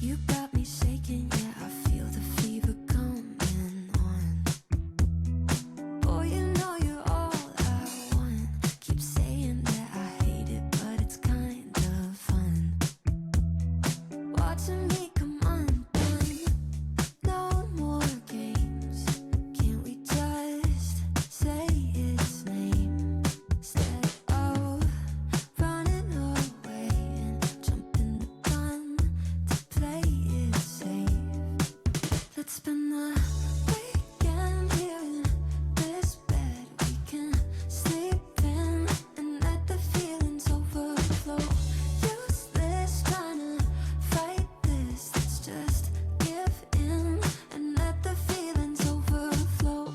You got me shaking, yeah, I feel the fever coming on. Boy, you know you're all I want. Keep saying that I hate it, but it's kind of fun. Watching me come undone. No more games. Can't we just say its name instead of running away and jumping the gun to play it safe? Let's spend the weekend here in this bed we can sleep in and let the feelings overflow. Useless trying to fight this. Let's just give in and let the feelings overflow.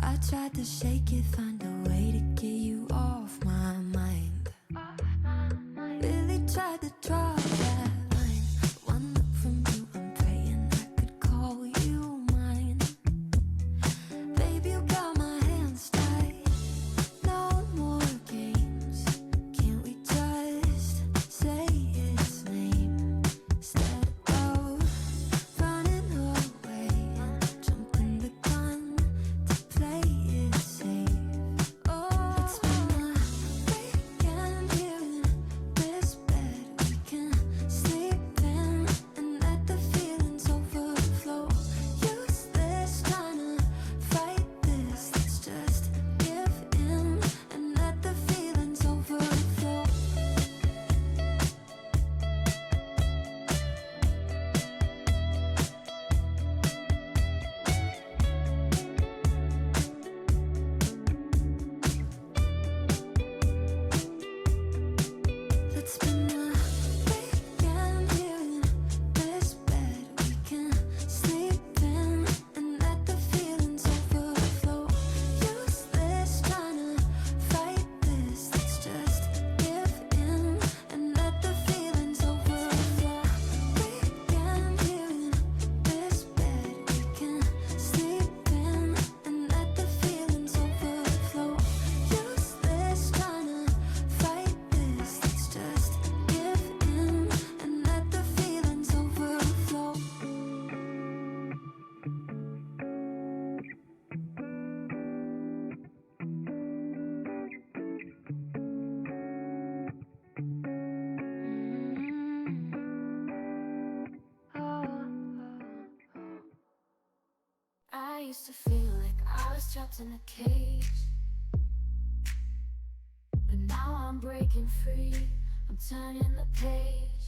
I tried to shake it, find a way to get you off my mind. Really tried to draw that line. One look from you, I'm praying I could call you mine. Baby, you got my hands tied. No more games. Can't we just say its name instead of running away and jumping the gun to play it safe? Oh, let's spend the weekend here in this bed we can sleep in and let the feelings overflow. Useless trying to fight this. Let's just give in and let the feelings overflow. Let's spend the weekend here in this bed we can sleep in and let the feelings overflow. Useless trying to fight this. Let's just give in and let the feelings overflow. Weekend here in this bed we can sleep in and let the feelings overflow. Useless trying to fight this. Let's just give in and let the feelings overflow. I used to feel like I was trapped in a cage, but now I'm breaking free. I'm turning the page.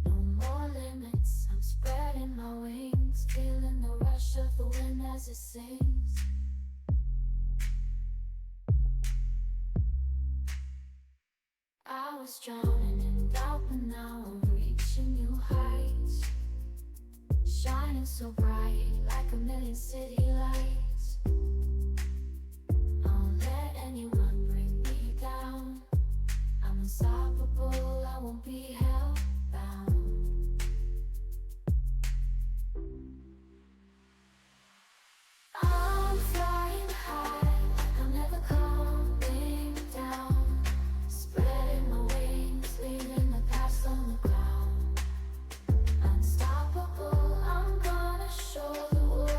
No more limits. I'm spreading my wings, feeling the rush of the wind as it sings. I was drowning in doubt, but now I'm reaching new heights, shining so bright like a million city lights. I'll let anyone bring me down. I'm unstoppable, I won't be held bound. I'm flying high, I'm never coming down. Spreading my wings, leaving the past on the ground. Unstoppable, I'm gonna show the world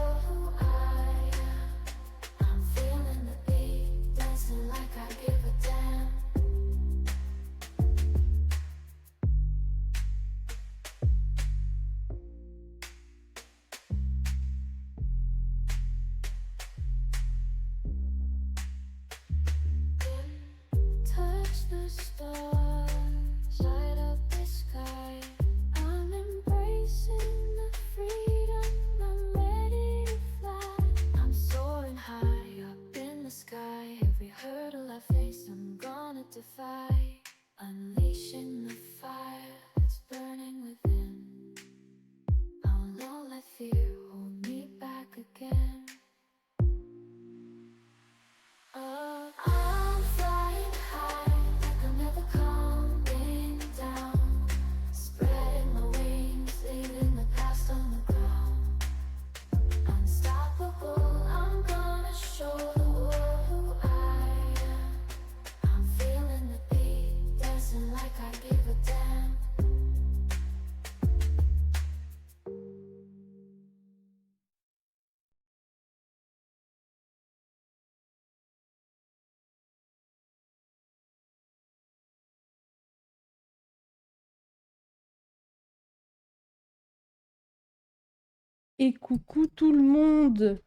Et coucou tout le monde.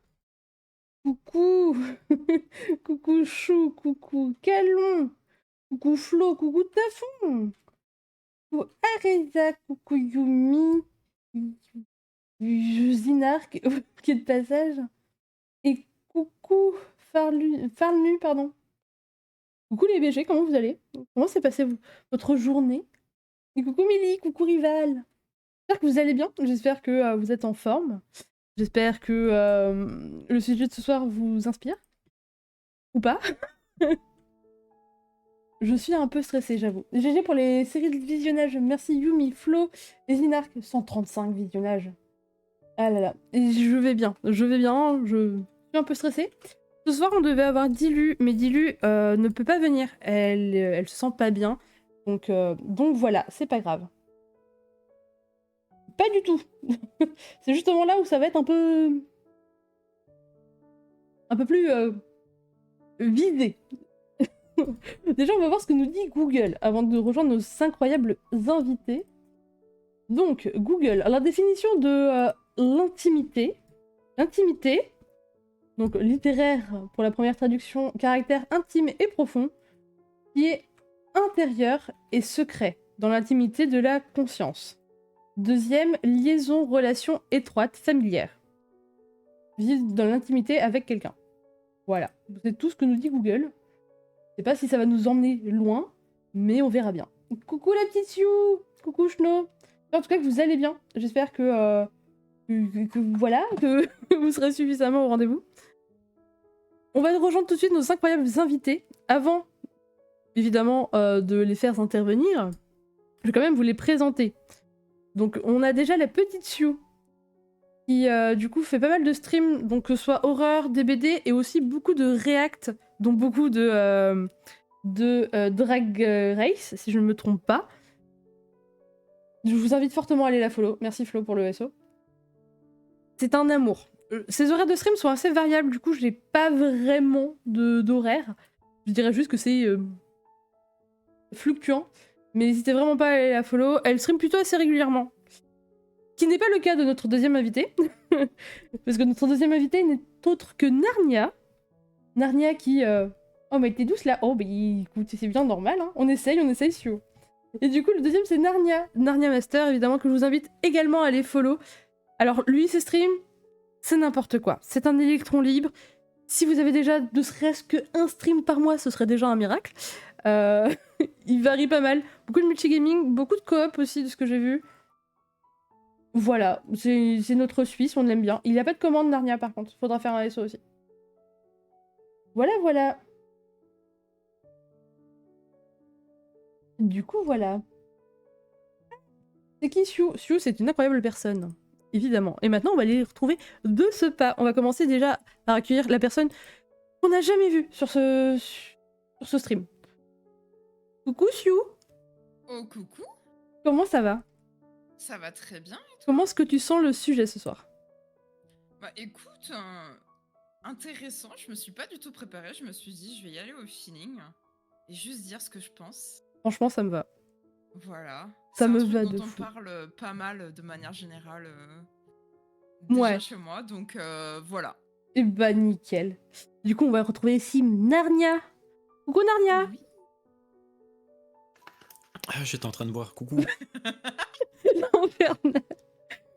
Coucou. Coucou Chou, coucou Calon, coucou Flo, coucou Tafon, coucou Areza, coucou Yumi, Zinar qui est de passage, et coucou Farnu, pardon. Coucou les BG, comment vous allez? Comment s'est passée votre journée? Et coucou Milly, coucou Rival. J'espère que vous allez bien, j'espère que vous êtes en forme. J'espère que le sujet de ce soir vous inspire. Ou pas. Je suis un peu stressée, j'avoue. GG pour les séries de visionnage. Merci Yumi, Flo et Zinark. 135 visionnages. Ah là là. Et je vais bien, je suis un peu stressée. Ce soir, on devait avoir Dilu, mais Dilu ne peut pas venir. Elle se sent pas bien. Donc voilà, c'est pas grave. Pas du tout. C'est justement là où ça va être un peu plus visé. Déjà, on va voir ce que nous dit Google avant de rejoindre nos incroyables invités. Donc, Google, la définition de l'intimité. L'intimité, donc littéraire pour la première traduction, caractère intime et profond, qui est intérieur et secret, dans l'intimité de la conscience. Deuxième, liaison, relation étroite, familière. Vivre dans l'intimité avec quelqu'un. Voilà, c'est tout ce que nous dit Google. Je sais pas si ça va nous emmener loin, mais on verra bien. Coucou la petite Sioux, coucou Schno. En tout cas que vous allez bien. J'espère que voilà, que vous serez suffisamment au rendez-vous. On va rejoindre tout de suite nos incroyables invités. Avant, évidemment, de les faire intervenir, je vais quand même vous les présenter. Donc on a déjà la petite Sioux, qui du coup fait pas mal de streams, donc que ce soit horreur, DBD, et aussi beaucoup de react, dont beaucoup de Drag Race, si je ne me trompe pas. Je vous invite fortement à aller la follow. Merci Flo pour le SO. C'est un amour. Ses horaires de stream sont assez variables, du coup je n'ai pas vraiment d'horaire. Je dirais juste que c'est fluctuant. Mais n'hésitez vraiment pas à aller la follow. Elle stream plutôt assez régulièrement. Ce qui n'est pas le cas de notre deuxième invité. Parce que notre deuxième invité n'est autre que Narnia. Narnia qui... Oh mais t'es douce là. Oh bah écoute, c'est bien normal, hein. On essaye Sio. Et du coup le deuxième c'est Narnia. Narnia Master évidemment, que je vous invite également à aller follow. Alors lui ses streams, c'est n'importe quoi. C'est un électron libre. Si vous avez déjà ne serait-ce qu'un stream par mois, ce serait déjà un miracle. Il varie pas mal. Beaucoup de multigaming, beaucoup de coop aussi de ce que j'ai vu. Voilà, c'est notre Suisse, on l'aime bien. Il n'y a pas de commande Narnia par contre, faudra faire un SO aussi. Voilà, voilà. Du coup, voilà. C'est qui Xiu? Xiu, c'est une incroyable personne, évidemment. Et maintenant, on va les retrouver de ce pas. On va commencer déjà par accueillir la personne qu'on n'a jamais vue sur ce stream. Coucou Xiu. Oh coucou. Comment ça va? Ça va très bien et toi? Comment est-ce que tu sens le sujet ce soir? Bah écoute, intéressant, je me suis pas du tout préparée, je me suis dit je vais y aller au feeling et juste dire ce que je pense. Franchement, ça me va. Voilà. Ça C'est un me truc va dont de on fou. parle pas mal de manière générale déjà Ouais. chez moi, donc voilà. Et bah nickel. Du coup, on va retrouver ici Narnia. Coucou Narnia. Oui. Ah, j'étais en train de voir, coucou. Infernal.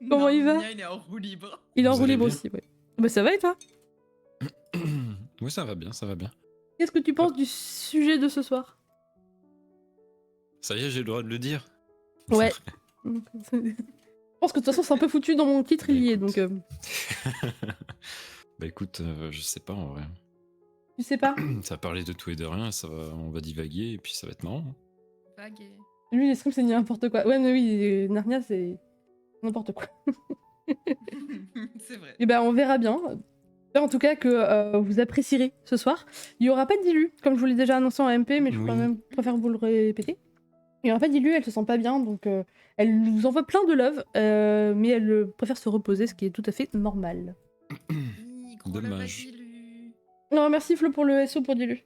Comment il va? Il est en roue libre. Il est en Vous roue allez libre bien? aussi, ouais. Bah ça va et toi? Oui, ça va bien, ça va bien. Qu'est-ce que tu penses du sujet de ce soir? Ça y est, j'ai le droit de le dire. Ouais. Je pense que de toute façon c'est un peu foutu dans mon titre, Bah, il y est, écoute. donc... Bah écoute, je sais pas en vrai. Tu sais pas? Ça va parler de tout et de rien, on va divaguer et puis ça va être marrant. Vague. Lui, les streams c'est n'importe quoi. Ouais, mais oui, Narnia c'est n'importe quoi. C'est vrai. Et bah on verra bien. J'espère en tout cas que vous apprécierez ce soir. Il y aura pas de Dilu, comme je vous l'ai déjà annoncé en MP, mais je préfère vous le répéter. Il y aura pas de Dilu, elle se sent pas bien, donc elle nous envoie plein de love, mais elle préfère se reposer, ce qui est tout à fait normal. Dommage. Non, merci Flo pour le SO pour Dilu.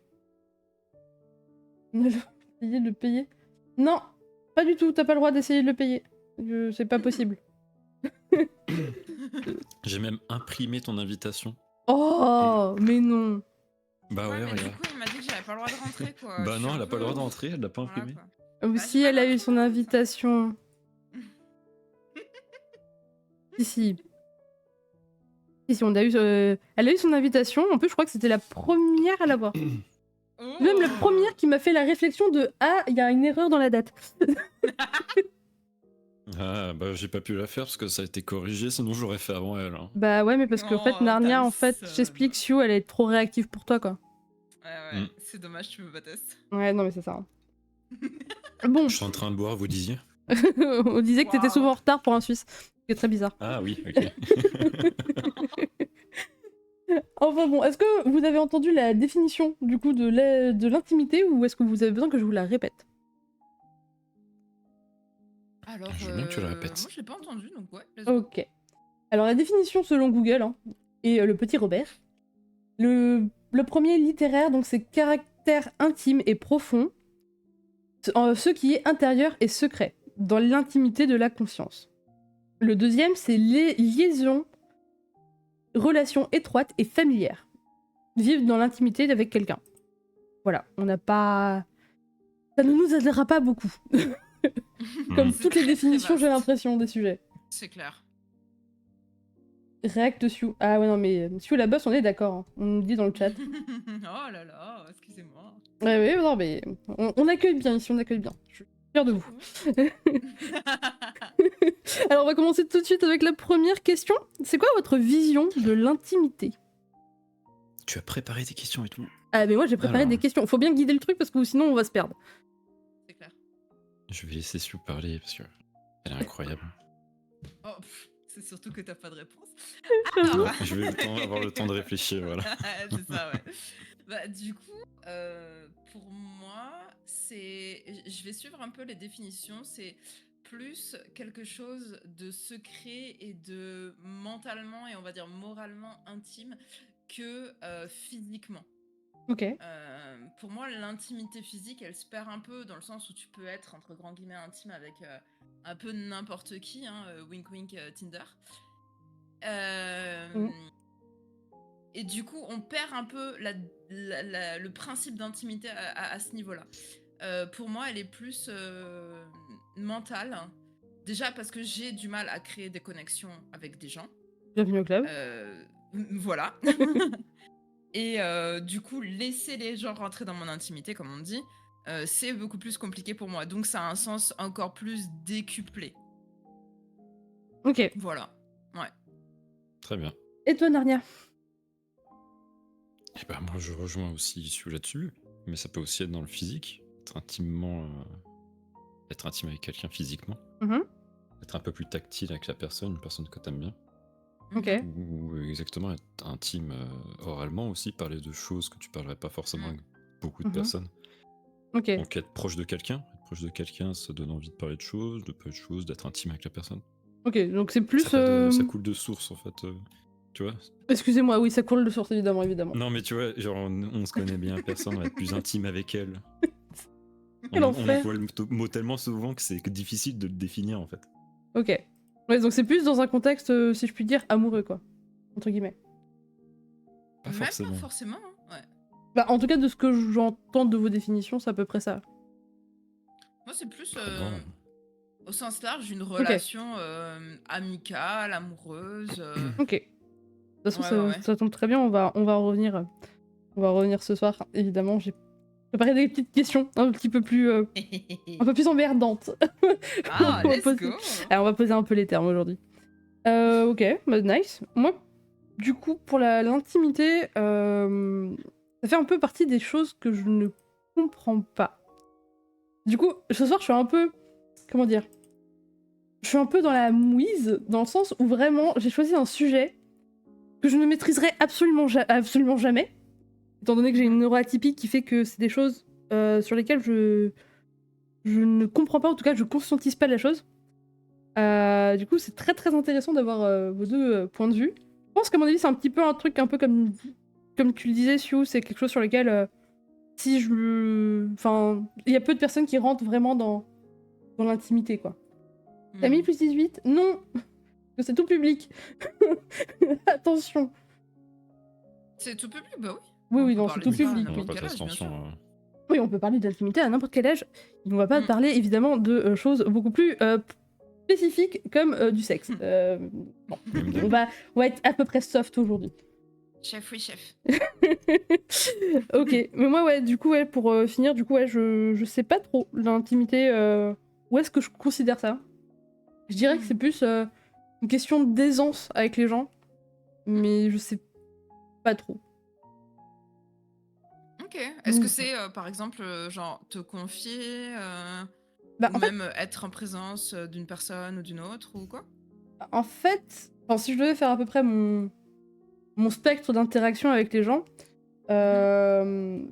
On a essayé de le payer. Non, pas du tout, t'as pas le droit d'essayer de le payer. C'est pas possible. J'ai même imprimé ton invitation. Oh, mais non. Bah ouais, mais du regarde. coup, il m'a dit que j'avais pas le droit de rentrer, quoi. Bah Je non, suis elle un a pas le droit peu- de rentrer, elle l'a pas Voilà, imprimé. quoi. Ou Bah, si j'ai elle pas a eu son d'imprimante. invitation. Si. Si, on a eu, elle a eu son invitation. En plus, je crois que c'était la première à l'avoir. Oh. Même la première qui m'a fait la réflexion de ah, il y a une erreur dans la date. Ah, bah j'ai pas pu la faire parce que ça a été corrigé, sinon j'aurais fait avant elle. Hein. Bah ouais, mais parce qu'en fait, Oh, Narnia, t'as en le fait, seum. j'explique, Sue, elle est trop réactive pour toi, quoi. Ouais, Mm. c'est dommage, tu me battestes. Ouais, non, mais c'est ça. Bon, Je suis en train de boire, vous disiez? on disait que t'étais Waouh. souvent en retard pour un Suisse. C'est très bizarre. Ah oui, ok. Enfin bon, est-ce que vous avez entendu la définition, du coup, de l'intimité, ou est-ce que vous avez besoin que je vous la répète? Alors, Je veux bien que tu le répètes. moi, je l'ai pas entendu, donc ouais. let's go. Ok. Alors, la définition selon Google, hein, et le petit Robert. Le premier littéraire, donc c'est caractère intime et profond, ce qui est intérieur et secret, dans l'intimité de la conscience. Le deuxième, c'est les liaisons, relations étroites et familières. Vivre dans l'intimité avec quelqu'un. Voilà, on n'a pas... Ça ne nous aidera pas beaucoup. Comme C'est toutes les très, définitions, très j'ai vaste. l'impression, des sujets. C'est clair. React Sue. Ah ouais, non, mais Sue la boss, on est d'accord. Hein. On nous dit dans le chat. Oh là là, excusez-moi. Ouais, ouais, non, mais on accueille bien ici, on accueille bien. Je suis fière de vous. Alors, on va commencer tout de suite avec la première question. C'est quoi votre vision de l'intimité? Tu as préparé tes questions et tout. Ah, mais moi, j'ai préparé Alors. des questions. Faut bien guider le truc parce que sinon, on va se perdre. C'est clair. Je vais laisser Sue parler parce que elle est incroyable. Oh, c'est surtout que t'as pas de réponse. Non, je vais avoir le temps de réfléchir, voilà. C'est ça, ouais. Bah, du coup, pour moi, je vais suivre un peu les définitions. C'est plus quelque chose de secret et de mentalement et on va dire moralement intime que physiquement. Ok. Pour moi, l'intimité physique, elle se perd un peu dans le sens où tu peux être, entre grands guillemets, intime avec un peu n'importe qui, hein, wink wink Tinder. Et du coup, on perd un peu le principe d'intimité à ce niveau-là. Pour moi, elle est plus mentale. Déjà parce que j'ai du mal à créer des connexions avec des gens. Bienvenue au club. Voilà. Et du coup, laisser les gens rentrer dans mon intimité, comme on dit, c'est beaucoup plus compliqué pour moi. Donc ça a un sens encore plus décuplé. Ok. Voilà. Ouais. Très bien. Et toi, Narnia? Et bah moi je rejoins aussi Sue là-dessus, mais ça peut aussi être dans le physique, être intimement, être intime avec quelqu'un physiquement, être un peu plus tactile avec la personne, une personne que t'aimes bien, Ok. ou exactement être intime oralement aussi, parler de choses que tu parlerais pas forcément avec beaucoup de personnes. Ok. Donc être proche de quelqu'un, ça donne envie de parler de choses, d'être intime avec la personne. Ok, donc c'est plus... Ça coule de source en fait, tu vois. Excusez-moi, oui, ça coule de source, évidemment. Non mais tu vois, genre on se connaît bien, personne, on va être plus intime avec elle. Quel On enfer. emploie le mot tellement souvent que c'est difficile de le définir en fait. Ok. Ouais, donc c'est plus dans un contexte, si je puis dire, amoureux, quoi. Entre guillemets. Pas Même forcément. pas forcément. Hein. Ouais. Bah, en tout cas, de ce que j'entends de vos définitions, c'est à peu près ça. Moi, c'est plus Pardon. au sens large une relation amicale, amoureuse. Ok. De toute façon, Ouais, ouais. ça tombe très bien, on va en revenir. On va en revenir ce soir, évidemment. J'ai préparé des petites questions un petit peu plus... un peu plus emmerdantes. Ah, On va let's poser- go. Alors, on va poser un peu les termes aujourd'hui. Ok, bah, nice. Moi, du coup, pour l'intimité, ça fait un peu partie des choses que je ne comprends pas. Du coup, ce soir, je suis un peu... Comment dire? Je suis un peu dans la mouise, dans le sens où vraiment, j'ai choisi un sujet que je ne maîtriserai absolument jamais, étant donné que j'ai une neuroatypique qui fait que c'est des choses sur lesquelles je ne comprends pas, en tout cas, je conscientise pas la chose. Du coup, c'est très très intéressant d'avoir vos deux points de vue. Je pense qu'à mon avis, c'est un petit peu un truc un peu comme tu le disais, Sue, c'est quelque chose sur lequel, si je... Enfin, il y a peu de personnes qui rentrent vraiment dans l'intimité, quoi. T'as mis plus 18? Non. C'est tout public. Attention. C'est tout public, bah oui. Oui, On oui, peut non, c'est parler tout de ça à public. On Oui. va n'importe pas quel faire âge, bien sûr. attention. Oui, on peut parler d'intimité à n'importe quel âge. On va pas parler évidemment de choses beaucoup plus spécifiques comme du sexe. Bon, Même on va être à peu près soft aujourd'hui. Chef, oui, chef. Ok, mais moi, ouais, du coup, ouais, pour finir, du coup, ouais, je sais pas trop l'intimité. Où est-ce que je considère ça? Je dirais que c'est plus une question d'aisance avec les gens, mais je sais pas trop. Ok. Est-ce que Mm. c'est, par exemple, genre, te confier, Bah, ou en fait, même être en présence d'une personne ou d'une autre, ou quoi? enfin, si je devais faire à peu près mon spectre d'interaction avec les gens, je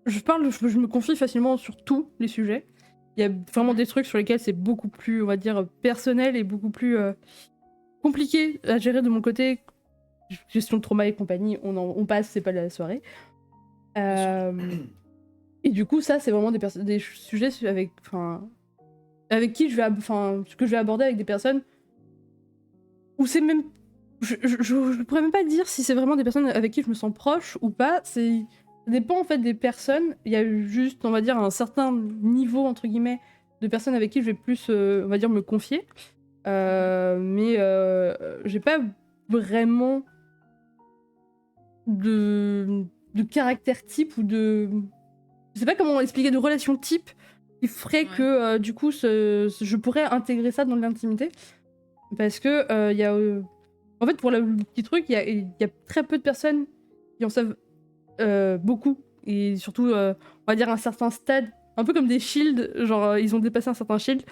me confie facilement sur tous les sujets. Il y a vraiment des trucs sur lesquels c'est beaucoup plus, on va dire, personnel et beaucoup plus compliqué à gérer de mon côté. Gestion de trauma et compagnie, on passe, c'est pas la soirée. Et du coup, ça, c'est vraiment des sujets avec qui ce que je vais aborder avec des personnes où c'est même. Je pourrais même pas dire si c'est vraiment des personnes avec qui je me sens proche ou pas. Ça dépend en fait des personnes. Il y a juste, on va dire, un certain niveau, entre guillemets, de personnes avec qui je vais plus, on va dire, me confier. Mais j'ai pas vraiment de caractère type ou de. Je sais pas comment expliquer, de relation type qui ferait Ouais. que du coup je pourrais intégrer ça dans l'intimité. Parce que il y a. En fait, pour le petit truc, il y a très peu de personnes qui en savent beaucoup. Et surtout, on va dire un certain stade, un peu comme des shields, genre ils ont dépassé un certain shield.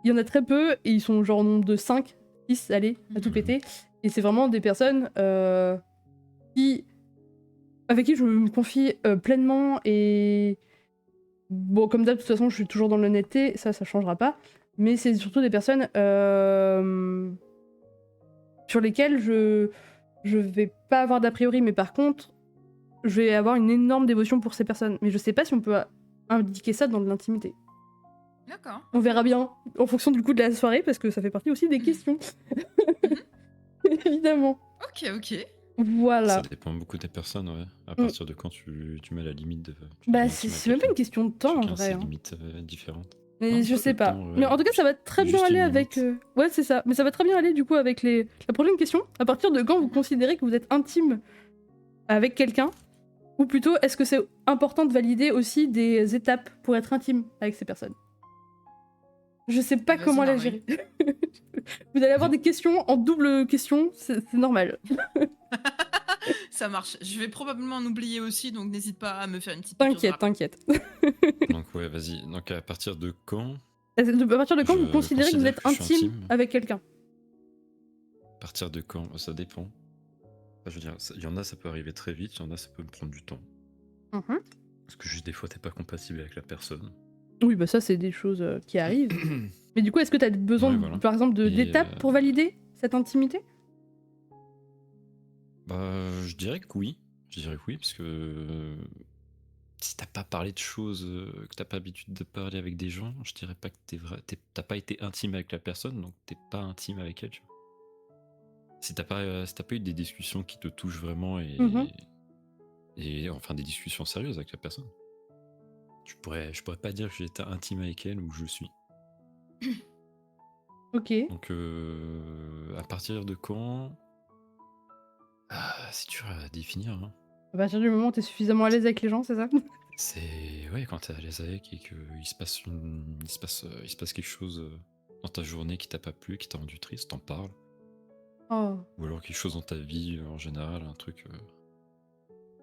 Il y en a très peu et ils sont genre au nombre de 5, 6, allez, à tout péter. Et c'est vraiment des personnes avec qui je me confie pleinement et. Bon, comme d'hab, de toute façon, je suis toujours dans l'honnêteté, ça changera pas. Mais c'est surtout des personnes sur lesquelles je vais pas avoir d'a priori, mais par contre, je vais avoir une énorme dévotion pour ces personnes. Mais je sais pas si on peut indiquer ça dans de l'intimité. D'accord. On verra bien, en fonction du coup de la soirée, parce que ça fait partie aussi des questions. Évidemment. Ok. Voilà. Ça dépend beaucoup des personnes, ouais. À partir de quand tu mets la limite de. Bah, c'est même pas une question de temps, en Chacun vrai. ses Hein. limites différentes. Mais Non, je pas sais de pas. temps, ouais. Mais en tout cas, ça va très bien Juste aller une avec. limite. Ouais, c'est ça. Mais ça va très bien aller du coup avec la prochaine question. À partir de quand vous considérez que vous êtes intime avec quelqu'un? Ou plutôt, est-ce que c'est important de valider aussi des étapes pour être intime avec ces personnes? Je sais pas Vas-y, comment la Marmaille. gérer. Vous allez avoir des questions en double question, c'est normal. Ça marche. Je vais probablement en oublier aussi, donc n'hésite pas à me faire une petite piqûre de T'inquiète. Donc, ouais, vas-y. Donc, à partir de quand À partir de quand vous Je considérez que vous considère êtes que je suis intime intime. avec quelqu'un? À partir de quand Ça dépend. Enfin, je veux dire, il y en a, ça peut arriver très vite, il y en a, ça peut me prendre du temps. Parce que juste des fois, t'es pas compatible avec la personne. Oui, bah ça, c'est des choses qui arrivent. Mais du coup, est-ce que t'as besoin, Ouais, voilà. par exemple, Et, d'étapes pour valider cette intimité? Bah, je dirais que oui. Je dirais que oui, parce que si t'as pas parlé de choses que t'as pas l'habitude de parler avec des gens, je dirais pas que t'as pas été intime avec la personne, donc t'es pas intime avec elle. Tu vois. Si t'as pas eu des discussions qui te touchent vraiment et enfin des discussions sérieuses avec la personne, je pourrais pas dire que j'étais intime avec elle ou je suis. Ok. Donc à partir de quand c'est dur à définir. Hein. À partir du moment où t'es suffisamment à l'aise avec les gens, c'est ça? C'est ouais quand t'es à l'aise avec et qu'il se passe il se passe quelque chose dans ta journée qui t'a pas plu, qui t'a rendu triste, t'en parles. Oh. Ou alors quelque chose dans ta vie en général, un truc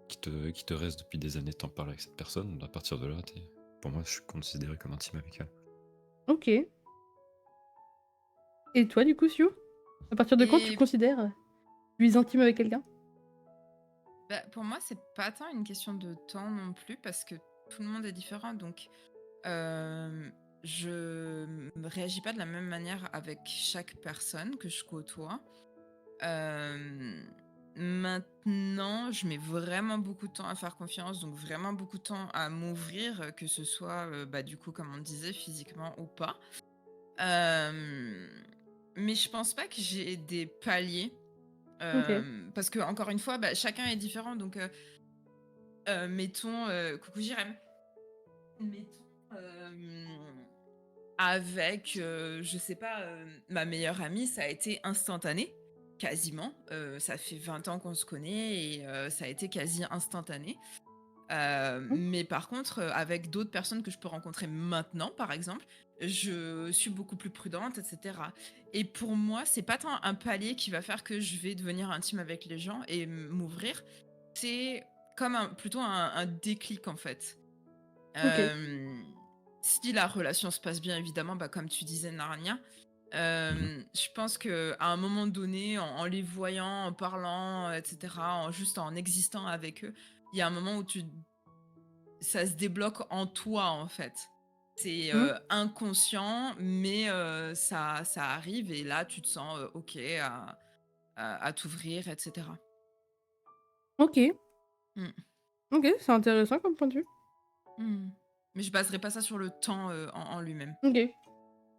qui te reste depuis des années, t'en parles avec cette personne. À partir de là, pour moi, je suis considéré comme intime avec elle. Ok. Et toi, du coup, Sue? À partir de quand tu considères tu es intime avec quelqu'un? Bah, pour moi, c'est pas tant une question de temps non plus, parce que tout le monde est différent. Donc, je ne réagis pas de la même manière avec chaque personne que je côtoie. Maintenant, je mets vraiment beaucoup de temps à faire confiance, donc vraiment beaucoup de temps à m'ouvrir, que ce soit, bah, du coup, comme on disait, physiquement ou pas. mais je pense pas que j'ai des paliers. Ok. Parce que encore une fois, bah, chacun est différent. Donc, mettons, coucou Jérém. Mettons, avec, je sais pas, ma meilleure amie, ça a été instantané, quasiment. Ça fait 20 ans qu'on se connaît et ça a été quasi instantané. Mmh. Mais par contre, avec d'autres personnes que je peux rencontrer maintenant, par exemple, je suis beaucoup plus prudente, et cetera. Et pour moi, c'est pas tant un palier qui va faire que je vais devenir intime avec les gens et m'ouvrir. C'est comme plutôt un déclic, en fait. Ok. Hem, Si la relation se passe bien, évidemment, bah, comme tu disais, Narnia, Mhm. je pense qu'à un moment donné, en les voyant, en parlant, et cetera, juste en existant avec eux, il y a un moment où ça se débloque en toi, en fait. C'est, Mmh. inconscient, mais ça arrive et là, tu te sens, OK à t'ouvrir, et cetera. Ok. Mmh. Ok, c'est intéressant comme point de vue. Mmh. Mais je baserai pas ça sur le temps, en lui-même. Ok.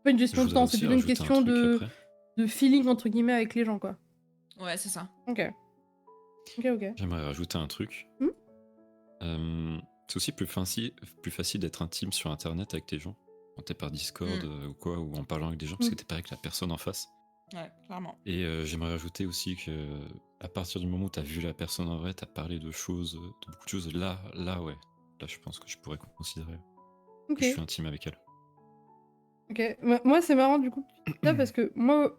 Pas une Je gestion de voudrais temps, c'est aussi plutôt une rajouter un question truc après. de feeling entre guillemets avec les gens, quoi. Ouais, c'est ça. Ok. Ok, ok. J'aimerais rajouter un truc. Hmm. C'est aussi plus facile d'être intime sur Internet avec les gens. Quand t'es par Discord Mmh. ou quoi, ou en parlant avec des gens, parce Hmm. que t'es pas avec la personne en face. Ouais, clairement. Et j'aimerais rajouter aussi que à partir du moment où t'as vu la personne en vrai, t'as parlé de choses, de beaucoup de choses, là ouais. Là, je pense que je pourrais considérer que Ok. je suis intime avec elle. Ok. Moi, c'est marrant du coup que tu dis ça parce que moi,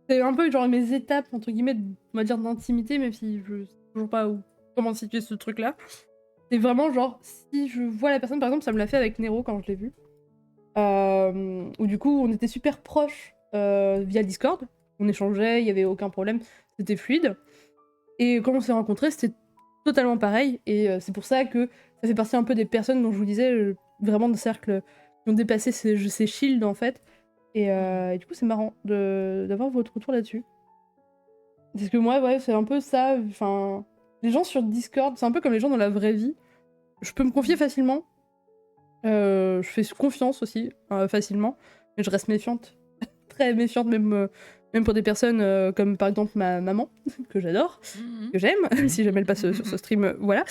c'est un peu genre mes étapes entre guillemets, on va dire d'intimité, même si je sais toujours pas où, comment situer ce truc-là. C'est vraiment genre si je vois la personne, par exemple, ça me l'a fait avec Nero quand je l'ai vu. Où du coup on était super proches via Discord, on échangeait, il y avait aucun problème, c'était fluide. Et quand on s'est rencontrés, c'était totalement pareil. Et c'est pour ça que ça fait partie un peu des personnes dont je vous disais, vraiment de cercles qui ont dépassé ces shields en fait. Et du coup, c'est marrant d'avoir votre retour là-dessus. Parce que moi, ouais, c'est un peu ça. Enfin, les gens sur Discord, c'est un peu comme les gens dans la vraie vie. Je peux me confier facilement. Je fais confiance aussi, facilement. Mais je reste méfiante. Très méfiante, même pour des personnes comme par exemple ma maman, que j'adore, Mmh. que j'aime. Si jamais elle passe sur ce stream, voilà,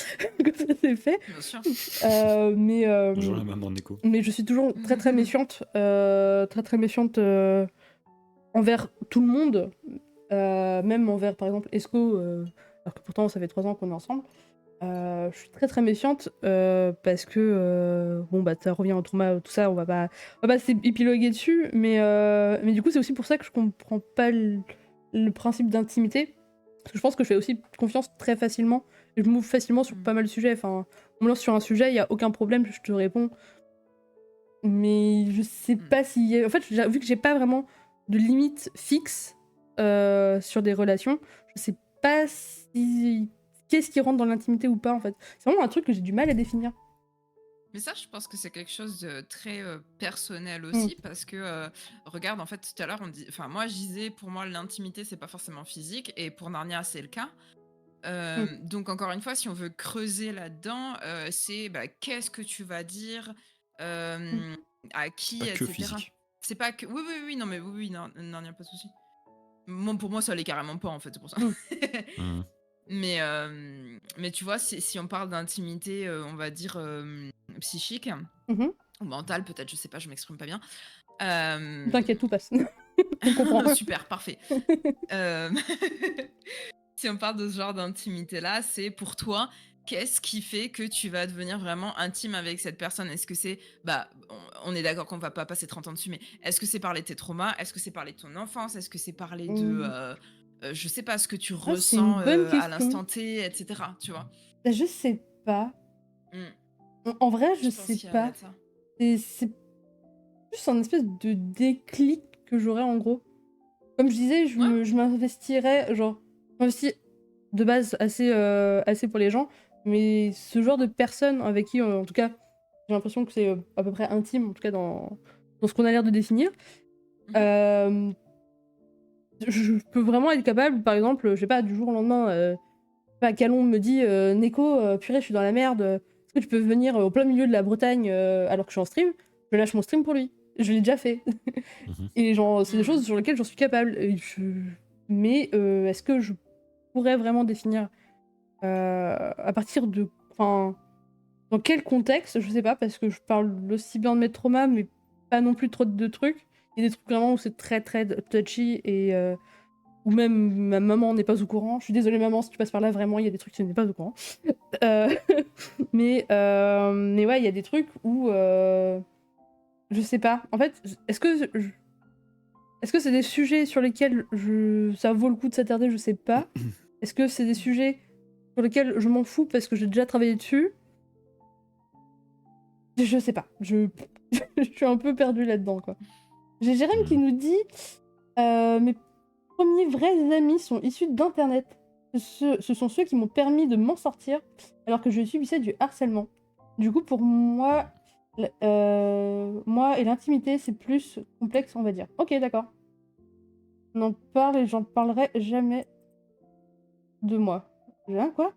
comme ça c'est fait. Bien sûr. Euh, mais, euh, Bonjour la maman de Neko. mais je suis toujours très très méfiante, très méfiante envers tout le monde, même envers par exemple Esco, alors que pourtant ça fait 3 ans qu'on est ensemble. Je suis très très méfiante parce que bon bah ça revient au trauma, tout ça, on va pas s'épiloguer dessus, mais du coup c'est aussi pour ça que je comprends pas le principe d'intimité, parce que je pense que je fais aussi confiance très facilement et je m'ouvre facilement sur pas mal de sujets. Enfin, on me lance sur un sujet, il y a aucun problème, je te réponds, mais je sais pas si en fait vu que j'ai pas vraiment de limite fixe sur des relations, je sais pas si qu'est-ce qui rentre dans l'intimité ou pas en fait. C'est vraiment un truc que j'ai du mal à définir. Mais ça, je pense que c'est quelque chose de très personnel Mm. aussi, parce que regarde, en fait, tout à l'heure, enfin, moi, je disais, pour moi, l'intimité, c'est pas forcément physique, et pour Narnia, c'est le cas. Mm. Donc, encore une fois, si on veut creuser là-dedans, c'est bah, qu'est-ce que tu vas dire, Mm. euh, à qui, Pas que etc. physique. C'est pas que. Oui, oui, oui, non, mais oui, oui, non, Narnia, pas de souci. Moi, pour moi, ça l'est carrément pas, en fait, c'est pour ça. Mm. Mhm. Mais tu vois, si on parle d'intimité, on va dire psychique Mhm. ou mentale, peut-être, je sais pas, je m'exprime pas bien. Euh, T'inquiète, tout passe. On comprend. Super, parfait. Euh, Si on parle de ce genre d'intimité-là, c'est pour toi, qu'est-ce qui fait que tu vas devenir vraiment intime avec cette personne? Est-ce que c'est, bah, on est d'accord qu'on va pas passer 30 ans dessus, mais est-ce que c'est parler de tes traumas? Est-ce que c'est parler de ton enfance? Est-ce que c'est parler de, Mm. je sais pas, ce que tu Ah, c'est une ressens bonne à question. l'instant T, etc. Tu vois? Bah, je sais pas. Mm. En vrai, je Je pense sais qu'il y a pas. de ça. C'est plus un espèce de déclic que j'aurais en gros. Comme je disais, Ouais. je m'investirais, genre, je m'investis de base assez pour les gens, mais ce genre de personnes avec qui, en tout cas, j'ai l'impression que c'est à peu près intime, en tout cas dans ce qu'on a l'air de définir, Mhm. je peux vraiment être capable, par exemple, je sais pas, du jour au lendemain, Calon me dit Neko, purée, je suis dans la merde, est-ce que tu peux venir au plein milieu de la Bretagne alors que je suis en stream? Je lâche mon stream pour lui. je l'ai déjà fait. Mhm. Et genre, c'est des Mhm. choses sur lesquelles j'en suis capable. Mais est-ce que je pourrais vraiment définir à partir de... Enfin, dans quel contexte, je sais pas, parce que je parle aussi bien de mes traumas, mais pas non plus trop de trucs. Il y a des trucs vraiment où c'est très très touchy et où même ma maman n'est pas au courant. Je suis désolée maman si tu passes par là, vraiment, il y a des trucs que tu n'es pas au courant. Euh, mais ouais, il y a des trucs où je sais pas. En fait, est-ce que c'est des sujets sur lesquels ça vaut le coup de s'attarder? Je sais pas. Est-ce que c'est des sujets sur lesquels je m'en fous parce que j'ai déjà travaillé dessus? Je sais pas. Je suis un peu perdue là-dedans, quoi. J'ai Jérém qui nous dit mes premiers vrais amis sont issus d'Internet. Ce sont ceux qui m'ont permis de m'en sortir alors que je subissais du harcèlement. Du coup, pour moi, moi et l'intimité, c'est plus complexe, on va dire. Ok, d'accord. On en parle et j'en parlerai jamais de moi. Hein, quoi?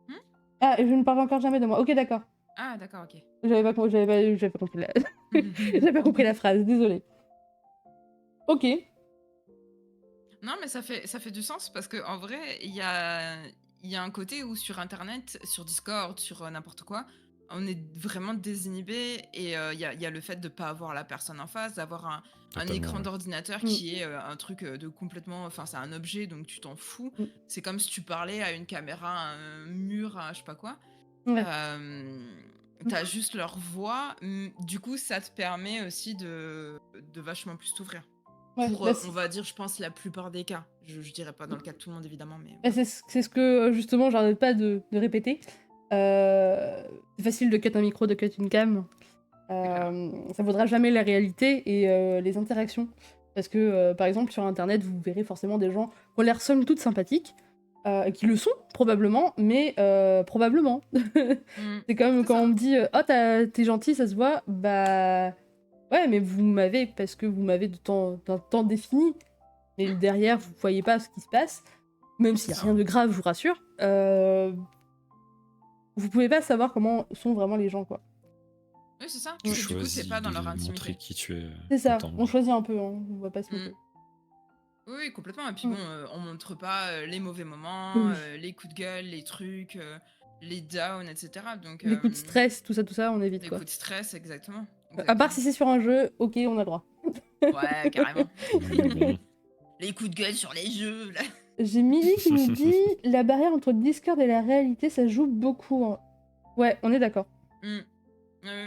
Hmm. Ah, et je ne parle encore jamais de moi. Ok, d'accord. Ah, d'accord, ok. J'avais pas compris j'avais pas compris la phrase, désolée. Ok. Non, mais ça fait du sens parce que en vrai, il y a un côté où sur Internet, sur Discord, sur n'importe quoi, on est vraiment désinhibé et il y a le fait de pas avoir la personne en face, d'avoir un Totalement, écran ouais. d'ordinateur Mm. qui est un truc de complètement... Enfin, c'est un objet, donc tu t'en fous. Mm. C'est comme si tu parlais à une caméra, à un mur, à je sais pas quoi. Ouais. T'as juste leur voix. Du coup, ça te permet aussi de vachement plus t'ouvrir. Ouais. Pour, Bah, on va dire, je pense, la plupart des cas. Je dirais pas dans le cas de tout le monde, évidemment, mais... bah, c'est ce que justement j'arrête pas de répéter. C'est facile de cut un micro, de cut une cam. clair. Ça vaudra jamais la réalité et les interactions. Parce que, par exemple, sur Internet, vous verrez forcément des gens qui ont l'air somme toute sympathiques, qui le sont, probablement, mais probablement. C'est comme C'est quand ça. on me dit « Oh, t'es gentil, ça se voit », bah... Ouais, mais vous m'avez, parce que vous m'avez d'un temps défini. Mais derrière, vous voyez pas ce qui se passe. Même s'il y a ça. rien de grave, je vous rassure. Vous pouvez pas savoir comment sont vraiment les gens, quoi. Oui, c'est ça. Tu Parce que du coup, t'es choisis pas dans leur de montrer intimité. qui tu es C'est ça, en temps on vrai. choisit un peu, hein, on va pas se mytho. Oui, complètement. Et puis Mm. bon, on montre pas les mauvais moments, Oui. les coups de gueule, les trucs, les downs, etc. Donc, Les coups de stress, tout ça, on évite, les quoi. coups de stress, exactement. À part si c'est sur un jeu, ok, on a le droit. Ouais, carrément. Bon. Les coups de gueule sur les jeux, là. J'ai Milly qui nous dit « La barrière entre Discord et la réalité, ça joue beaucoup. Hein. » Ouais, on est d'accord. Oui,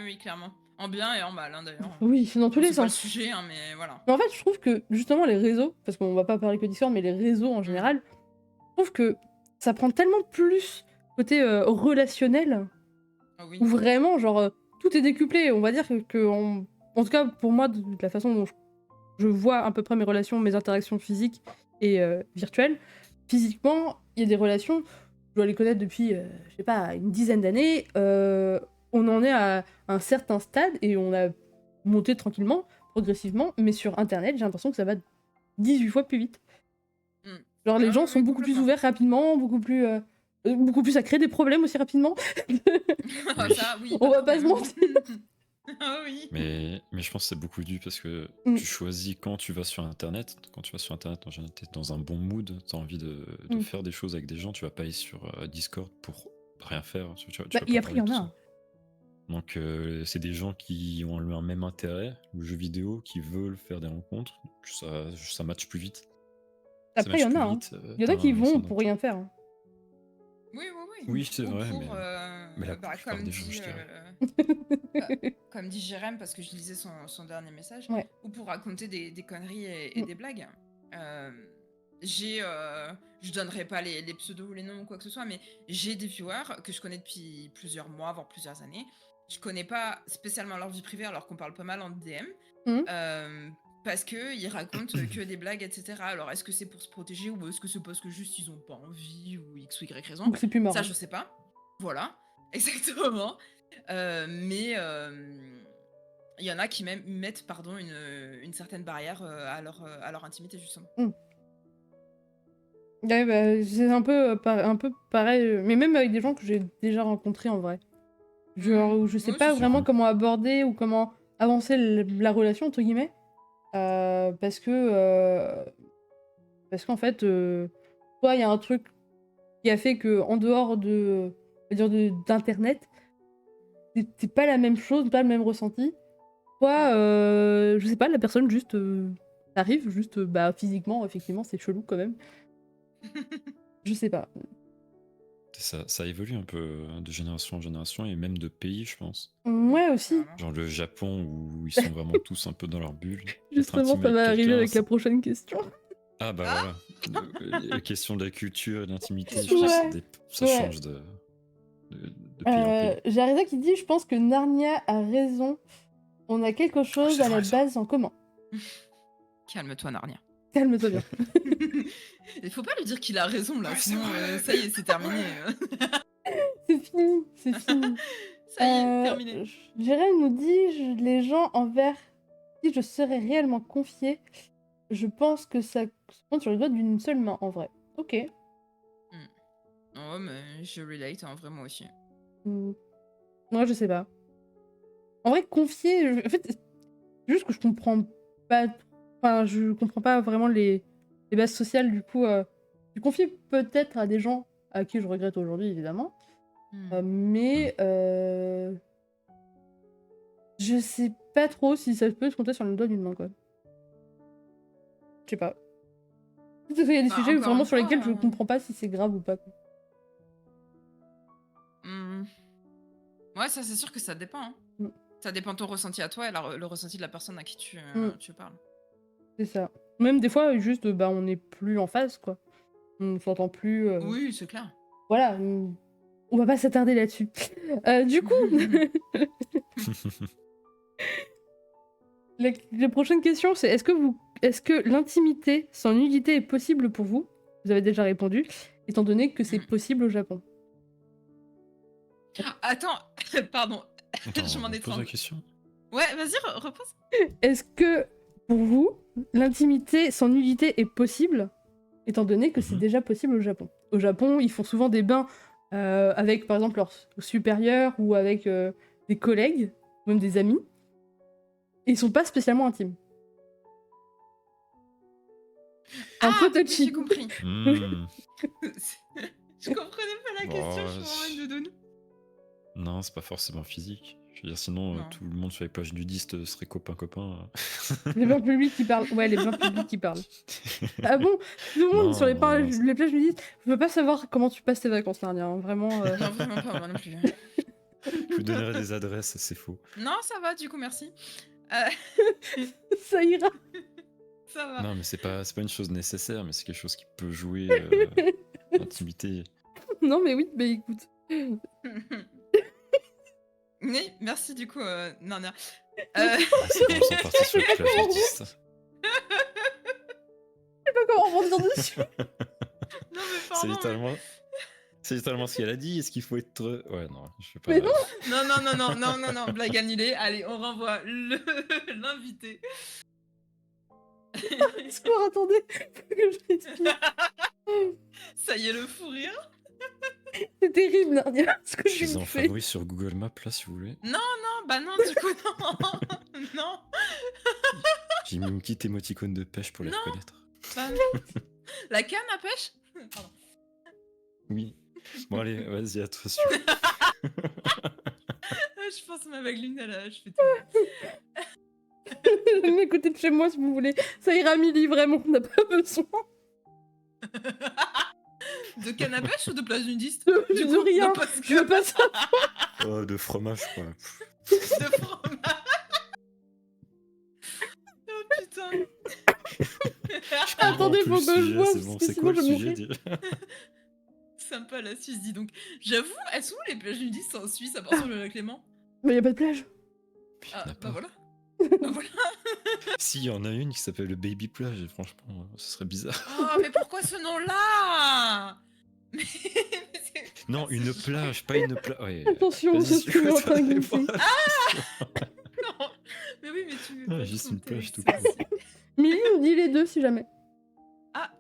oui, clairement. En bien et en mal, hein, d'ailleurs. Oui, dans tous Bon, les c'est pas le sens. sujet, hein, mais voilà. Mais en fait, je trouve que, justement, les réseaux, parce qu'on va pas parler que Discord, mais les réseaux en général, je trouve que ça prend tellement plus côté relationnel, Ah oui. où vraiment, genre, tout est décuplé. On va dire en tout cas, pour moi, de la façon dont je vois à peu près mes relations, mes interactions physiques et virtuelles, physiquement, il y a des relations, je dois les connaître depuis, je sais pas, une dizaine d'années, on en est à un certain stade et on a monté tranquillement, progressivement, mais sur Internet, j'ai l'impression que ça va 18 fois plus vite. Genre, les Ah gens oui, sont oui, beaucoup plus complètement. ouverts rapidement, beaucoup plus à créer des problèmes aussi rapidement. Ah, ça, oui. On pas va pas se de mentir. problème. Ah oui. Mais je pense que c'est beaucoup dû parce que tu choisis quand tu vas sur Internet. Quand tu vas sur Internet, en général, t'es dans un bon mood, t'as envie de faire des choses avec des gens. Tu vas pas aller sur Discord pour rien faire. Tu vas Bah, pas et après, il y parler en tout a. ça. Donc c'est des gens qui ont un même intérêt, le jeu vidéo, qui veulent faire des rencontres. Ça match plus vite. Après, il y en a. Hein. Il y en a qui vont pour rien faire. Hein. Oui, oui, oui. Oui, c'est Ou vrai, pour, mais la plupart comme des gens, dit, je dirais. comme dit Jérém, parce que je lisais son dernier message, Ouais. ou pour raconter des conneries et des blagues. Je donnerai pas les pseudos ou les noms ou quoi que ce soit, mais j'ai des viewers que je connais depuis plusieurs mois, voire plusieurs années. Je connais pas spécialement leur vie privée, alors qu'on parle pas mal en DM. Parce qu'ils racontent que des blagues, etc. Alors, est-ce que c'est pour se protéger ou est-ce que c'est parce que juste ils ont pas envie ou X ou Y raison? Donc c'est plus marrant. Ça, je sais pas. Voilà, exactement. Mais il y en a qui même mettent une certaine barrière à leur intimité, justement. Ouais, bah, c'est un peu pareil, mais même avec des gens que j'ai déjà rencontrés en vrai. Genre, où je sais Oui, pas c'est sûr. vraiment comment aborder ou comment avancer la relation, entre guillemets. Parce qu'en fait, soit il y a un truc qui a fait que en dehors d'internet, c'est pas la même chose, pas le même ressenti. Soit, je sais pas, la personne juste arrive, juste bah physiquement, effectivement, c'est chelou quand même. Je sais pas. Ça évolue un peu de génération en génération et même de pays, je pense. Ouais aussi. Carrément. Genre le Japon où ils sont vraiment tous un peu dans leur bulle. Être Justement, intime ça va arriver quelqu'un, avec la c'est- prochaine question. Ah bah Ah voilà. La question de la culture et de l'intimité, Question je pense, Ouais. ça Ouais. change de pays en pays. J'ai Arisa qui dit, je pense que Narnia a raison. On a quelque chose c'est à la vrai, ça. base en commun. Calme-toi, Narnia. Calme-toi bien. Il faut pas lui dire qu'il a raison là, Ouais, c'est sinon vrai. ça y est, c'est terminé. C'est fini, c'est fini. Ça y est, terminé. Jérém nous dit, les gens envers qui je serais réellement confiée, je pense que ça se compte sur les doigts d'une seule main, en vrai. Ok. Oh, mais je relate, en vrai, moi aussi. Moi, je sais pas. En vrai, confier... En fait, c'est juste que je comprends pas... Enfin, je comprends pas vraiment les bases sociales, du coup... Je confie peut-être à des gens à qui je regrette aujourd'hui, évidemment. Mais... Je sais pas trop si ça peut se compter sur le doigt d'une main, quoi. Je sais pas. Peut-être qu'il y a des Bah, sujets encore vraiment une sur lesquels fois, je comprends pas si c'est grave ou pas, quoi. Ouais, ça c'est sûr que ça dépend. Hein. Mm. Ça dépend de ton ressenti à toi et le ressenti de la personne à qui tu parles. C'est ça. Même des fois, juste, bah, on n'est plus en phase, quoi. On s'entend plus... Oui, c'est clair. Voilà. On va pas s'attarder là-dessus. Du coup... La prochaine question, c'est est-ce que l'intimité sans nudité est possible pour vous? Vous avez déjà répondu, étant donné que c'est possible au Japon. Attends, pardon, Attends, je m'en ai pose la trompé. question. Ouais, vas-y, repose. Est-ce que, pour vous, l'intimité sans nudité est possible, étant donné que c'est déjà possible au Japon? Au Japon, ils font souvent des bains avec, par exemple, leurs supérieurs ou avec des collègues, ou même des amis. Et ils sont pas spécialement intimes. Un peu oui, touchy. j'ai compris. Hmm. Je comprenais pas la question, je suis vraiment une doudoune. Non, c'est pas forcément physique. Je veux dire, sinon, Non. tout le monde sur les plages nudistes serait copain-copain. Les bains publics qui parlent. Ouais, les bains publics qui parlent. Ah bon? Tout le monde Non, sur les plages non. nudistes. Je veux pas savoir comment tu passes tes vacances, Narnia. Hein. Vraiment. Non, vraiment pas, moi non plus. Je vous donnerai des adresses, c'est faux. Non, ça va, du coup, merci. Ça ira. Ça va. Non, mais c'est pas une chose nécessaire, mais c'est quelque chose qui peut jouer l'intimité. Non, mais oui, bah écoute. Oui, merci du coup, Narnia. C'est bon, c'est parti sur les plages nudistes. Je sais pas comment rebondir dessus. Non, mais C'est pardon. littéralement ce qu'elle a dit. Est-ce qu'il faut être... Ouais, non, je fais pas... Mais non. Non, blague annulée. Allez, on renvoie l'invité. Secours, attendez. Faut que je respire. Ça y est, le fou rire. C'est terrible, Narnia. Ce que Je suis en fait. favori sur Google Maps, là, si vous voulez. Non, bah non, du coup, non. Non, J'ai mis une petite émoticône de pêche pour les Non. reconnaître. bah non. La canne à pêche. Pardon. Oui. Bon, allez, vas-y, à toi. Je pense que ma vague elle je fais tout. Venez à côté de chez moi si vous voulez. Ça ira, Milly, vraiment. On n'a pas besoin. De canne à pêche ou de plage nudiste? De Du coup, rien. non, parce Je veux que pas ça. Oh, de fromage, quoi. de fromage. Oh putain. Attendez, Comprends faut plus que le je vois, sujet, parce c'est bon. que C'est sinon quoi le je vais sujet mourir. déjà? Sympa la Suisse, dis donc. J'avoue, elles sont où les plages nudistes en Suisse à part sur le lac Léman? Mais y a pas de plage. Puis, Ah, il y en a bah pas. voilà. Bah voilà. Si, il y en a une qui s'appelle le Baby Plage, et franchement, ce serait bizarre. Oh, mais pourquoi ce nom-là? Mais c'est- Non, une plage, pas une plage. Ouais, Attention, vas-y, ce stream est en train de glisser. Non. Mais oui, mais tu veux Ouais, pas juste trop une plage, tout t'es- court. Milly nous dit les deux si jamais. Ah,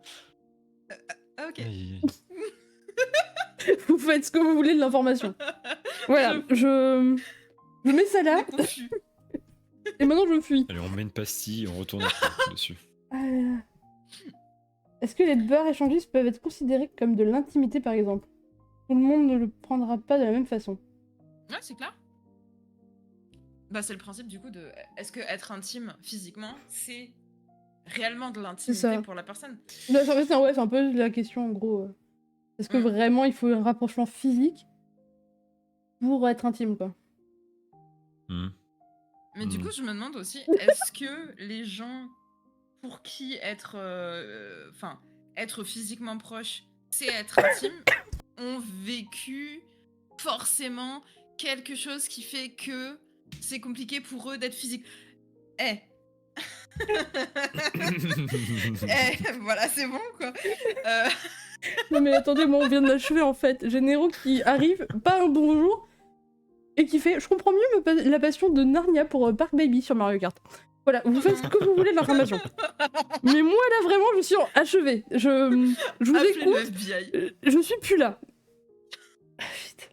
ok. Aïe, aïe. Vous faites ce que vous voulez de l'information. Voilà, je mets ça là. On est confus. Et maintenant je fuis. Allez, on met une pastille et on retourne dessus. Est-ce que les beurs échangistes peuvent être considérés comme de l'intimité par exemple? Tout le monde ne le prendra pas de la même façon. Ouais, c'est clair. Bah, c'est le principe du coup de. Est-ce que être intime physiquement, c'est réellement de ça. l'intimité pour la personne? Là, en fait, c'est un peu la question en gros. Est-ce que vraiment il faut un rapprochement physique pour être intime quoi? Mais du coup, je me demande aussi, est-ce que les gens pour qui être, être physiquement proche, c'est être intime, ont vécu forcément quelque chose qui fait que c'est compliqué pour eux d'être physique. Eh, voilà, c'est bon quoi. Non mais attendez, moi on vient de l'achever en fait. J'ai Nero qui arrive, pas un bonjour, et qui fait « Je comprends mieux la passion de Narnia pour Park Baby sur Mario Kart ». Voilà, vous faites ce que vous voulez de l'information. Mais moi là vraiment, je suis achevée. Je vous Appelez écoute, le FBI. je suis plus là. Ah, putain.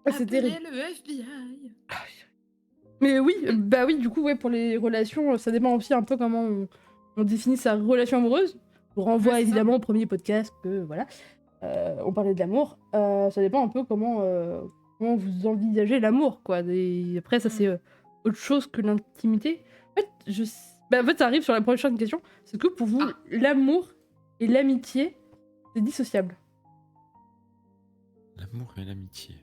Ah, c'est Appelez terrible. le FBI. Mais oui, bah oui, du coup, ouais, pour les relations, ça dépend aussi un peu comment on définit sa relation amoureuse. On renvoie Ouais, c'est ça. évidemment au premier podcast que voilà, on parlait de l'amour. Ça dépend un peu comment vous envisagez l'amour, quoi. Et après, ça c'est autre chose que l'intimité. En fait, ça arrive sur la prochaine question. C'est que pour vous, l'amour et l'amitié, c'est dissociable. L'amour et l'amitié.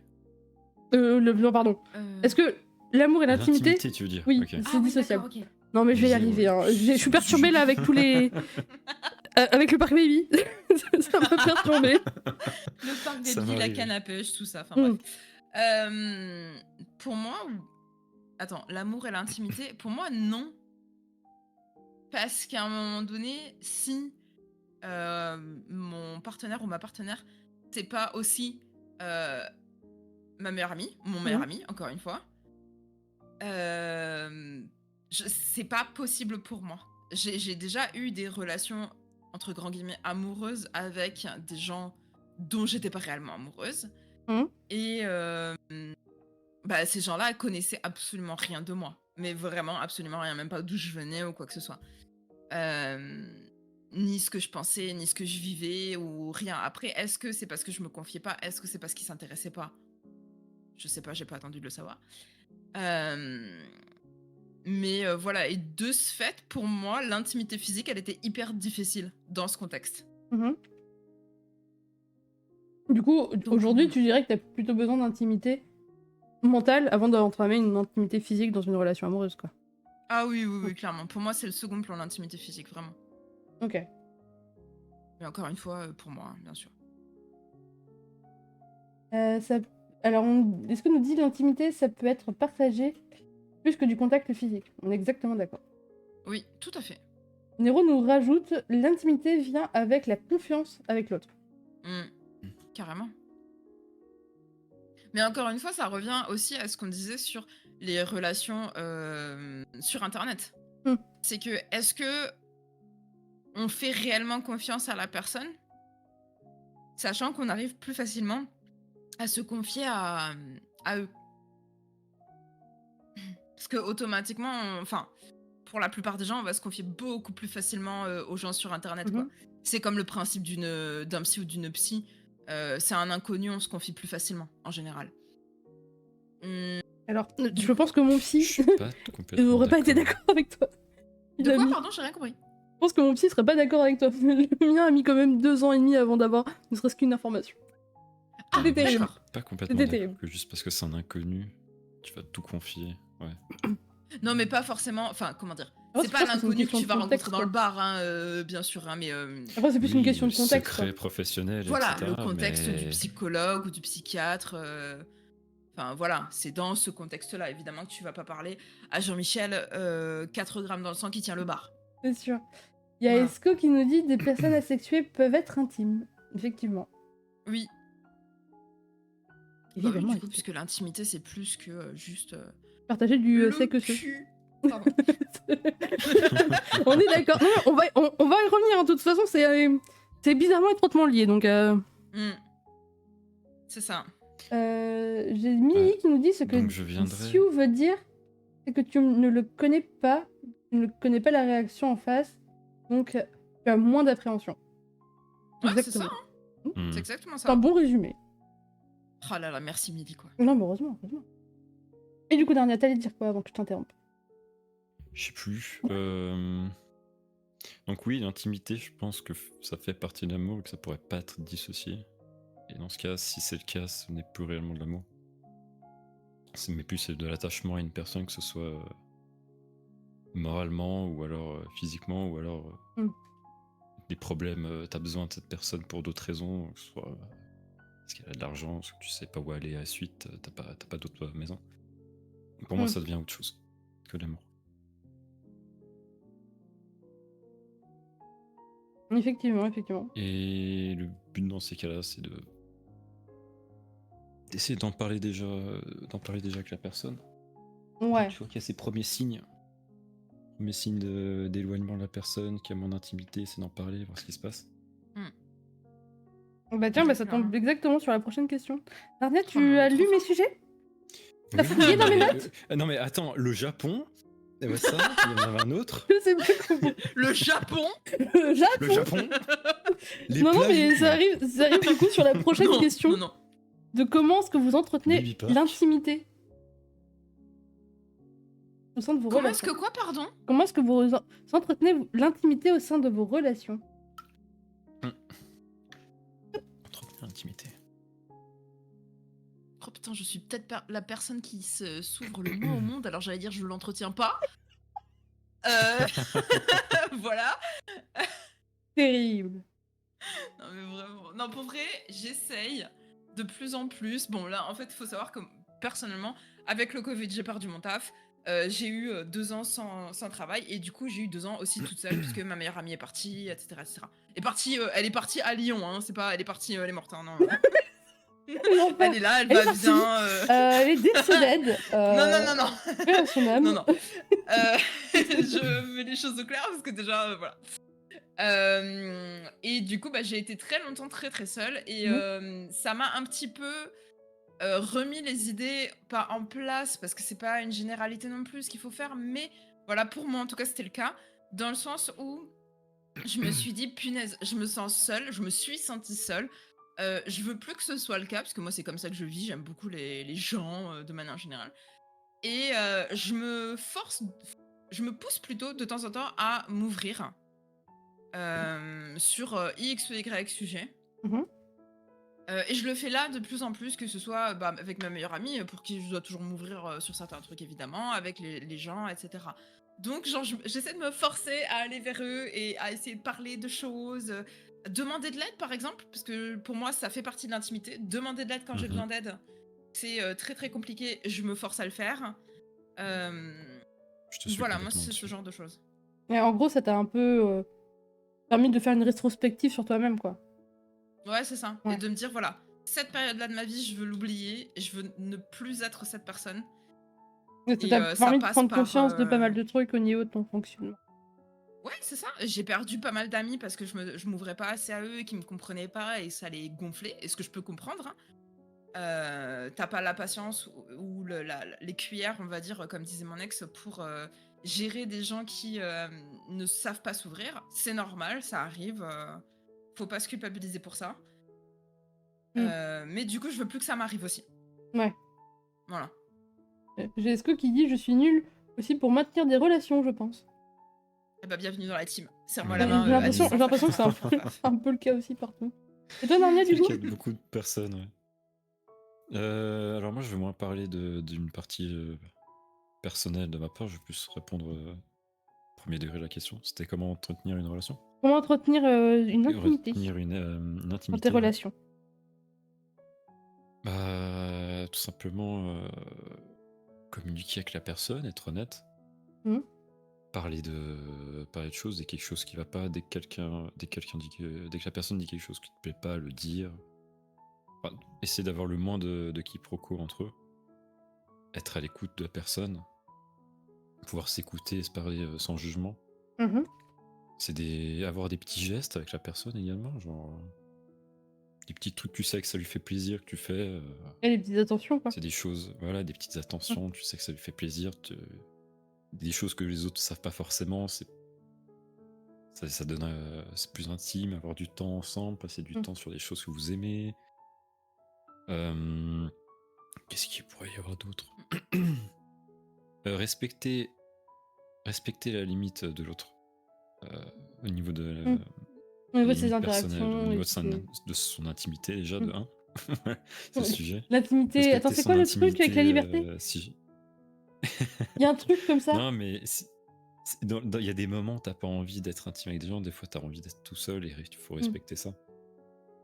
Non, pardon. Est-ce que l'amour et l'intimité, tu veux dire? oui, Ok. c'est dissociable. D'accord, ok. Non mais je vais y Visé, arriver, ouais. hein. Je suis perturbée là avec tous les... avec le Park Baby. Ça m'a perturbée. Le parc Ça baby, la m'arrive. canne à pêche, tout ça. Enfin Mm. bref. Pour moi, attends, l'amour et l'intimité, pour moi, non. Parce qu'à un moment donné, si mon partenaire ou ma partenaire, c'est pas aussi ma meilleure amie, mon meilleur ami, encore une fois, c'est pas possible pour moi. J'ai déjà eu des relations, entre grands guillemets, amoureuses avec des gens dont j'étais pas réellement amoureuse. Et ces gens-là connaissaient absolument rien de moi. Mais vraiment absolument rien, même pas d'où je venais ou quoi que ce soit. Ni ce que je pensais, ni ce que je vivais, ou rien. Après, est-ce que c'est parce que je me confiais pas? Est-ce que c'est parce qu'ils s'intéressaient pas? Je sais pas, j'ai pas attendu de le savoir. Mais voilà, et de ce fait, pour moi, l'intimité physique, elle était hyper difficile dans ce contexte. Du coup, aujourd'hui, tu dirais que t'as plutôt besoin d'intimité mentale avant d'entamer une intimité physique dans une relation amoureuse, quoi. Ah oui, clairement. Pour moi, c'est le second plan, l'intimité physique, vraiment. Ok. Mais encore une fois, pour moi, bien sûr. Alors, est-ce que nous dit l'intimité, ça peut être partagé plus que du contact physique? On est exactement d'accord. Oui, tout à fait. Nero nous rajoute, l'intimité vient avec la confiance avec l'autre. Carrément. Mais encore une fois, ça revient aussi à ce qu'on disait sur les relations sur Internet. C'est que, est-ce que on fait réellement confiance à la personne, sachant qu'on arrive plus facilement à se confier à eux? Parce que automatiquement, pour la plupart des gens, on va se confier beaucoup plus facilement aux gens sur Internet, quoi. C'est comme le principe d'un psy ou d'une psy. C'est un inconnu, on se confie plus facilement, en général. Alors, je pense que mon psy n'aurait pas été d'accord avec toi. De quoi, pardon, j'ai rien compris. Je pense que mon psy serait pas d'accord avec toi. Le mien a mis quand même 2 ans et demi avant d'avoir ne serait-ce qu'une information. C'était terrible. Pas complètement d'accord que juste parce que c'est un inconnu, tu vas tout confier. Ouais. Non, mais pas forcément. Enfin, comment dire? Après, c'est pas l'inconnu que tu vas contexte, rencontrer dans le bar, bien sûr. Mais après, c'est plus une question de contexte. Secret professionnel. Voilà, etc., le contexte du psychologue ou du psychiatre. Enfin, voilà, c'est dans ce contexte-là, évidemment, que tu vas pas parler à Jean-Michel, 4 grammes dans le sang qui tient le bar. C'est sûr. Il y a Esco qui nous dit des personnes asexuées peuvent être intimes. Effectivement. Oui. Évidemment. Du coup, puisque l'intimité, c'est plus que juste. Partager du cul. Pardon. On est d'accord. Non, on va y revenir. De toute façon, c'est bizarrement étroitement lié. Donc. C'est ça. J'ai Mimi qui nous dit ce que Sioux veut dire c'est que tu ne le connais pas, tu ne connais pas la réaction en face, donc tu as moins d'appréhension. Ouais, c'est ça, Exactement. Hmm. c'est exactement C'est un ça. bon résumé. Oh là là, merci Milly, quoi. Non, mais heureusement, heureusement. Et du coup, Darnia, t'allais dire quoi avant que je t'interrompe? Je sais plus. Donc oui, l'intimité, je pense que ça fait partie de l'amour et que ça pourrait pas être dissocié. Et dans ce cas, si c'est le cas, ce n'est plus réellement de l'amour. Mais plus c'est de l'attachement à une personne, que ce soit moralement ou alors physiquement ou alors des problèmes, t'as besoin de cette personne pour d'autres raisons, que ce soit parce qu'elle a de l'argent, parce que tu sais pas où aller à la suite, t'as pas d'autre maison. Pour moi, ça devient autre chose que l'amour. Effectivement, effectivement. Et le but dans ces cas-là, c'est d'essayer d'en parler déjà avec la personne. Ouais. Tu vois qu'il y a ces premiers signes d'éloignement de la personne, qu'il y a moins d'intimité, c'est d'en parler, voir ce qui se passe. Bah tiens, ça tombe exactement sur la prochaine question. Darnia, Oh tu non, as trop lu mes fort. sujets? T'as fouillé dans mes notes? Non mais attends, le Japon, eh ben ça, il y en avait un autre. Je sais plus comment. Le Japon. Le Japon. Le Japon. Les Non, plages, mais ça arrive du coup sur la prochaine Non, question non, non. de comment est-ce que vous entretenez Baby Park. l'intimité au sein de vos Comment est-ce relations. que quoi, pardon? Comment est-ce que vous entretenez l'intimité au sein de vos relations? Entretenir l'intimité. Oh putain, je suis peut-être la personne qui s'ouvre le moins au monde, alors j'allais dire je l'entretiens pas. Voilà. Terrible. Non mais vraiment. Non, pour vrai, j'essaye de plus en plus. Bon là, en fait, il faut savoir que personnellement, avec le Covid, j'ai perdu mon taf. J'ai eu 2 ans sans travail et du coup j'ai eu 2 ans aussi toute seule puisque ma meilleure amie est partie, etc. etc. Elle est partie à Lyon, hein, c'est pas elle est partie, elle est morte, hein, non. Elle est là, elle Elle est va partie. bien. Elle est décédée. Non. Paix à son âme. Non. Je mets les choses au clair parce que déjà, voilà. Et du coup, j'ai été très longtemps très très seule et ça m'a un petit peu remis les idées pas en place parce que c'est pas une généralité non plus ce qu'il faut faire, mais voilà, pour moi en tout cas c'était le cas, dans le sens où je me suis dit punaise, je me sens seule, je me suis sentie seule. Je veux plus que ce soit le cas parce que moi c'est comme ça que je vis, j'aime beaucoup les gens de manière générale. Et je me pousse plutôt de temps en temps à m'ouvrir sur X ou Y sujet. Et je le fais là de plus en plus, que ce soit avec ma meilleure amie, pour qui je dois toujours m'ouvrir sur certains trucs évidemment, avec les gens, etc. Donc genre j'essaie de me forcer à aller vers eux et à essayer de parler de choses, demander de l'aide par exemple, parce que pour moi ça fait partie de l'intimité. Demander de l'aide quand j'ai besoin d'aide, c'est très très compliqué, je me force à le faire. Je te suis Voilà, moi complètement c'est ce dessus. genre de choses. Et en gros, ça t'a un peu permis de faire une rétrospective sur toi-même, quoi. Ouais, c'est ça. Ouais. Et de me dire, voilà, cette période-là de ma vie, je veux l'oublier, et je veux ne plus être cette personne. Ça t'a permis de prendre conscience de pas mal de trucs au niveau de ton fonctionnement. Ouais, c'est ça. J'ai perdu pas mal d'amis parce que je m'ouvrais pas assez à eux, qui me comprenaient pas, et ça les gonflait, et ce que je peux comprendre. T'as pas la patience ou les cuillères, on va dire, comme disait mon ex, pour gérer des gens qui ne savent pas s'ouvrir. C'est normal, ça arrive. Faut pas se culpabiliser pour ça. Mais du coup, je veux plus que ça m'arrive aussi. Ouais. Voilà. J'ai Esco qui dit je suis nulle aussi pour maintenir des relations, je pense. Eh bah, bienvenue dans la team. Serre-moi J'ai la main. l'impression que c'est un peu le cas aussi partout. Et toi, Narnia, du coup? C'est le cas de beaucoup de personnes, ouais. Alors moi, je vais moins parler d'une partie personnelle de ma part, je vais plus répondre premier degré de la question. C'était comment entretenir une relation? Comment entretenir une intimité Entretenir une intimité dans tes relations? Bah, tout simplement communiquer avec la personne, être honnête. Parler de choses, dès quelque chose qui va pas, dès que la personne dit quelque chose qui te plaît pas, le dire. Enfin, essayer d'avoir le moins de quiproquos entre eux. Être à l'écoute de la personne. Pouvoir s'écouter et se parler sans jugement. C'est avoir des petits gestes avec la personne également, genre des petits trucs, tu sais que ça lui fait plaisir, que tu fais. Et les petites attentions, quoi. C'est des choses, voilà, des petites attentions, tu sais que ça lui fait plaisir. des choses que les autres savent pas forcément. Ça donne, c'est plus intime, avoir du temps ensemble, passer du Mm. temps sur des choses que vous aimez. Qu'est-ce qu'il pourrait y avoir d'autre? Respecter la limite de l'autre. Au niveau de Mm. Au niveau de les ses limites personnelles, au interactions niveau et de son intimité déjà, Mm. de 1. C'est le sujet. l'intimité. Attends, Respecter c'est son quoi le truc avec la liberté? intimité, si... Il y a un truc comme ça? Non, mais il y a des moments où t'as pas envie d'être intime avec des gens, des fois t'as envie d'être tout seul et il faut respecter ça.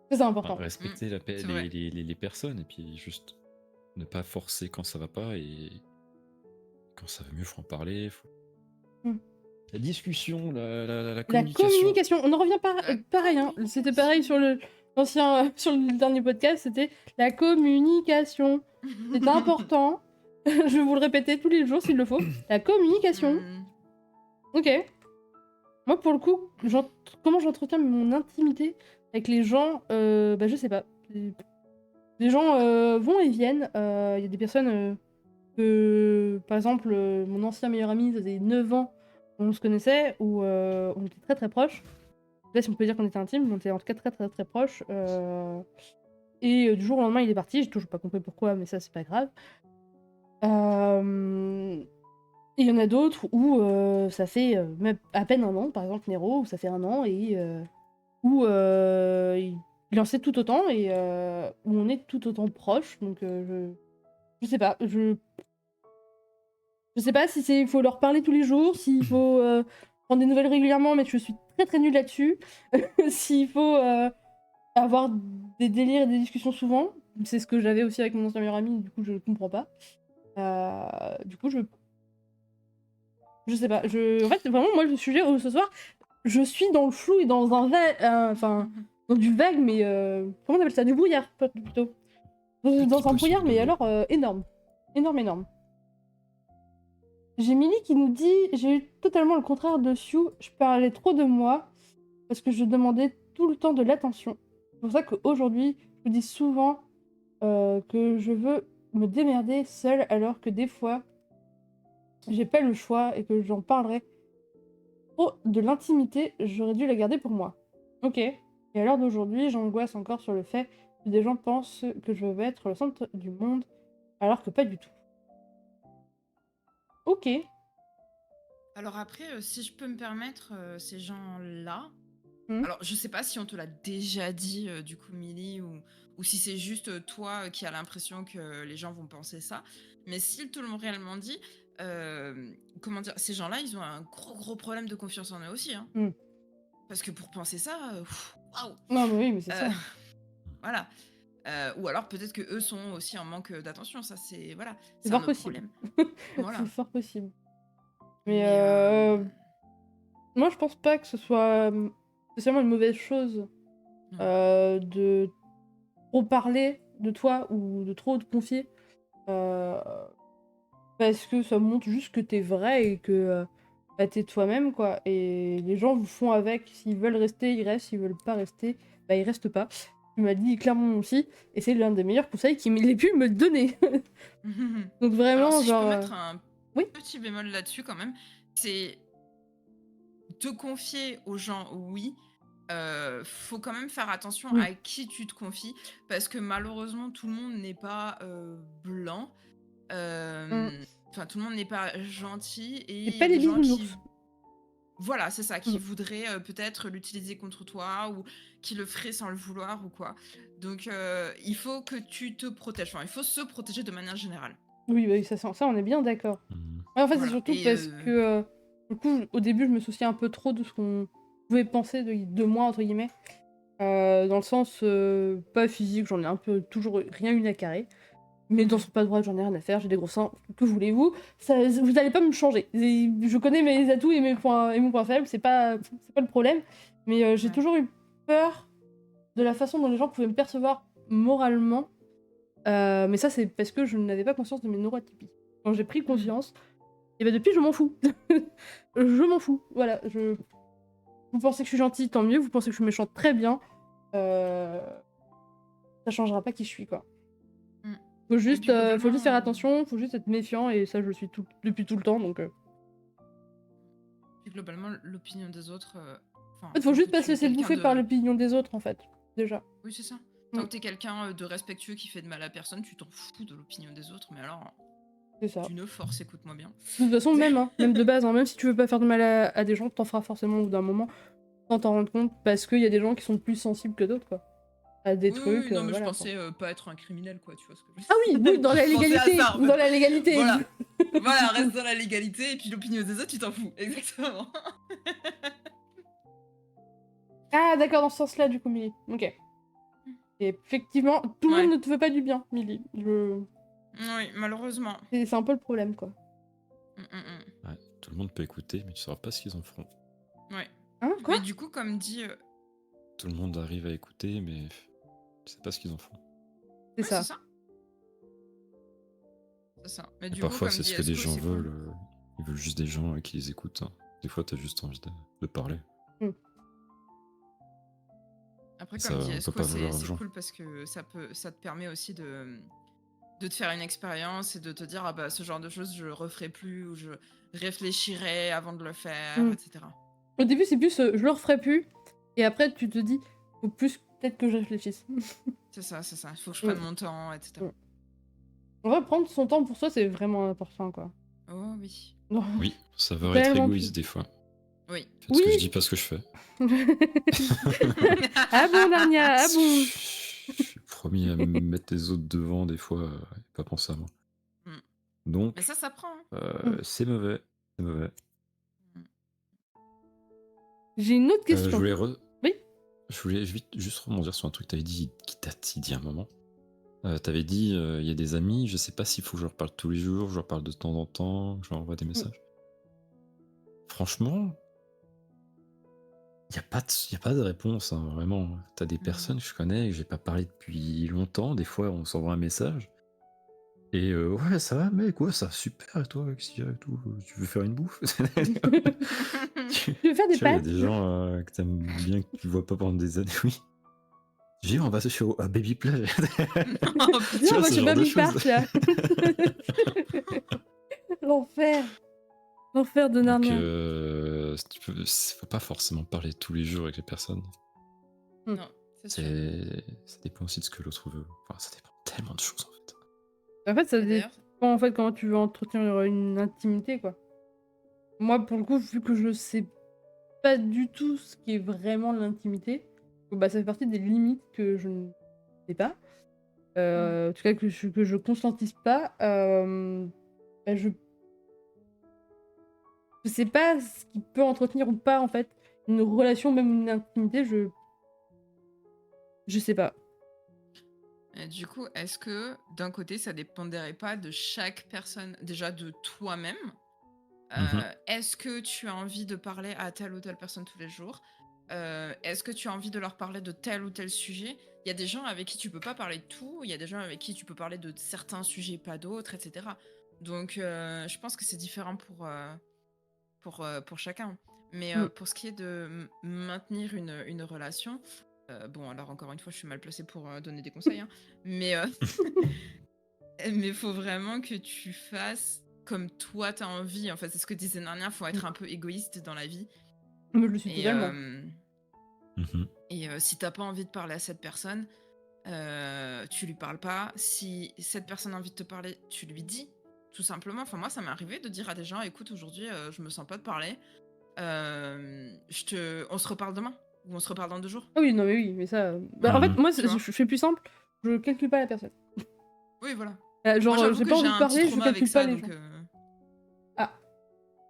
C'est Enfin, important. respecter c'est vrai. les personnes et puis juste ne pas forcer quand ça va pas et quand ça va mieux, faut en parler. Mm. La discussion, la La communication. communication, on en revient pareil, hein. C'était pareil sur l'ancien, sur le dernier podcast, c'était la communication. C'est important. Je vais vous le répéter tous les jours s'il le faut. La communication. Mm. Ok. Moi, pour le coup, comment j'entretiens mon intimité avec les gens, bah, je sais pas. Les gens vont et viennent. Il y a des personnes que, par exemple, mon ancien meilleur ami, ça faisait 9 ans qu'on se connaissait, où on était très très proches. Là, si on peut dire qu'on était intimes, mais on était en tout cas très très très proches. Et du jour au lendemain, il est parti. J'ai toujours pas compris pourquoi, mais ça, c'est pas grave. Et il y en a d'autres où ça fait même à peine un an, par exemple Nero, où ça fait un an et où il en sait tout autant et où on est tout autant proches. Donc je sais pas, je sais pas si il faut leur parler tous les jours, s'il faut prendre des nouvelles régulièrement, mais je suis très très nulle là-dessus. S'il faut avoir des délires et des discussions souvent, c'est ce que j'avais aussi avec mon ancien meilleur ami, du coup je comprends pas. Du coup je sais pas. En fait, vraiment, moi, le sujet ce soir, je suis dans le flou et dans un vague. Enfin, dans du vague, mais. Comment on appelle ça? Du brouillard, plutôt. Dans un brouillard, mais alors énorme. Énorme, énorme. J'ai Milly qui nous dit: j'ai eu totalement le contraire de Siu. Je parlais trop de moi parce que je demandais tout le temps de l'attention. C'est pour ça qu'aujourd'hui, je vous dis souvent que je veux me démerder seule, alors que des fois, j'ai pas le choix et que j'en parlerai. Oh, de l'intimité, j'aurais dû la garder pour moi. Ok. Et à l'heure d'aujourd'hui, j'angoisse encore sur le fait que des gens pensent que je veux être le centre du monde, alors que pas du tout. Ok. Alors après, si je peux me permettre, ces gens-là, Hmm. alors je sais pas si on te l'a déjà dit, du coup, Milly, ou si c'est juste toi qui as l'impression que les gens vont penser ça, mais s'ils te l'ont réellement dit, comment dire, ces gens-là, ils ont un gros problème de confiance en eux aussi, hein. Hmm. Parce que pour penser ça, waouh! Non, mais oui, mais c'est ça. Voilà. Ou alors peut-être que eux sont aussi en manque d'attention, ça c'est voilà, C'est c'est un fort autre possible. problème. Voilà. C'est fort possible. Mais Mais moi, je pense pas que ce soit spécialement une mauvaise chose de trop parler de toi ou de trop te confier. Parce que ça montre juste que t'es vrai et que bah, t'es toi-même, quoi. Et les gens vous font avec. S'ils veulent rester, ils restent. S'ils veulent pas rester, bah ils restent pas. Tu m'as dit clairement aussi. Et c'est l'un des meilleurs conseils qu'il ait pu me donner. Donc vraiment, alors si genre... je peux mettre un oui. petit bémol là-dessus quand même, c'est te confier aux gens, oui. Faut quand même faire attention Oui. à qui tu te confies, parce que malheureusement tout le monde n'est pas blanc. Enfin, tout le monde n'est pas gentil et Et il y pas a les des gens qui, bisounours. voilà, c'est ça, qui Mm. voudraient peut-être l'utiliser contre toi ou qui le feraient sans le vouloir ou quoi. Donc, il faut que tu te protèges. Enfin, il faut se protéger de manière générale. Oui, oui, ça, on est bien d'accord. Mhm. Ouais, en fait, c'est Voilà. surtout Et, parce que, du coup, au début, je me souciais un peu trop de ce qu'on pouvait penser de moi, entre guillemets. Dans le sens, pas physique, j'en ai un peu toujours rien une à carrer. Mais dans son pas droit, j'en ai rien à faire, j'ai des gros seins, que voulez-vous? Vous allez pas me changer. Je connais mes atouts et mes points, et mon point faible, c'est pas le problème. Mais j'ai Ouais. toujours eu peur de la façon dont les gens pouvaient me percevoir moralement. Mais ça, c'est parce que je n'avais pas conscience de mes neurotypies. Quand j'ai pris conscience, et ben depuis, je m'en fous. Je m'en fous. Voilà. Vous pensez que je suis gentille, tant mieux. Vous pensez que je suis méchante, très bien. Ça changera pas qui je suis, quoi. Faut juste, puis, faut juste faire globalement, attention, faut juste être méfiant, et ça, je le suis depuis tout le temps, donc... globalement, l'opinion des autres. En fait, faut juste que pas tu se es laisser quelqu'un bouffer de. par l'opinion des autres, en fait. Déjà. Oui, c'est ça. Tant Mm. que t'es quelqu'un de respectueux qui fait de mal à personne, tu t'en fous de l'opinion des autres. Mais alors, C'est ça. d'une force, écoute-moi bien. De toute façon, même de base, hein, même si tu veux pas faire de mal à des gens, t'en feras forcément au bout d'un moment, sans t'en rendre compte, parce qu'il y a des gens qui sont plus sensibles que d'autres, quoi. À des Oui, trucs, non, mais je voilà, quoi. pensais pas être un criminel, quoi, tu vois ce que je veux Ah oui, oui, dans la Je pensais à légalité, ça, en fait. dans la légalité. Voilà. Voilà, reste dans la légalité, et puis l'opinion des autres, tu t'en fous. Exactement. Ah, d'accord, dans ce sens-là, du coup, Millie. Ok. Et effectivement, tout le Ouais. monde ne te veut pas du bien, Millie. Oui, malheureusement. C'est un peu le problème, quoi. Ouais, tout le monde peut écouter, mais tu sauras pas ce qu'ils en feront. Ouais. Hein, quoi? Mais du coup, comme dit. Tout le monde arrive à écouter, mais tu sais pas ce qu'ils en font. C'est Ouais, ça. c'est ça. C'est ça. Mais Et du coup, parfois, comme c'est dit ce que des Esco, gens c'est veulent. cool. Ils veulent juste des gens qui les écoutent. Hein. Des fois, t'as juste envie de parler. Après, Ça, comme dit on peut Esco, pas vouloir aux c'est gens. cool parce que ça te permet aussi de te faire une expérience et de te dire, ah bah, ce genre de choses, je le referai plus, ou je réfléchirai avant de le faire, Mm. etc. Au début, c'est plus je le referai plus. Et après, tu te dis, faut plus peut-être que je réfléchisse. C'est ça, c'est ça. Il faut que je prenne mon temps, etc. En vrai, prendre son temps pour soi, c'est vraiment important, quoi. Oh oui. Non. Oui, savoir être Tellement égoïste des fois. Oui. Faites ce que Oui. je dis, pas ce que je fais. Ah bon, Narnia, ah bon. Je suis promis à mettre les autres devant des fois et pas penser à moi. Mm. Donc, Mais ça s'apprend. Hein. c'est mauvais. C'est mauvais. J'ai une autre Je question. voulais, Oui. je voulais juste rebondir sur un truc que tu avais dit qui date d'il y a un moment. Tu avais dit, il y a des amis, je sais pas s'il faut que je leur parle tous les jours, je leur parle de temps en temps, je leur envoie des messages. Franchement, il n'y a pas de réponse, hein, vraiment. Tu as des personnes que je connais que j'ai pas parlé depuis longtemps, des fois on s'envoie un message. Et ouais, ça va, mec, ouais, ça va super, et toi, qu'est-ce qu'il y a et tout, tu veux faire une bouffe? Tu veux faire des Tu vois, il y a pâtes? des gens que t'aimes bien, que tu vois pas pendant des années, oui. J'ai on va sur Baby Play. Oh, Tu Viens, on vois, va ce chez genre de Baby choses. Park, là. L'enfer. L'enfer de Donc, Narnia. faut pas forcément parler tous les jours avec les personnes. Non, c'est sûr. Ça dépend aussi de ce que l'autre veut. Enfin, ça dépend tellement de choses, en fait. En fait, ça Et dépend d'ailleurs, en fait comment tu veux entretenir une intimité, quoi. Moi, pour le coup, vu que je sais pas du tout ce qui est vraiment l'intimité, bah, ça fait partie des limites que je ne sais pas. En tout cas, que je conscientise pas. Bah, je sais pas ce qui peut entretenir ou pas, en fait, une relation, même une intimité, je sais pas. Et du coup, est-ce que d'un côté, ça dépendrait pas de chaque personne, déjà de toi-même? Est-ce que tu as envie de parler à telle ou telle personne tous les jours? Est-ce que tu as envie de leur parler de tel ou tel sujet? Il y a des gens avec qui tu peux pas parler de tout, il y a des gens avec qui tu peux parler de certains sujets, pas d'autres, etc. Donc, je pense que c'est différent pour chacun. Mais pour ce qui est de maintenir une relation, bon, alors encore une fois, je suis mal placée pour donner des conseils, hein, mais il faut vraiment que tu fasses comme toi t'as envie. En fait, c'est ce que disait Narnia, faut être un peu égoïste dans la vie. Mais je le suis Et, totalement. si t'as pas envie de parler à cette personne, tu lui parles pas. Si cette personne a envie de te parler, tu lui dis, tout simplement. Enfin, moi, ça m'est arrivé de dire à des gens, écoute, aujourd'hui, je me sens pas de parler. On se reparle demain, ou on se reparle dans 2 jours. Ah oui, non, mais oui, mais ça. Bah, en fait, moi, Tu vois. je fais plus simple, je calcule pas la personne. Oui, voilà. Genre, Moi, j'avoue j'ai que pas j'ai envie de un parler, petit je trauma avec calcule ça, pas les donc gens. Ah.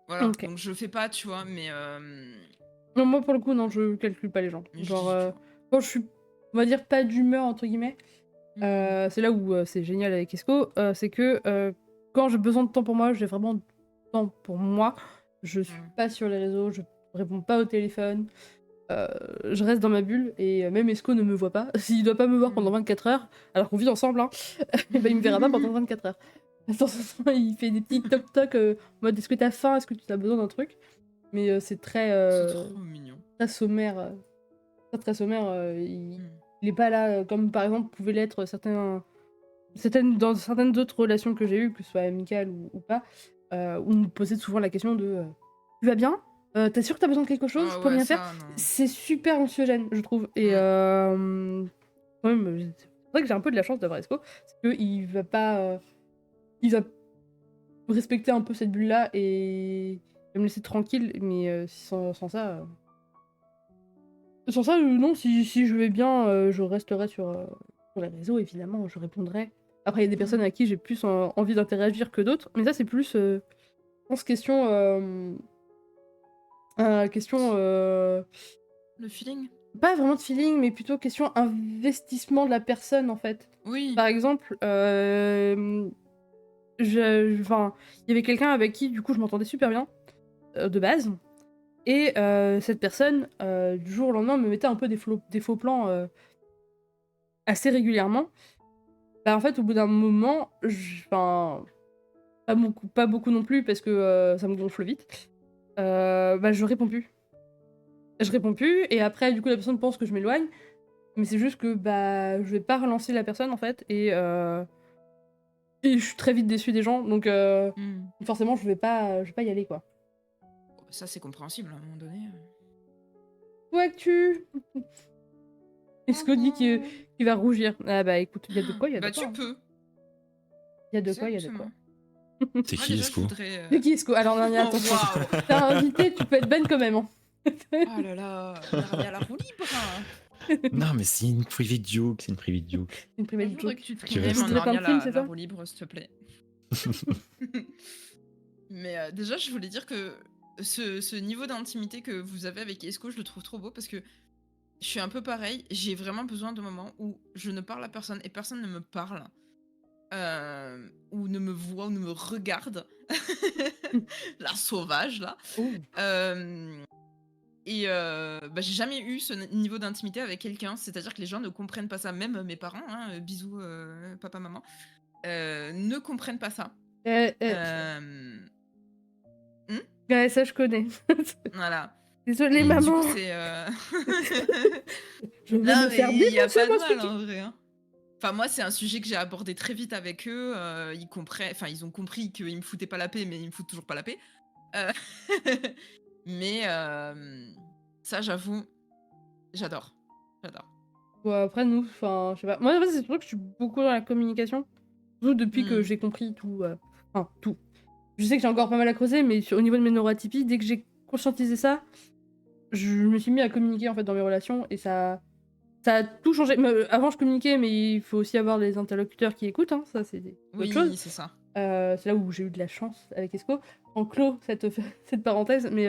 voilà. Ok. Donc je fais pas, tu vois, mais Non, moi, pour le coup, non, je calcule pas les gens. mais je Genre, dis, tu vois. quand je suis, on va dire, pas d'humeur, entre guillemets, c'est là où c'est génial avec Esco, c'est que quand j'ai besoin de temps pour moi, j'ai vraiment du temps pour moi. Je suis pas sur les réseaux, je réponds pas au téléphone, je reste dans ma bulle, et même Esco ne me voit pas. S'il doit pas me voir pendant 24 heures, alors qu'on vit ensemble, hein, bah, il me verra pas pendant 24 heures. De temps en temps, il fait des petits toc-toc en mode est-ce que t'as faim, est-ce que tu as besoin d'un truc, mais c'est très, C'est trop mignon. très sommaire. Très sommaire, il est pas là comme par exemple pouvaient l'être dans certaines autres relations que j'ai eues, que ce soit amicales ou pas, où on me posait souvent la question de tu vas bien? T'es sûr que t'as besoin de quelque chose? Je Ah peux ouais, rien faire. ça, non. C'est super anxiogène, je trouve. Et ouais, c'est vrai que j'ai un peu de la chance d'avoir Esco, parce qu'il va pas, il va respecter un peu cette bulle-là et il va me laisser tranquille. Mais sans ça, non. Si je vais bien, je resterai sur les réseaux, évidemment, je répondrai. Après, il y a des personnes à qui j'ai plus envie d'interagir que d'autres, mais ça, c'est plus, je pense, question. Question. Le feeling? Pas vraiment de feeling, mais plutôt question investissement de la personne, en fait. Oui. Par exemple, enfin, il y avait quelqu'un avec qui, du coup, je m'entendais super bien, de base. Et cette personne, du jour au lendemain, me mettait un peu des faux plans assez régulièrement. Bah, en fait, au bout d'un moment, enfin, pas beaucoup non plus, parce que ça me gonfle vite. Bah, je réponds plus. Je réponds plus, et après, du coup, la personne pense que je m'éloigne. Mais c'est juste que bah, je vais pas relancer la personne, en fait. Et je suis très vite déçue des gens, donc forcément, je vais pas y aller, quoi. Ça, c'est compréhensible à un moment donné. Ouais, que tu. Esco dit qu'il va rougir. Ah bah écoute, il y a de quoi, il y a de Bah, quoi. tu Hein. peux. Il y a de quoi, il y a de quoi. Exactement. C'est Moi, qui, déjà, je Esco? voudrais. C'est qui Esco? Alors, non, Oh, attention. waouh! T'as invité, tu peux être ben quand même. Hein. Oh là là, on est remis à la roue libre. Non, mais c'est une private joke, c'est une private joke. Une Je private voudrais joke. que tu te Qui réveilles, reste. mais on est Plein remis de à films, c'est la ça? roue libre, s'il te plaît. Mais déjà, je voulais dire que ce niveau d'intimité que vous avez avec Esco, je le trouve trop beau parce que je suis un peu pareil. J'ai vraiment besoin de moments où je ne parle à personne et personne ne me parle. Ou ne me voit ou ne me regarde. La sauvage, là. Oh. Bah, j'ai jamais eu ce niveau d'intimité avec quelqu'un. C'est-à-dire que les gens ne comprennent pas ça. Même mes parents, hein, bisous papa, maman, ne comprennent pas ça. Ouais, ça, je connais. Voilà. Désolée, Du maman. coup, c'est. Je vais Non, me mais faire il n'y a défoncer, pas de moi, ce mal week-end. en vrai. Hein. Enfin, moi, c'est un sujet que j'ai abordé très vite avec eux. Ils ont compris qu'ils me foutaient pas la paix, mais ils me foutent toujours pas la paix. Euh, mais ça, j'avoue, j'adore. J'adore. Bon, après, nous, enfin, je sais pas. Moi, en fait, c'est surtout que je suis beaucoup dans la communication. Surtout depuis que j'ai compris tout. Enfin, tout. Je sais que j'ai encore pas mal à creuser, mais au niveau de mes neuroatypies, dès que j'ai conscientisé ça, je me suis mis à communiquer, en fait, dans mes relations, et ça a tout changé. Avant, je communiquais, mais il faut aussi avoir les interlocuteurs qui écoutent, hein. Ça, c'est autre chose. Oui, c'est ça. C'est là où j'ai eu de la chance avec Esco. On clôt cette parenthèse, mais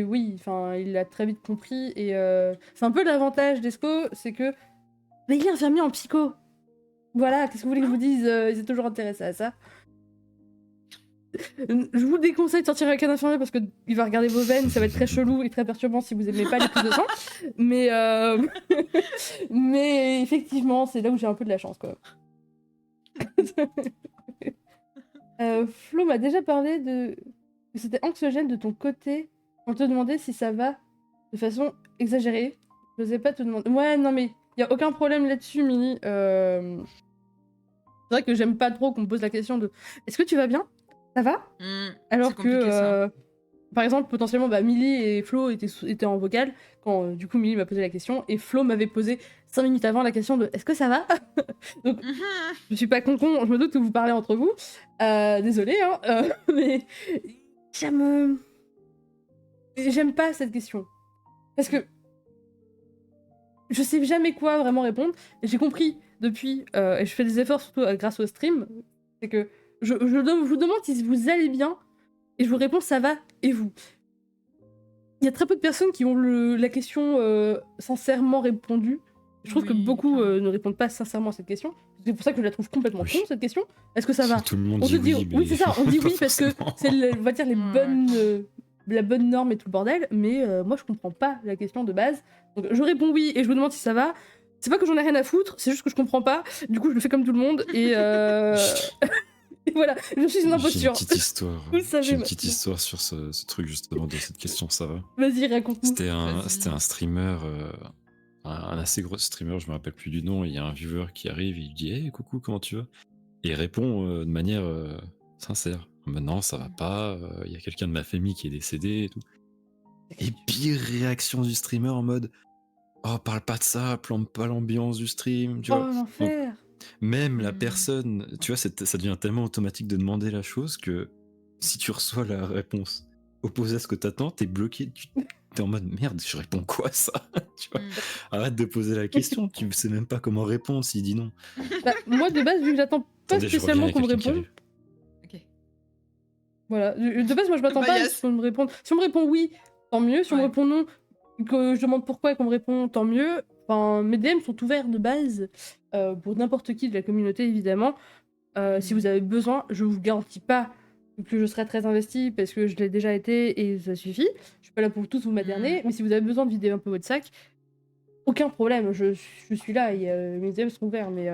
oui, enfin, il a très vite compris, et c'est un peu l'avantage d'Esco, c'est que mais il est infirmier en psycho. Voilà, qu'est-ce que vous voulez que je vous dise? Ils sont toujours intéressés à ça. Je vous déconseille de sortir avec un infirmier parce qu'il va regarder vos veines, ça va être très chelou et très perturbant si vous aimez pas les prises de sang. Mais, mais effectivement, c'est là où j'ai un peu de la chance, quoi. Flo m'a déjà parlé que c'était anxiogène de ton côté. On te demandait si ça va de façon exagérée. Je n'osais pas te demander. Ouais, non, mais il y a aucun problème là-dessus, Mini. C'est vrai que j'aime pas trop qu'on me pose la question de est-ce que tu vas bien? Ça va? Alors que, par exemple, potentiellement, bah, Milly et Flo étaient en vocal quand du coup Milly m'a posé la question et Flo m'avait posé 5 minutes avant la question de est-ce que ça va? Donc, je suis pas con, je me doute que vous parlez entre vous. Désolée, hein, mais j'aime pas cette question. Parce que je sais jamais quoi vraiment répondre. Et j'ai compris depuis, et je fais des efforts surtout grâce au stream, c'est que je vous demande si vous allez bien, et je vous réponds ça va, et vous? Il y a très peu de personnes qui ont la question sincèrement répondue. Je trouve que beaucoup ne répondent pas sincèrement à cette question. C'est pour ça que je la trouve complètement con, cette question. Est-ce que ça va? Tout le monde On dit te dit oui, oui, c'est ça, on dit oui parce que forcément. c'est, on va dire, la bonne norme et tout le bordel, mais moi je comprends pas la question de base. Donc je réponds oui et je vous demande si ça va. C'est pas que j'en ai rien à foutre, c'est juste que je comprends pas. Du coup, je le fais comme tout le monde et, et voilà, je suis une imposture. J'ai une petite histoire. Vous le savez J'ai une maintenant. petite histoire sur ce truc justement de cette question, ça va. Vas-y, raconte-nous. C'était Vas-y. un streamer, un assez gros streamer, je me rappelle plus du nom. Il y a un viewer qui arrive, il lui dit hey, coucou, comment tu vas? Et il répond de manière sincère. Maintenant, ça va pas, il y a quelqu'un de ma famille qui est décédé et tout. Et pire réaction du streamer en mode oh, parle pas de ça, plombe pas l'ambiance du stream, tu Oh, vois. Donc, l'enfer! même la Hmm. personne, tu vois, ça devient tellement automatique de demander la chose que si tu reçois la réponse opposée à ce que t'attends, t'es bloqué, t'es en mode merde, je réponds quoi à ça? Tu vois, Hmm. arrête de poser la question, tu sais même pas comment répondre s'il dit non. Bah, moi, de base, vu que j'attends pas Attendez, je reviens, il y spécialement a qu'on me quelqu'un qui réponde, arrive. Ok. voilà. De base, moi, je m'attends Bah, pas à yes. ce qu'on me réponde. Si on me répond oui, tant mieux. Si on me Ouais. répond non, que je demande pourquoi et qu'on me répond, tant mieux. Enfin, mes DM sont ouverts de base pour n'importe qui de la communauté, évidemment. Si vous avez besoin, je vous garantis pas que je serai très investie parce que je l'ai déjà été et ça suffit. Je suis pas là pour tous vous materner, mais si vous avez besoin de vider un peu votre sac, aucun problème, je suis là et mes DM seront ouverts. Mais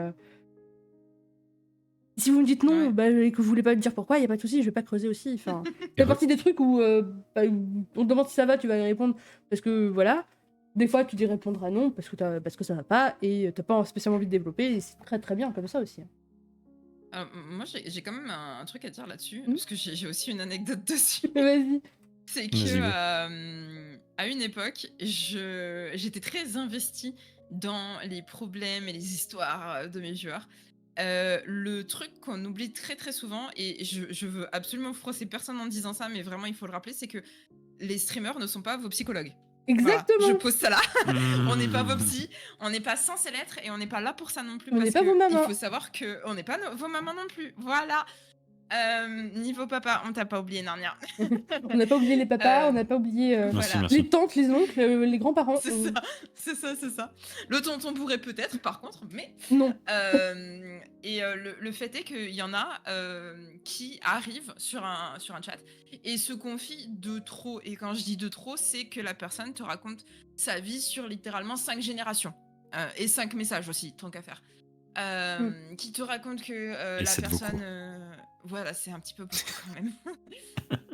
si vous me dites non Ouais. bah, et que vous voulez pas me dire pourquoi, y a pas de souci, je vais pas creuser aussi. Enfin, Et c'est partie des trucs où bah, on te demande si ça va, tu vas y répondre parce que voilà. Des fois, tu dis répondre à non parce que ça va pas et t'as pas spécialement envie de développer et c'est très très bien comme ça aussi. Alors, moi, j'ai quand même un truc à dire là-dessus, Mhm. parce que j'ai aussi une anecdote dessus. Vas-y. C'est Vas-y, que go. à une époque, j'étais très investie dans les problèmes et les histoires de mes viewers. Le truc qu'on oublie très très souvent, et je veux absolument froisser personne en disant ça, mais vraiment il faut le rappeler, c'est que les streamers ne sont pas vos psychologues. Voilà, je Exactement. pose ça là. On n'est pas vos Mmh. psys, on n'est pas censé l'être et on n'est pas là pour ça non plus On n'est parce pas vos que il mamans. faut savoir que on n'est pas vos mamans non plus. Voilà. Niveau papa, on t'a pas oublié Narnia. On n'a pas oublié les papas, on n'a pas oublié Merci, Voilà, merci. les tantes, les oncles, les grands-parents. c'est ça, c'est ça, c'est ça. Le tonton pourrait peut-être, par contre, mais Non. le fait est qu'il y en a qui arrivent sur un chat et se confient de trop. Et quand je dis de trop, c'est que la personne te raconte sa vie sur littéralement 5 générations. Et 5 messages aussi, tant qu'à faire. Qui te raconte que Et la c'est de personne... beaucoup. voilà, c'est un petit peu beaucoup quand même.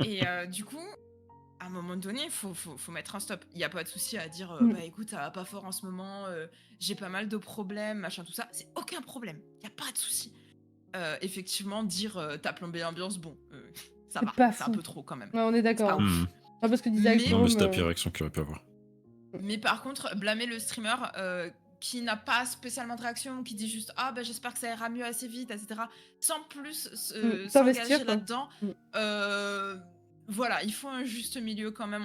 Et du coup, à un moment donné, il faut mettre un stop. Il n'y a pas de souci à dire, bah écoute, ça va pas fort en ce moment, j'ai pas mal de problèmes, machin, tout ça. C'est aucun problème. Il n'y a pas de souci. Effectivement, dire t'as plombé l'ambiance, bon, ça C'est va. pas C'est un fou. peu trop quand même. Ouais, on est C'est pas d'accord. ouf. Ah, parce que disait Mais- Non, mais c'était la Jérôme, pire réaction qu'il aurait pu avoir. Mais par contre, blâmer le streamer qui n'a pas spécialement de réaction, qui dit juste ah bah j'espère que ça ira mieux assez vite, etc. Sans plus s'investir, s'engager quoi. là-dedans. Voilà, il faut un juste milieu quand même.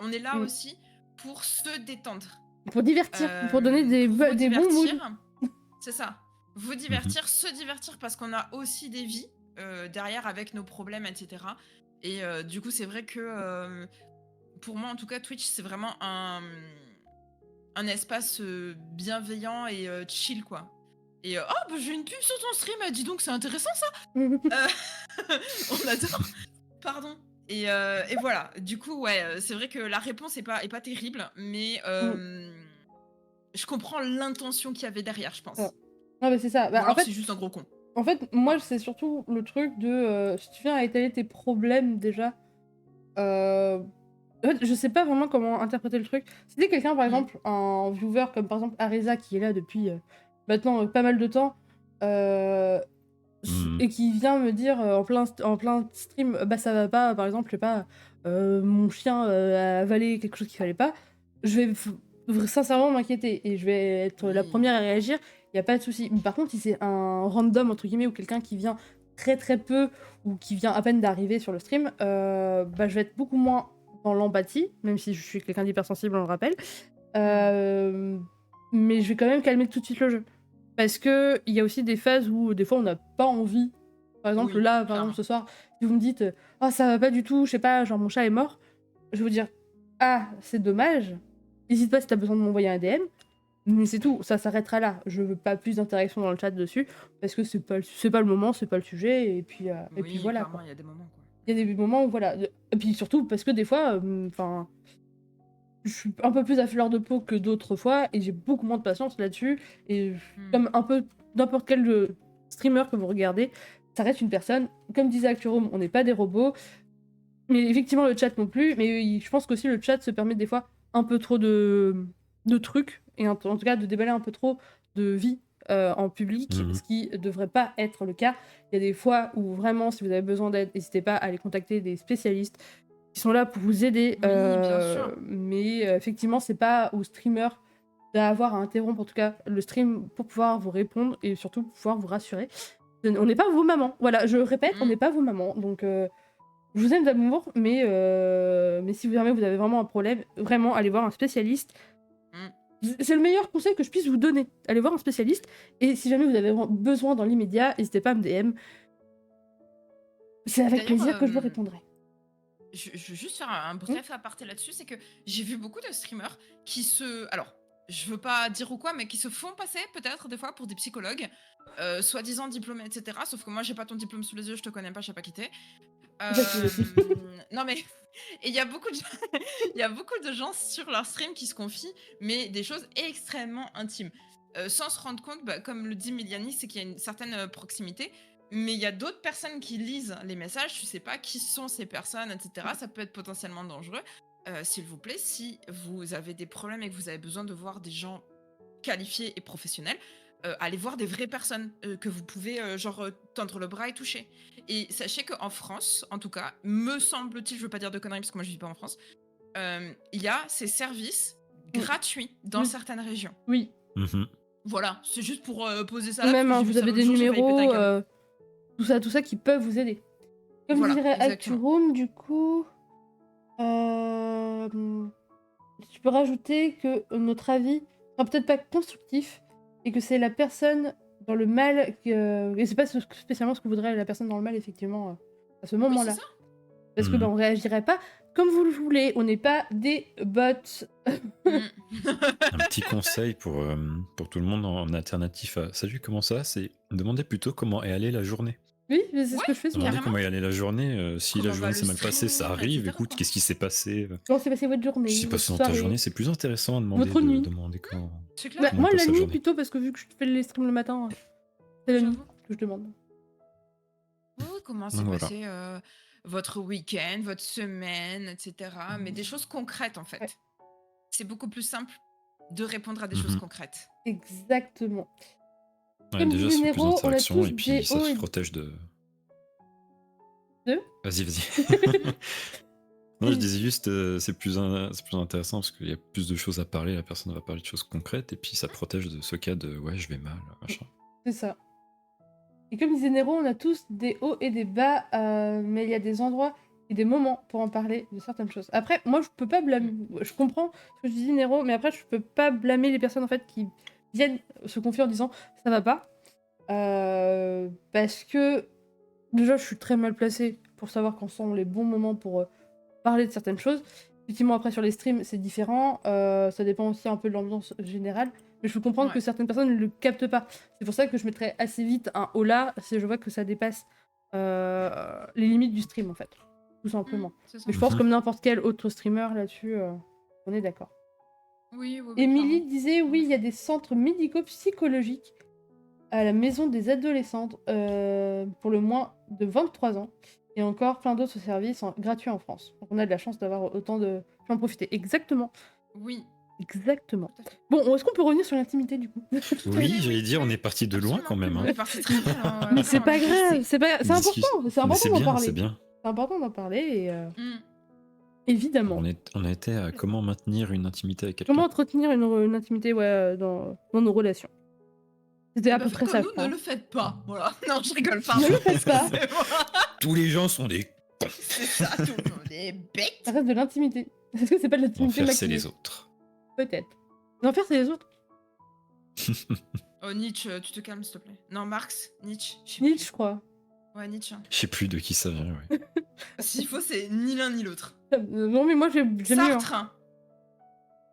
On est là aussi pour se détendre. Pour divertir, pour donner des pour vous bons moods. divertir. C'est ça. Vous divertir, se divertir parce qu'on a aussi des vies derrière avec nos problèmes, etc. Et du coup, c'est vrai que pour moi, en tout cas, Twitch, c'est vraiment un espace bienveillant et chill, quoi. Et oh, bah, j'ai une pub sur ton stream, dis donc, c'est intéressant ça. On adore. Pardon. Et voilà. Du coup, ouais, c'est vrai que la réponse est pas terrible, mais je comprends l'intention qu'il y avait derrière, je pense. Ouais. Non, mais c'est ça. Bah, Ou alors en fait, c'est juste un gros con. En fait, moi, c'est surtout le truc de si tu viens à étaler tes problèmes déjà. En fait, je sais pas vraiment comment interpréter le truc. Si t'es quelqu'un, par exemple, un viewer comme par exemple Areza qui est là depuis maintenant pas mal de temps et qui vient me dire en plein stream, bah ça va pas, par exemple, je sais pas, mon chien a avalé quelque chose qu'il fallait pas, je vais sincèrement m'inquiéter et je vais être la première à réagir. Y a pas de souci. Par contre, si c'est un random entre guillemets ou quelqu'un qui vient très très peu ou qui vient à peine d'arriver sur le stream, bah je vais être beaucoup moins dans l'empathie, même si je suis quelqu'un d'hypersensible, on le rappelle. Mais je vais quand même calmer tout de suite le jeu. Parce que il y a aussi des phases où des fois on n'a pas envie. Par exemple, Oui, là, par clairement. exemple, ce soir, si vous me dites « Ah, ça va pas du tout, je sais pas, genre mon chat est mort », je vais vous dire « Ah, c'est dommage, n'hésite pas si t'as besoin de m'envoyer un DM ». Mais c'est tout, ça s'arrêtera là. Je veux pas plus d'interaction dans le chat dessus, parce que c'est pas le moment, c'est pas le sujet, et puis voilà. Il y a des moments, quoi. Il y a des moments où voilà. Et puis surtout parce que des fois, enfin, je suis un peu plus à fleur de peau que d'autres fois et j'ai beaucoup moins de patience là-dessus. Et comme un peu n'importe quel streamer que vous regardez, ça reste une personne. Comme disait Acturum, on n'est pas des robots. Mais effectivement, le chat non plus. Mais je pense qu'aussi le chat se permet des fois un peu trop de trucs et en tout cas de déballer un peu trop de vie en public, ce qui devrait pas être le cas. Il y a des fois où vraiment, si vous avez besoin d'aide, n'hésitez pas à aller contacter des spécialistes. qui sont là pour vous aider. Oui, bien sûr. Mais effectivement, c'est pas aux streamers d'avoir à interrompre, en tout cas, le stream pour pouvoir vous répondre et surtout pour pouvoir vous rassurer. On n'est pas vos mamans. Voilà, je répète, on n'est pas vos mamans. Donc, je vous aime d'amour, mais si jamais vous avez vraiment un problème, vraiment, allez voir un spécialiste. C'est le meilleur conseil que je puisse vous donner. Allez voir un spécialiste. Et si jamais vous avez besoin dans l'immédiat, n'hésitez pas à me DM. C'est avec D'ailleurs, plaisir que je vous répondrai. je veux juste faire un bref aparté là-dessus, c'est que j'ai vu beaucoup de streamers qui alors, je veux pas dire ou quoi, mais qui se font passer peut-être des fois pour des psychologues, soi-disant diplômés, etc. Sauf que moi, j'ai pas ton diplôme sous les yeux, je te connais pas, je sais pas qui t'es. Non mais et il y a beaucoup de gens, il y a beaucoup de gens sur leur stream qui se confient, mais des choses extrêmement intimes. Sans se rendre compte, comme le dit Miliani, c'est qu'il y a une certaine proximité, mais il y a d'autres personnes qui lisent les messages, tu sais pas qui sont ces personnes, etc. Ça peut être potentiellement dangereux. S'il vous plaît, si vous avez des problèmes et que vous avez besoin de voir des gens qualifiés et professionnels, allez voir des vraies personnes que vous pouvez tendre le bras et toucher. Et sachez qu'en France, en tout cas, me semble-t-il, je veux pas dire de conneries parce que moi je vis pas en France, il y a ces services gratuits dans certaines régions. Oui. Voilà, c'est juste pour poser ça là. Même, parce que j'ai vous vu ça avez l'autre des jour, j'ai failli péter un numéros, câble. tout ça qui peuvent vous aider. Comme Voilà, dirait exactement. ActuRoom, du coup, tu peux rajouter que notre avis sera peut-être pas constructif et que c'est la personne dans le mal, et c'est pas spécialement ce que voudrait la personne dans le mal, effectivement, à ce Oui, moment-là. c'est ça. Parce que on réagirait pas comme vous le voulez, on n'est pas des bots. Un petit conseil pour tout le monde en alternatif à salut, comment ça? C'est demander plutôt comment est allée la journée. Oui, mais c'est ce que je fais souvent. Demandez carrément. comment est allée la journée. Si Comment la va journée le s'est mal passée, ça stream, arrive. etc., Écoute, quoi. qu'est-ce qui s'est passé? Comment s'est passée votre journée, Qu'est-ce qui s'est votre passé dans ta soirée? journée? C'est plus intéressant à demander Votre nuit. de demander comment. C'est Bah, clair. Comment moi, passe la la nuit journée. plutôt, parce que vu que je fais les streams le matin, c'est la nuit J'avoue. que je demande. Oui, comment s'est Donc voilà. passé votre week-end, votre semaine, etc. Mais des choses concrètes en fait. Ouais. C'est beaucoup plus simple de répondre à des choses Mhm. concrètes. Exactement. Ouais, Comme déjà, disait c'est plus Nero, on a d'interaction tous et puis des ça hauts se et protège de. De Vas-y, vas-y. Non, je disais juste, c'est plus intéressant parce qu'il y a plus de choses à parler, la personne va parler de choses concrètes et puis ça protège de ce cas de ouais, je vais mal, machin. C'est ça. Et comme disait Nero, on a tous des hauts et des bas, mais il y a des endroits et des moments pour en parler de certaines choses. Après, moi, je peux pas blâmer. Je comprends ce que je dis, Nero, mais après, je peux pas blâmer les personnes en fait qui viennent se confier en disant ça va pas, parce que déjà, je suis très mal placée pour savoir quand sont les bons moments pour parler de certaines choses. Effectivement, après, sur les streams, c'est différent. Ça dépend aussi un peu de l'ambiance générale. Mais je peux comprendre que certaines personnes ne le captent pas. C'est pour ça que je mettrais assez vite un hola si je vois que ça dépasse les limites du stream, en fait. Tout simplement. C'est ça. Mais je pense comme n'importe quel autre streamer là-dessus, on est d'accord. Oui, Émilie disait, oui, il y a des centres médico-psychologiques à la maison des adolescentes pour le moins de 23 ans. Et encore plein d'autres services gratuits en France. Donc on a de la chance d'avoir autant de... J'en profiter. Exactement. Oui. Exactement. Bon, est-ce qu'on peut revenir sur l'intimité du coup? Oui, j'allais dire, on est parti de loin quand même. On Hein. est parti très loin. Mais c'est pas grave, c'est important, c'est Mais important c'est d'en bien, parler. c'est bien. C'est important d'en parler et évidemment. On a été à comment maintenir une intimité avec quelqu'un. Comment entretenir une intimité dans nos relations. C'était à peu près ça. Nous, ne le faites pas. Voilà. Non, je rigole pas. Ne le faites pas. Tous les gens sont des cons. C'est ça, tout le monde est bête. Ça reste de l'intimité. Est-ce que c'est pas de l'intimité L'enfer, c'est maximum? les autres. Peut-être. L'enfer, c'est les autres. Oh, Nietzsche, tu te calmes, s'il te plaît. Non, Marx, Nietzsche. Nietzsche, je crois. Ouais, Nietzsche. Je sais plus de qui ça vient, ouais. S'il faut, c'est ni l'un ni l'autre. Non, mais moi, j'aime mieux. Sartre. Hein.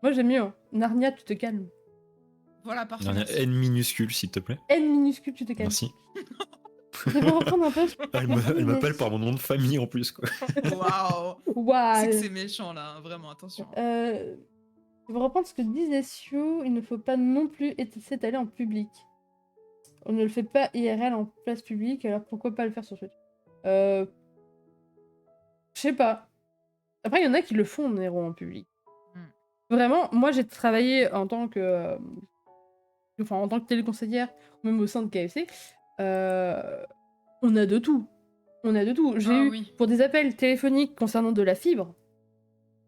Moi, j'aime mieux. Hein. Narnia, tu te calmes. Voilà, parfait. Il y en a N minuscule, s'il te plaît. N minuscule, tu te calmes. Merci. Je vais reprendre un peu. Elle m'appelle par mon nom de famille en plus, quoi. Waouh. Waouh. C'est que c'est méchant, là. hein, Vraiment, attention. Je vais reprendre ce que disait Sio. Il ne faut pas non plus s'étaler en public. On ne le fait pas IRL en place publique, alors pourquoi pas le faire sur Twitch? Je sais pas. Après, il y en a qui le font, Nero, en public. Vraiment, moi, j'ai travaillé en tant que... téléconseillère, même au sein de KFC. On a de tout. on a de tout. J'ai Ah eu, oui. pour des appels téléphoniques concernant de la fibre,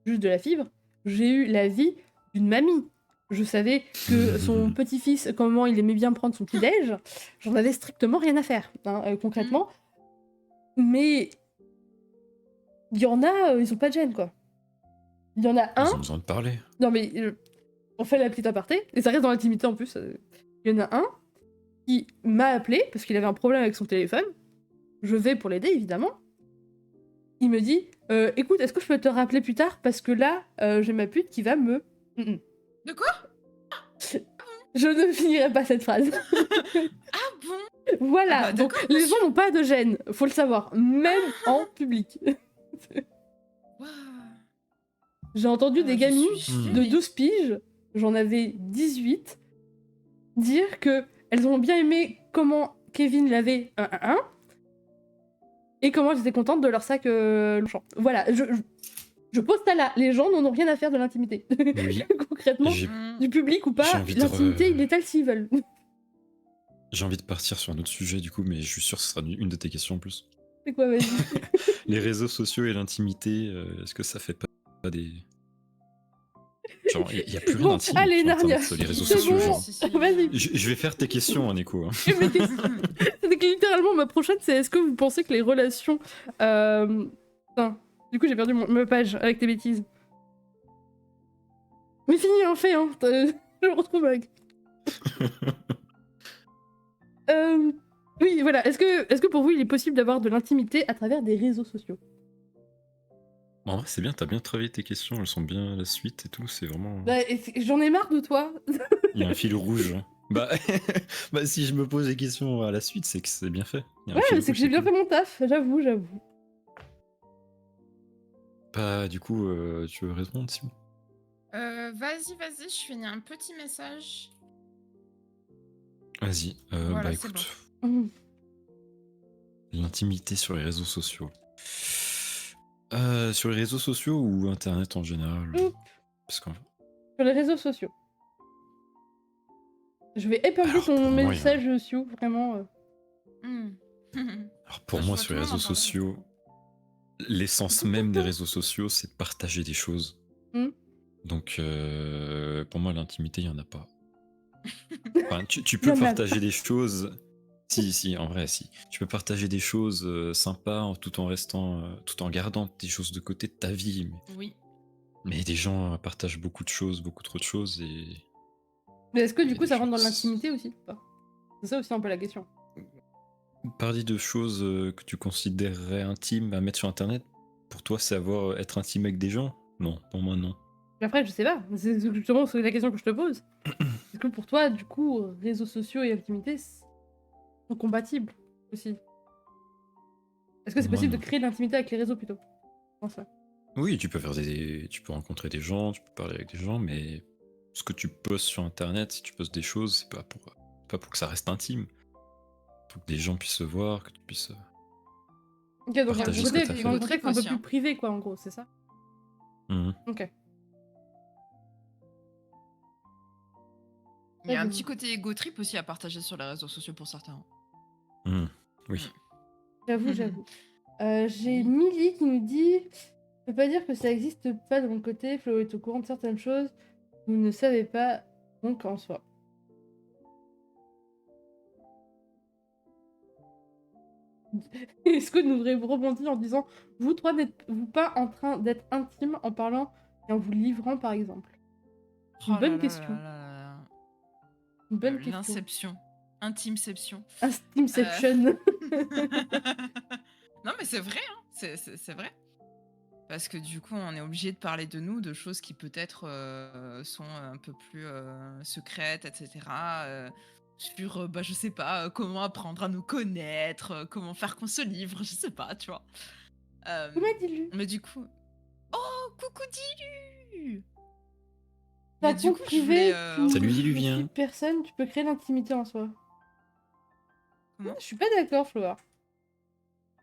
juste de la fibre, j'ai eu la vie d'une mamie. Je savais que son petit-fils, comment il aimait bien prendre son petit-déj, j'en avais strictement rien à faire, hein, concrètement. Mais il y en a, ils ont pas de gêne, quoi. Il y en a Ils un, ont besoin de parler. non mais on fait la petite aparté, et ça reste dans l'intimité en plus. Il y en a un qui m'a appelé parce qu'il avait un problème avec son téléphone. Je vais pour l'aider, évidemment. Il me dit écoute, est-ce que je peux te rappeler plus tard parce que là, j'ai ma pute qui va me. De quoi? Je ne finirai pas cette phrase. Ah bon? Voilà, Ah bah, donc d'accord, les monsieur. gens n'ont pas de gêne, faut le savoir, même en public. Waouh. J'ai entendu Ah, des je gamines suis de gênée. 12 piges, j'en avais 18, dire que elles ont bien aimé comment Kevin l'avait un et comment j'étais contente de leur sac Longchamp. Voilà, je pose ça là, les gens n'en ont rien à faire de l'intimité. Oui. Concrètement, J'ai du public ou J'ai pas, envie de l'intimité, ils l'étalent s'ils veulent. j'ai envie de partir sur un autre sujet du coup, mais je suis sûr que ce sera une de tes questions en plus. C'est quoi, vas-y. Les réseaux sociaux et l'intimité, est-ce que ça fait pas des... Genre, il y a plus rien Bon, d'intime allez, sur Narnia, Internet, sur les réseaux c'est sociaux. bon. Genre. Si, si. Vas-y. Je vais faire tes questions, hein, Nico. hein. Mais c'est que littéralement, ma prochaine, c'est est-ce que vous pensez que les relations... Putain, du coup, j'ai perdu ma page avec tes bêtises. Mais fini, en fait, hein. Je me retrouve avec... Oui, voilà. Est-ce que pour vous, il est possible d'avoir de l'intimité à travers des réseaux sociaux? En vrai, c'est bien, t'as bien travaillé tes questions, elles sont bien la suite et tout, c'est vraiment... Bah, j'en ai marre de toi. Il y a un fil rouge. hein. Bah, bah, si je me pose des questions à la suite, c'est que c'est bien fait. Il y a un Ouais, fil mais c'est que rouge, j'ai bien cool. fait mon taf, j'avoue. Bah, du coup, tu veux répondre, Simon? Vas-y, je finis un petit message. Vas-y. Voilà, Bah, c'est écoute, Mhm. l'intimité sur les réseaux sociaux. Sur les réseaux sociaux ou Internet en général? Oup. Parce qu'en Sur les réseaux sociaux. Je vais épingler Alors, ton pour moi, il y a- message, Sioux, vraiment. Hmm. Alors pour Bah, je moi, vois sur les tout le réseaux monde en parler. sociaux, l'essence même des réseaux sociaux, c'est de partager des choses. Hmm. Donc, pour moi, l'intimité, il n'y en a pas. Enfin, tu Il y peux en a partager des choses. Si, en vrai, si. Tu peux partager des choses sympas tout en restant, tout en gardant des choses de côté de ta vie. Oui. Mais des gens partagent beaucoup de choses, beaucoup trop de choses et. Mais est-ce que Il y du a coup, des ça rentre dans choses- l'intimité aussi ou pas? C'est ça aussi un peu la question. Parler de choses que tu considérerais intimes à mettre sur Internet, pour toi, c'est être intime avec des gens? Non, pour moi, non. Mais après, je sais pas. C'est justement la question que je te pose. Est-ce que pour toi, du coup, réseaux sociaux et intimité sont compatibles aussi? Est-ce que c'est Moi, possible non. de créer de l'intimité avec les réseaux plutôt? Pense ça. Oui, tu peux tu peux rencontrer des gens, tu peux parler avec des gens, mais ce que tu postes sur Internet, si tu postes des choses, c'est pas pour que ça reste intime. Faut que des gens puissent se voir, que tu puisses. Ok, donc il y a un Partager ce côté, que t'as fait. un côté un peu Conscient. plus privé, quoi, en gros, c'est ça? Mhm. Ok. Il y a un Vas-y. petit côté ego trip aussi à partager sur les réseaux sociaux pour certains. Mhm. Oui. J'avoue. J'ai Milly qui nous dit « Je peux pas dire que ça existe pas de mon côté, Flo est au courant de certaines choses, vous ne savez pas, donc en soi. » Est-ce que nous devrions rebondir en disant « Vous trois n'êtes-vous pas en train d'être intime en parlant et en vous livrant par exemple ?» Une Oh bonne là là question. là là là. Une bonne question. L'inception. Intimeception. Intimception. Non, mais c'est vrai, hein. C'est vrai. Parce que du coup, on est obligé de parler de nous, de choses qui peut-être sont un peu plus secrètes, etc. Sur, bah, je sais pas, comment apprendre à nous connaître, comment faire qu'on se livre, je sais pas, tu vois. Comment dis-le? Mais du coup... Oh, coucou Dilu. T'as Mais du compte coup, je privé, voulais... tu Salut, ne Diluvien. suis personne, tu peux créer l'intimité en soi. Comment Je suis pas d'accord, Flora.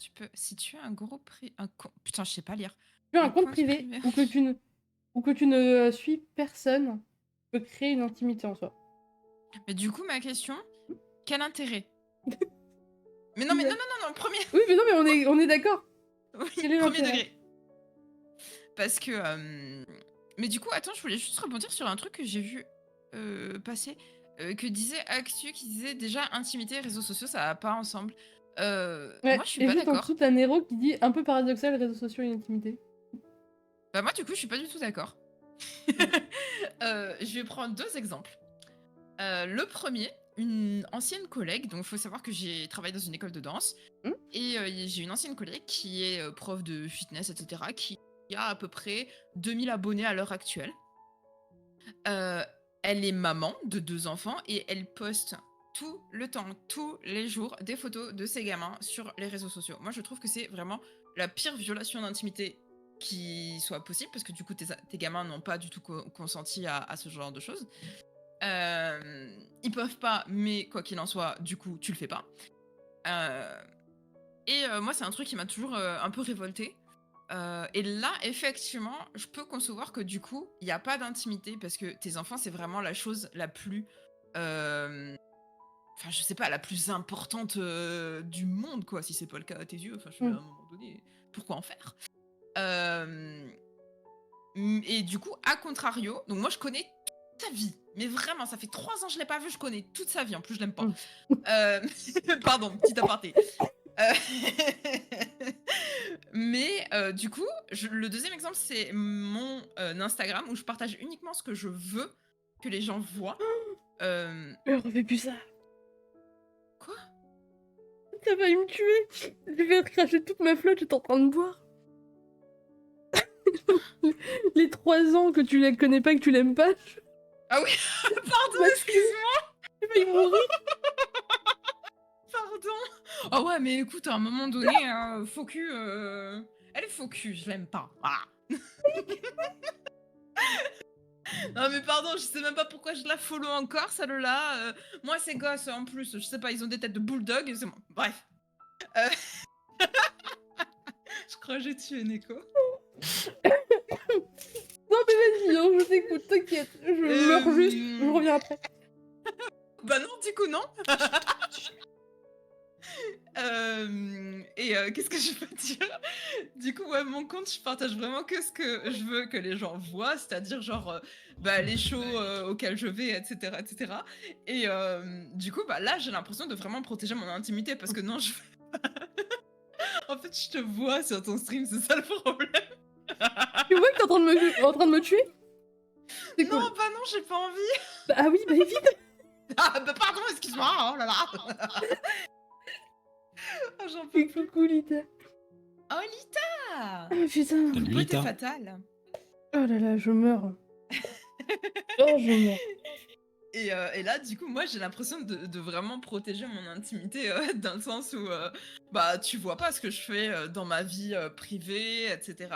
Tu peux... Si tu as un gros prix... Putain, je sais pas lire. Tu as un Un compte compte privé privé. ou que tu ne suis personne, tu peux créer une intimité en soi. Mais du coup, ma question, quel intérêt? Mais non, mais non, premier, Oui, mais non, mais on est d'accord. oui, Quel est premier l'intérêt? degré. Parce que. Mais du coup, attends, je voulais juste rebondir sur un truc que j'ai vu passer. Que disait Actu, qui disait déjà intimité et réseaux sociaux, ça va pas ensemble. Ouais, Moi, je suis et pas juste en d'accord. dessous, t'as Nero qui dit un peu paradoxal, réseaux sociaux et intimité. Bah, moi, du coup, je suis pas du tout d'accord. Je vais prendre 2 exemples. Le premier, une ancienne collègue, donc il faut savoir que j'ai travaillé dans une école de danse, Hmm. et j'ai une ancienne collègue qui est prof de fitness, etc., qui a à peu près 2000 abonnés à l'heure actuelle. Euh, Elle est maman de 2 enfants et elle poste tout le temps, tous les jours, des photos de ses gamins sur les réseaux sociaux. Moi, je trouve que c'est vraiment la pire violation d'intimité qui soit possible, parce que du coup, tes gamins n'ont pas du tout consenti à ce genre de choses. Ils peuvent pas, mais quoi qu'il en soit, du coup, tu le fais pas. Euh, Moi, c'est un truc qui m'a toujours un peu révoltée. Et là, effectivement, je peux concevoir que du coup, il n'y a pas d'intimité parce que tes enfants, c'est vraiment la chose la plus. Enfin, je sais pas, la plus importante du monde, quoi, si c'est pas le cas à tes yeux. Enfin, je à un moment donné, pourquoi en faire? Et du coup, à contrario, donc moi, je connais toute sa vie. Mais vraiment, ça fait 3 ans que je l'ai pas vu, je connais toute sa vie. En plus, je l'aime pas. Pardon, petit aparté. Euh, Mais du coup, le deuxième exemple, c'est mon Instagram où je partage uniquement ce que je veux que les gens voient. Refais plus ça. Quoi? T'as failli me tuer. Je vais cracher toute ma flotte, j'étais en train de boire. Les 3 ans que tu la connais pas, que tu l'aimes pas. Ah oui, pardon, Bah, excuse-moi, J'ai failli mourir. pardon. Ah ouais, mais écoute, à un moment donné, faux cul, elle est faux cul, je l'aime pas. Voilà. Non mais pardon, je sais même pas pourquoi je la follow encore, celle-là. Moi, ces gosses, en plus, je sais pas, ils ont des têtes de bulldog, c'est bon. Bref. Euh, Je crois que j'ai tué Neko. Non, mais vas-y, hein, je t'écoute, t'inquiète. Je meurs juste, je reviens après. Bah non, du coup, non. Qu'est-ce que je peux dire? Du coup, ouais, mon compte, je partage vraiment que ce que je veux que les gens voient, c'est-à-dire genre bah, les shows auxquels je vais, etc., etc. Et du coup, bah là, j'ai l'impression de vraiment protéger mon intimité parce que non, en fait, je te vois sur ton stream, c'est ça le problème. Tu vois que t'es en train de me tuer? C'est Non, cool. bah non, j'ai pas envie. Bah, ah oui, bah évidemment. Ah, bah pardon, excuse-moi, oh là là. Oh, j'en peux C'est plus. coucou, Lita. Oh, Lita. Ah putain. Salut, Beauté Lita. fatale. Oh là là, je meurs. Oh, je meurs. Et là, du coup, moi, j'ai l'impression de vraiment protéger mon intimité dans le sens où, bah, tu vois pas ce que je fais dans ma vie privée, etc.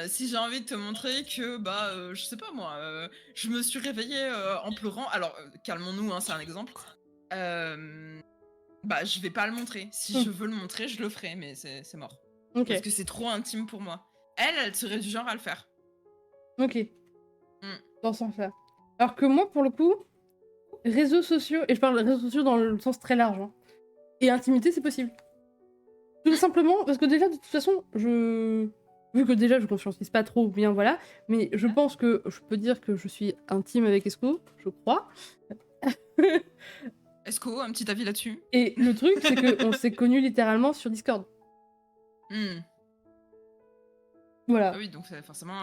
Si j'ai envie de te montrer que, bah, je sais pas moi, je me suis réveillée en pleurant. Alors, calmons-nous, hein, c'est un exemple. Bah, je vais pas le montrer. Si je veux le montrer, je le ferai, mais c'est mort. Ok, Parce que c'est trop intime pour moi. Elle serait du genre à le faire. ok. Mm. Dans ce sens-là. Alors que moi, pour le coup, réseaux sociaux, et je parle de réseaux sociaux dans le sens très large, hein, et intimité, c'est possible. Tout simplement, parce que déjà, de toute façon, vu que déjà, je conscientise pas trop bien, voilà, mais je pense que je peux dire que je suis intime avec Esco, je crois. Esco, un petit avis là-dessus? Et le truc, c'est qu'on s'est connus littéralement sur Discord. Hmm. Voilà. Ah oui, donc c'est forcément.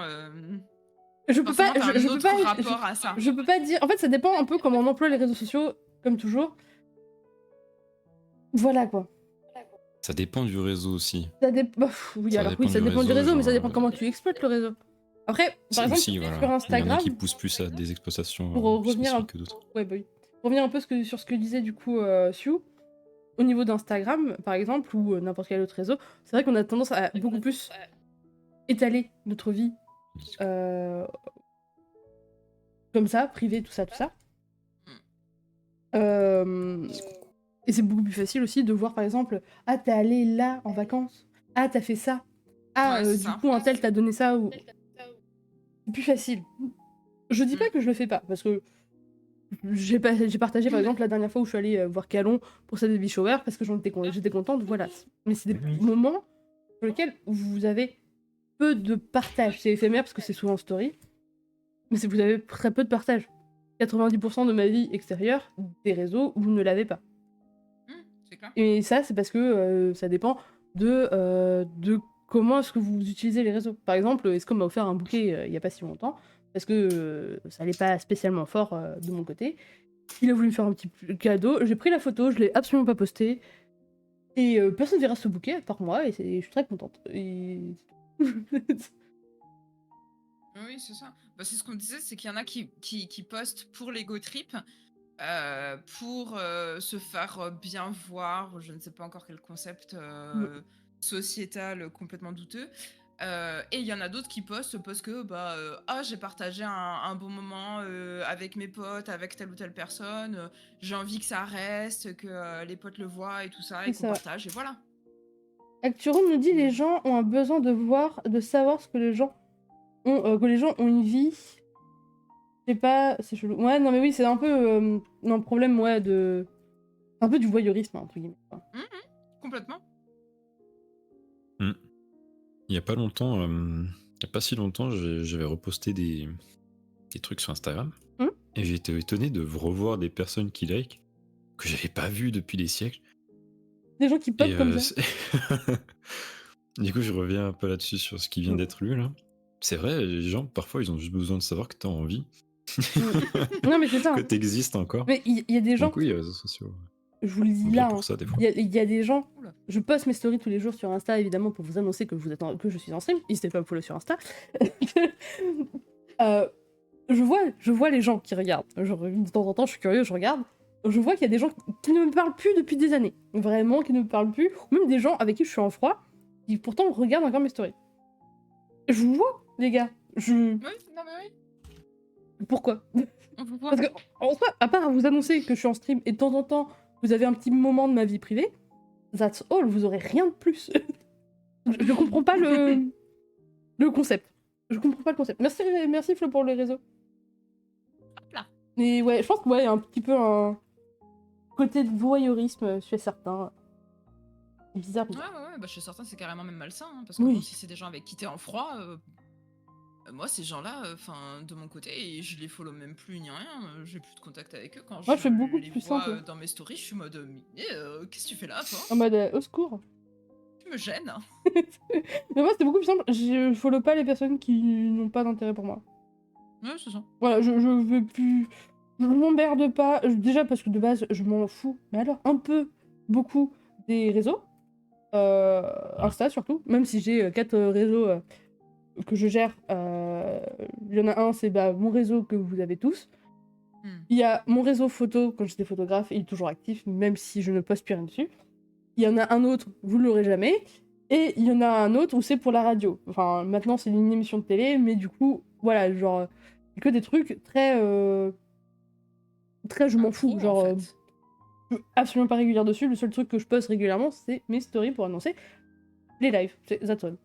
Je peux Forcément, pas, t'as un je peux autre pas, rapport à ça. je peux pas dire. En fait, ça dépend un peu comment on emploie les réseaux sociaux, comme toujours. Voilà quoi. Ça dépend du réseau aussi. Ça dépend. Oui, Ça alors dépend oui, ça du dépend du réseau, réseau, mais ça genre, dépend comment tu exploites le réseau. Après, par exemple, Aussi, voilà. sur Il y en a Instagram, qui poussent plus à des exploitations pour revenir spécifiques que d'autres. ouais, bah oui. Pour revenir un peu sur ce que disait du coup Siu, au niveau d'Instagram, par exemple, ou n'importe quel autre réseau, c'est vrai qu'on a tendance à beaucoup plus étaler notre vie comme ça, privée, tout ça, tout ça. Et c'est beaucoup plus facile aussi de voir, par exemple, ah, t'es allé là en vacances, ah, t'as fait ça, ah, Ouais, c'est du ça. coup, un tel t'a donné ça, ou... C'est plus facile. Je dis pas que je le fais pas, parce que j'ai partagé par exemple la dernière fois où je suis allée voir Calon pour sa baby shower parce que j'étais contente, voilà. Mais c'est des moments sur lesquels vous avez peu de partage. C'est éphémère parce que c'est souvent en story, mais vous avez très peu de partage. 90% de ma vie extérieure, des réseaux, vous ne l'avez pas. C'est clair. Et ça, c'est parce que ça dépend de comment est-ce que vous utilisez les réseaux. Par exemple, Esco m'a offert un bouquet il y a pas si longtemps, parce que ça allait pas spécialement fort de mon côté. Il a voulu me faire un petit cadeau, j'ai pris la photo, je l'ai absolument pas postée, et personne ne verra ce bouquet à part moi, et je suis très contente. Et... Oui, c'est ça. Bah, c'est ce qu'on disait, c'est qu'il y en a qui postent pour l'ego trip, pour se faire bien voir, je ne sais pas encore quel concept sociétal complètement douteux. Et il y en a d'autres qui postent parce que j'ai partagé un bon moment avec mes potes, avec telle ou telle personne, j'ai envie que ça reste, que les potes le voient et tout ça, et C'est qu'on ça. partage, et voilà. Acturum nous dit les gens ont un besoin de savoir ce que les gens ont, que les gens ont une vie. Je sais pas, c'est chelou. Ouais, non mais oui, c'est un peu un problème, ouais, de... un peu du voyeurisme, entre guillemets. Complètement. Il y a pas longtemps, il y a pas si longtemps, j'avais reposté des trucs sur Instagram, et j'ai été étonné de revoir des personnes qui like, que j'avais pas vues depuis des siècles. Des gens qui pop comme ça. Du coup, je reviens un peu là-dessus sur ce qui vient d'être lu, là. C'est vrai, les gens, parfois, ils ont juste besoin de savoir que t'as envie. Non mais c'est ça. Que t'existes encore. Mais il y a des gens... Donc oui, les réseaux sociaux. Je vous le dis On vient là, pour ça, des fois. il y a des gens... Oula. Je poste mes stories tous les jours sur Insta, évidemment, pour vous annoncer que je suis en stream. N'hésitez pas à me follow sur Insta. Je vois les gens qui regardent. De temps en temps, je suis curieux, je regarde. Je vois qu'il y a des gens qui ne me parlent plus depuis des années. Vraiment, qui ne me parlent plus. Ou même des gens avec qui je suis en froid, qui pourtant regardent encore mes stories. Je vous vois, les gars. Oui, non mais oui. Pourquoi? On vous voit. Parce que, en soi, à part à vous annoncer que je suis en stream et de temps en temps, vous avez un petit moment de ma vie privée, that's all, vous aurez rien de plus. Je comprends pas le concept. Je comprends pas le concept. Merci Flo pour le réseau. Hop là. Et ouais, je pense que ouais, y a un petit peu un côté de voyeurisme chez certains. Bizarre. Ouais, bah, je suis certain que c'est carrément même malsain, hein, parce que Oui. bon, si c'est des gens avec qui t'es en froid, moi, ces gens-là, de mon côté, et je les follow même plus ni rien, j'ai plus de contact avec eux. Quand Moi, je fais beaucoup les plus vois simple. dans mes stories, je suis en mode, qu'est-ce que tu fais là, toi? En mode au secours. Tu me gênes. Mais moi, c'était beaucoup plus simple. Je follow pas les personnes qui n'ont pas d'intérêt pour moi. Ouais, c'est ça. Voilà, je veux plus. Je m'emmerde pas. Déjà parce que de base, je m'en fous. Mais alors, un peu, beaucoup des réseaux. Insta surtout. Même si j'ai 4 réseaux que je gère. Il y en a un, c'est mon réseau que vous avez tous. Il y a mon réseau photo, quand j'étais photographe, il est toujours actif, même si je ne poste plus rien dessus. Il y en a un autre, vous ne l'aurez jamais. Et il y en a un autre où c'est pour la radio. Enfin, maintenant, c'est une émission de télé, mais du coup, voilà, genre, que des trucs très. Très, je m'en fous. Genre, En fait. je suis absolument pas régulière dessus. Le seul truc que je poste régulièrement, c'est mes stories pour annoncer les lives. C'est that's all.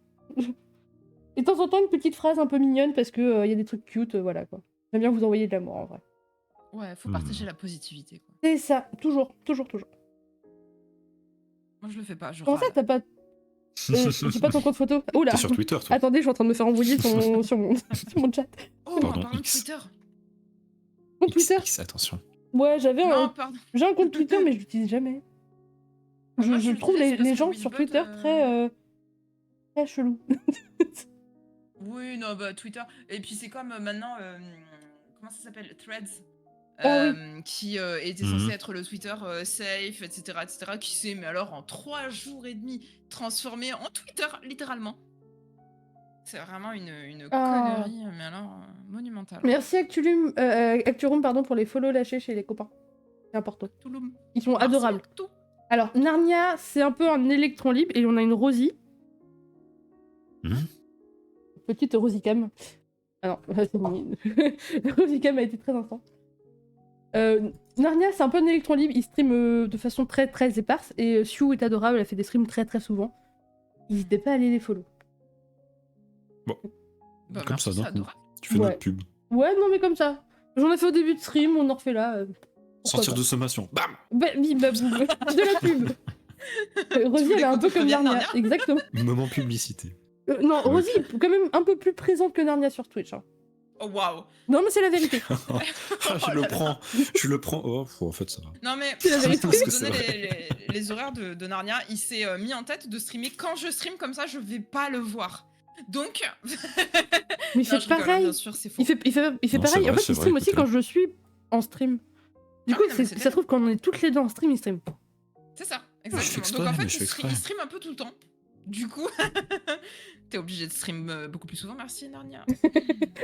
Et de temps en temps, une petite phrase un peu mignonne parce que y a des trucs cute, voilà quoi. J'aime bien vous envoyer de l'amour en vrai. Ouais, faut partager la positivité, quoi. C'est ça, toujours. Moi, je le fais pas, je Comment ça, râle. t'as pas. J'ai pas ton compte photo. Oula. T'es sur Twitter, toi. Attendez, je suis en train de me faire envoyer sur mon chat. Oh, Pardon, parlant de X. Twitter. Compte Twitter. X, attention. Ouais, Non, pardon. j'ai un compte Twitter, mais je l'utilise jamais. Moi, Je je trouve l'utilise parce les que gens Wizbot, sur Twitter très chelous. Oui, non, bah Twitter. Et puis c'est comme maintenant, comment ça s'appelle? Threads. Ah Qui était censé être le Twitter safe, etc., qui s'est, mais alors en 3 jours et demi, transformé en Twitter, littéralement. C'est vraiment une Ah. connerie, mais alors monumentale. Merci Acturum pardon, pour les follow lâchés chez les copains. C'est important. Touloum. Ils sont Merci, adorables. tout. Alors, Narnia, c'est un peu un électron libre et on a une Rosie. Petite Rosicam. Ah non, c'est bon. Rosicam a été très instant. Narnia, c'est un peu un électron libre. Il stream de façon très très éparse. Et Sue est adorable, elle fait des streams très très souvent. N'hésitez pas à aller les follow. Bon. Bah, Comme merci, ça, c'est d'un coup. adorable. Tu fais Ouais. notre pub. Ouais, non, mais comme ça. J'en ai fait au début de stream, on en refait là. Pourquoi Sortir pas. de sommation. Bam. Bim, bam, boum. De la pub. Rosie, elle est un peu comme Narnia. Narnia. Exactement. Moment publicité. Non, Ouais. Rosie est quand même un peu plus présente que Narnia sur Twitch. Hein. Oh waouh. Non, mais c'est la vérité. Je le prends. Je le prends. Oh, en fait, ça va. Non mais C'est la vérité. pour Parce que vous c'est donner les horaires de Narnia, il s'est mis en tête de streamer quand je stream comme ça, je vais pas le voir. Donc, Mais il Non, fait je rigole, hein, pareil. bien sûr, c'est faux. Il fait Non, pareil. c'est En vrai, fait, il c'est stream vrai, aussi écoute, quand je suis en stream. Du Ah coup, oui, non, mais c'est ça se trouve, quand on est toutes les deux en stream, il stream. C'est ça, je fais exactement. exprès, Donc en fait, mais je fais exprès. il stream un peu tout le temps. Du coup, t'es obligé de stream beaucoup plus souvent. Merci Narnia.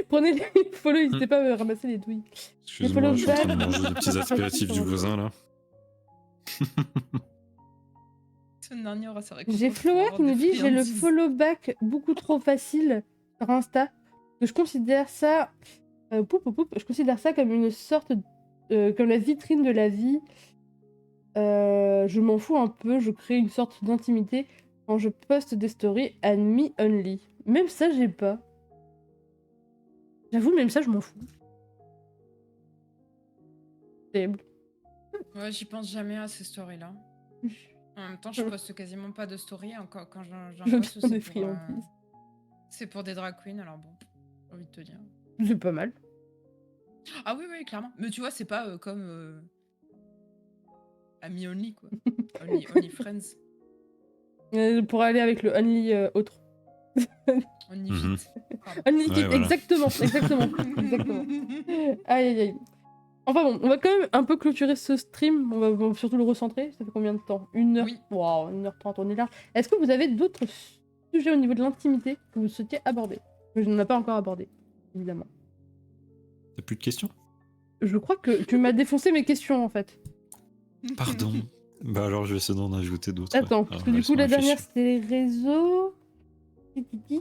Prenez les follow, n'hésitez pas à ramasser les douilles. Excuse-moi, je suis en train de follow manger des petits apéritifs du voisin là. Ce Narnia aura sa J'ai Flower qui nous dit j'ai le follow back beaucoup trop facile sur Insta. Que je considère ça. Je considère ça comme une sorte. Comme la vitrine de la vie. Je m'en fous un peu, je crée une sorte d'intimité quand je poste des stories and me only. Même ça, j'ai pas. J'avoue, même ça, je m'en fous. Terrible. Ouais, j'y pense jamais à ces stories-là. En même temps, je poste quasiment pas de stories. Encore quand j'en Je poste, viens des c'est pour, friandises. c'est pour des drag queens. Alors bon, j'ai envie de te dire. C'est pas mal. Ah oui, oui, clairement. Mais tu vois, c'est pas comme Ami Only, quoi. Only Friends. Pour aller avec le only autre. Only Mhm. Fit. Pardon. Only Ouais, kid, voilà. exactement. Exactement. Aïe aïe aïe. Enfin bon, on va quand même un peu clôturer ce stream. On va surtout le recentrer. Ça fait combien de temps 1h. Oui. Wow, 1h30, on est large. Est-ce que vous avez d'autres sujets au niveau de l'intimité que vous souhaitiez aborder? Je n'en ai pas encore abordé, évidemment. T'as plus de questions? Je crois que tu m'as défoncé mes questions en fait. Pardon. Bah alors je vais essayer d'en ajouter d'autres. Attends, ouais. parce Alors, que du laisse-moi coup la dernière réfléchir. c'était les réseaux. Tititi.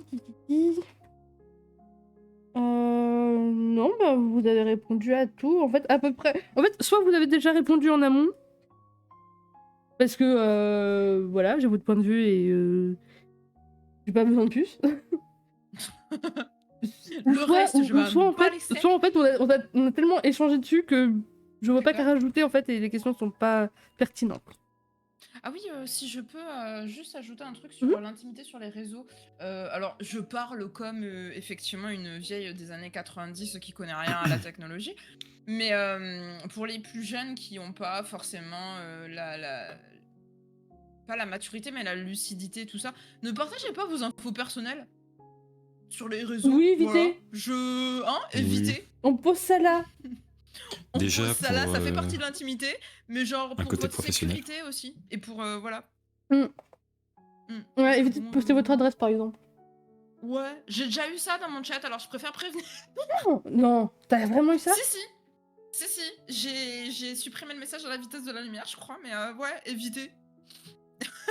Non, bah vous avez répondu à tout. En fait, à peu près. En fait, soit vous avez déjà répondu en amont. Parce que voilà, j'ai votre point de vue et j'ai pas besoin de plus. Le reste, je vais soit en pas fait, les steaks. soit en fait on a tellement échangé dessus que je vois pas qu'à D'accord. rajouter en fait et les questions sont pas pertinentes. Ah oui, si je peux juste ajouter un truc sur l'intimité sur les réseaux. Alors, je parle comme effectivement une vieille des années 90 qui connaît rien à la technologie. Mais pour les plus jeunes qui n'ont pas forcément pas la maturité, mais la lucidité, tout ça, ne partagez pas vos infos personnelles sur les réseaux. Oui, évitez. Voilà. Oui. Évitez. On pose ça là. On Déjà, pose ça là, pour, ça fait partie de l'intimité, mais genre pour côté votre professionnel. sécurité aussi. Et pour, voilà. Ouais, Parce que évitez de bon, poster votre adresse par exemple. Ouais, j'ai déjà eu ça dans mon chat, alors je préfère prévenir. Non, t'as vraiment eu ça? Si, j'ai supprimé le message à la vitesse de la lumière, je crois, mais ouais, évitez.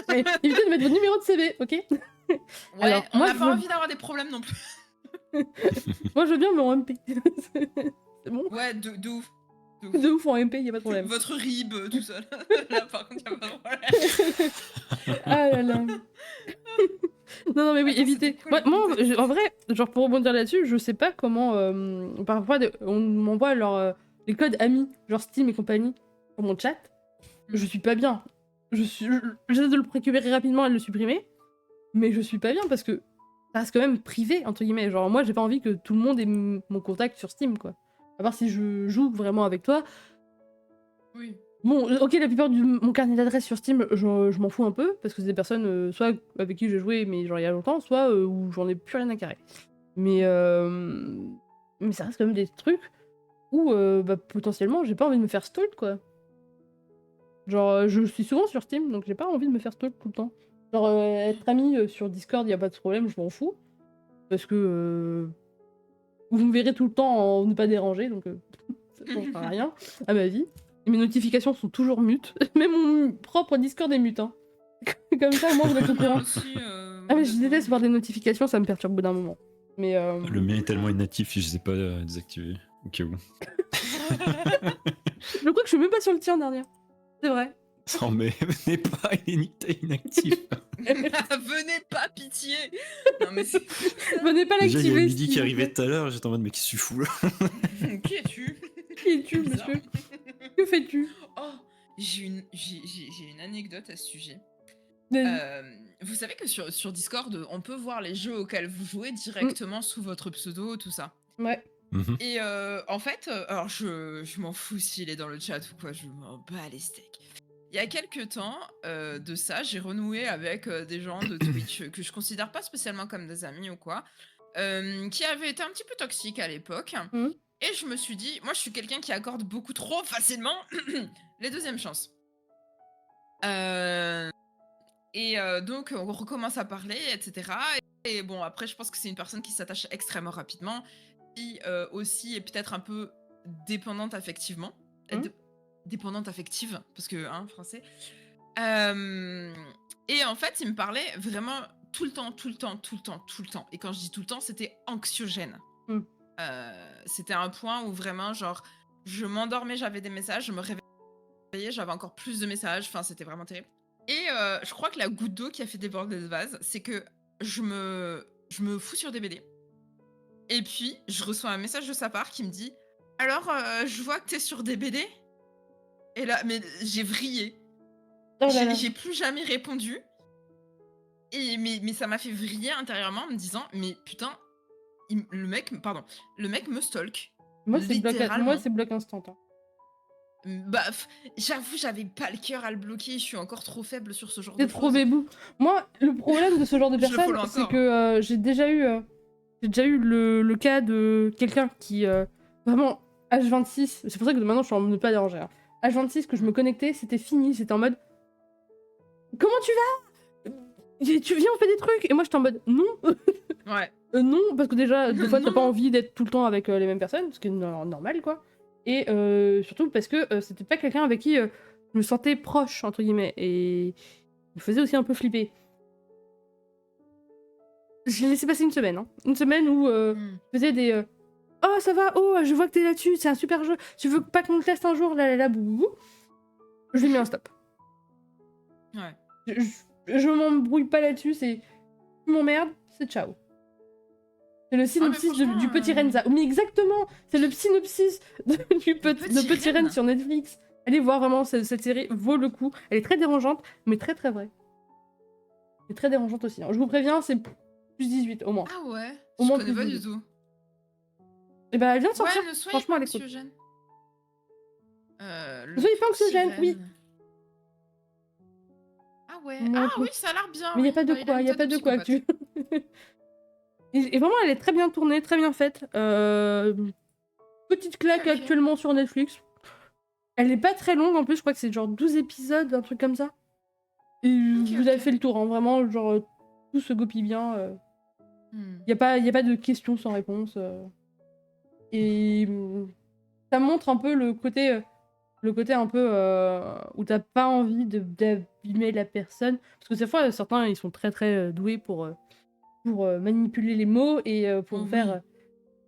Ouais, évitez de mettre votre numéro de CV, ok? Ouais, Alors, on moi, n'a je pas veux- envie d'avoir des problèmes non plus. Moi je veux bien, mais en MP. C'est bon? Ouais, de ouf. De ouf en MP, y a pas de problème. Votre rib, tout ça. Là, par contre, y a pas de problème. Ah là là. Non, mais oui, Attends, évitez. c'était quoi, Moi, l'éviter en vrai, genre pour rebondir là-dessus, je sais pas comment. Parfois, on m'envoie les codes amis, genre Steam et compagnie, pour mon chat. Je suis pas bien. J'essaie de le récupérer rapidement et de le supprimer. Mais je suis pas bien parce que ça reste quand même privé, entre guillemets. Genre, moi, j'ai pas envie que tout le monde ait mon contact sur Steam, quoi. À part si je joue vraiment avec toi. Oui. Bon, ok, la plupart de mon carnet d'adresses sur Steam, je m'en fous un peu, parce que c'est des personnes soit avec qui j'ai joué, mais genre il y a longtemps, soit où j'en ai plus rien à carrer. Mais ça reste quand même des trucs où potentiellement j'ai pas envie de me faire stalk, quoi. Genre, je suis souvent sur Steam, donc j'ai pas envie de me faire stalk tout le temps. Genre, être ami sur Discord, y a pas de problème, je m'en fous. Parce que vous me verrez tout le temps en ne pas déranger, donc ça changera rien à ma vie. Et mes notifications sont toujours mutes. Même mon propre Discord est mute. Hein. Comme ça, au moins, vous êtes au courant. Ah, mais je déteste voir des notifications, ça me perturbe au bout d'un moment. Mais Le mien est tellement inactif, je sais pas désactiver. Au cas où. je crois que je suis même pas sur le tien, dernière. C'est vrai. Non mais venez pas, il est inactif. Venez pas, pitié. Non mais c'est... Venez pas Déjà, il y a l'activer. Midi s'il qui vous arrivait plaît. tout à l'heure, j'étais en mode mais qui se fou là. Qui es-tu? Qui es-tu, Bizarre. monsieur? Que fais-tu? Oh, j'ai une anecdote à ce sujet. Vas-y. Vous savez que sur Discord, on peut voir les jeux auxquels vous jouez directement sous votre pseudo, tout ça. Ouais. Mhm. Et en fait, alors je m'en fous s'il est dans le chat ou quoi, je m'en bats les steaks. Il y a quelques temps de ça, j'ai renoué avec des gens de Twitch que je considère pas spécialement comme des amis ou quoi, qui avaient été un petit peu toxiques à l'époque. Mhm. Et je me suis dit, moi je suis quelqu'un qui accorde beaucoup trop facilement les deuxièmes chances. Donc on recommence à parler, etc. Et bon, après je pense que c'est une personne qui s'attache extrêmement rapidement, qui aussi est peut-être un peu dépendante affectivement. Dépendante affective, parce que, hein, français. Et en fait, il me parlait vraiment tout le temps. Et quand je dis tout le temps, c'était anxiogène. C'était un point où vraiment, genre, je m'endormais, j'avais des messages, je me réveillais, j'avais encore plus de messages, enfin, c'était vraiment terrible. Et je crois que la goutte d'eau qui a fait déborder le vase, c'est que je me fous sur des BD. Et puis, je reçois un message de sa part qui me dit « Alors, je vois que t'es sur des BD ?» Et là, mais j'ai vrillé. Oh là là. J'ai plus jamais répondu. Mais ça m'a fait vriller intérieurement en me disant « Mais putain, le mec me stalk. » Moi, c'est littéralement. bloc instant. Hein. Bah, j'avoue, j'avais pas le cœur à le bloquer. Je suis encore trop faible sur ce genre de C'est choses. trop bébou. Moi, le problème de ce genre de Je le personne, follow c'est encore. que j'ai déjà eu le cas de quelqu'un qui, vraiment, H26, c'est pour ça que maintenant je suis en ne pas déranger. Hein. H26, que je me connectais, c'était fini, c'était en mode comment tu vas? Tu viens, on fait des trucs. Et moi j'étais en mode non. Ouais. Non, parce que déjà, des fois t'as Non. pas envie d'être tout le temps avec les mêmes personnes, ce qui est normal quoi. Et surtout parce que c'était pas quelqu'un avec qui je me sentais proche, entre guillemets. Et il me faisait aussi un peu flipper. Je l'ai laissé passer une semaine. Hein. Une semaine où je faisais des oh, ça va, oh, je vois que t'es là-dessus, c'est un super jeu. Tu veux pas qu'on le teste un jour, là, boubou. Je lui ai mis un stop. Ouais. Je m'embrouille pas là-dessus, c'est. Tu m'emmerdes, c'est ciao. C'est le synopsis du petit Renza. Mais exactement, c'est le synopsis de Petit Ren sur Netflix. Allez voir vraiment, cette série vaut le coup. Elle est très dérangeante, mais très très vraie. Elle est très dérangeante aussi. Hein. Je vous préviens, c'est plus 18 au moins. Ah ouais. Au moins Je connais plus pas 18. du tout. Et bah elle vient de sortir. Ouais, ne soyez Franchement, pas elle est cool. anxiogène. Ne soyez pas anxiogène, oui. Ah ouais. Ouais, Ah oui. oui, ça a l'air bien. Mais il oui. y a pas de Bah, quoi, une il y a tête pas de quoi que tu. Et vraiment, elle est très bien tournée, très bien faite. Petite claque Ok. actuellement sur Netflix. Elle est pas très longue en plus, je crois que c'est genre 12 épisodes, un truc comme ça. Et vous avez fait le tour, hein, vraiment, genre tout se goupille bien. Y a pas de questions sans réponse. Et ça montre un peu le côté un peu où t'as pas envie d'abîmer la personne. Parce que des fois, certains, ils sont très très doués pour manipuler les mots et pour faire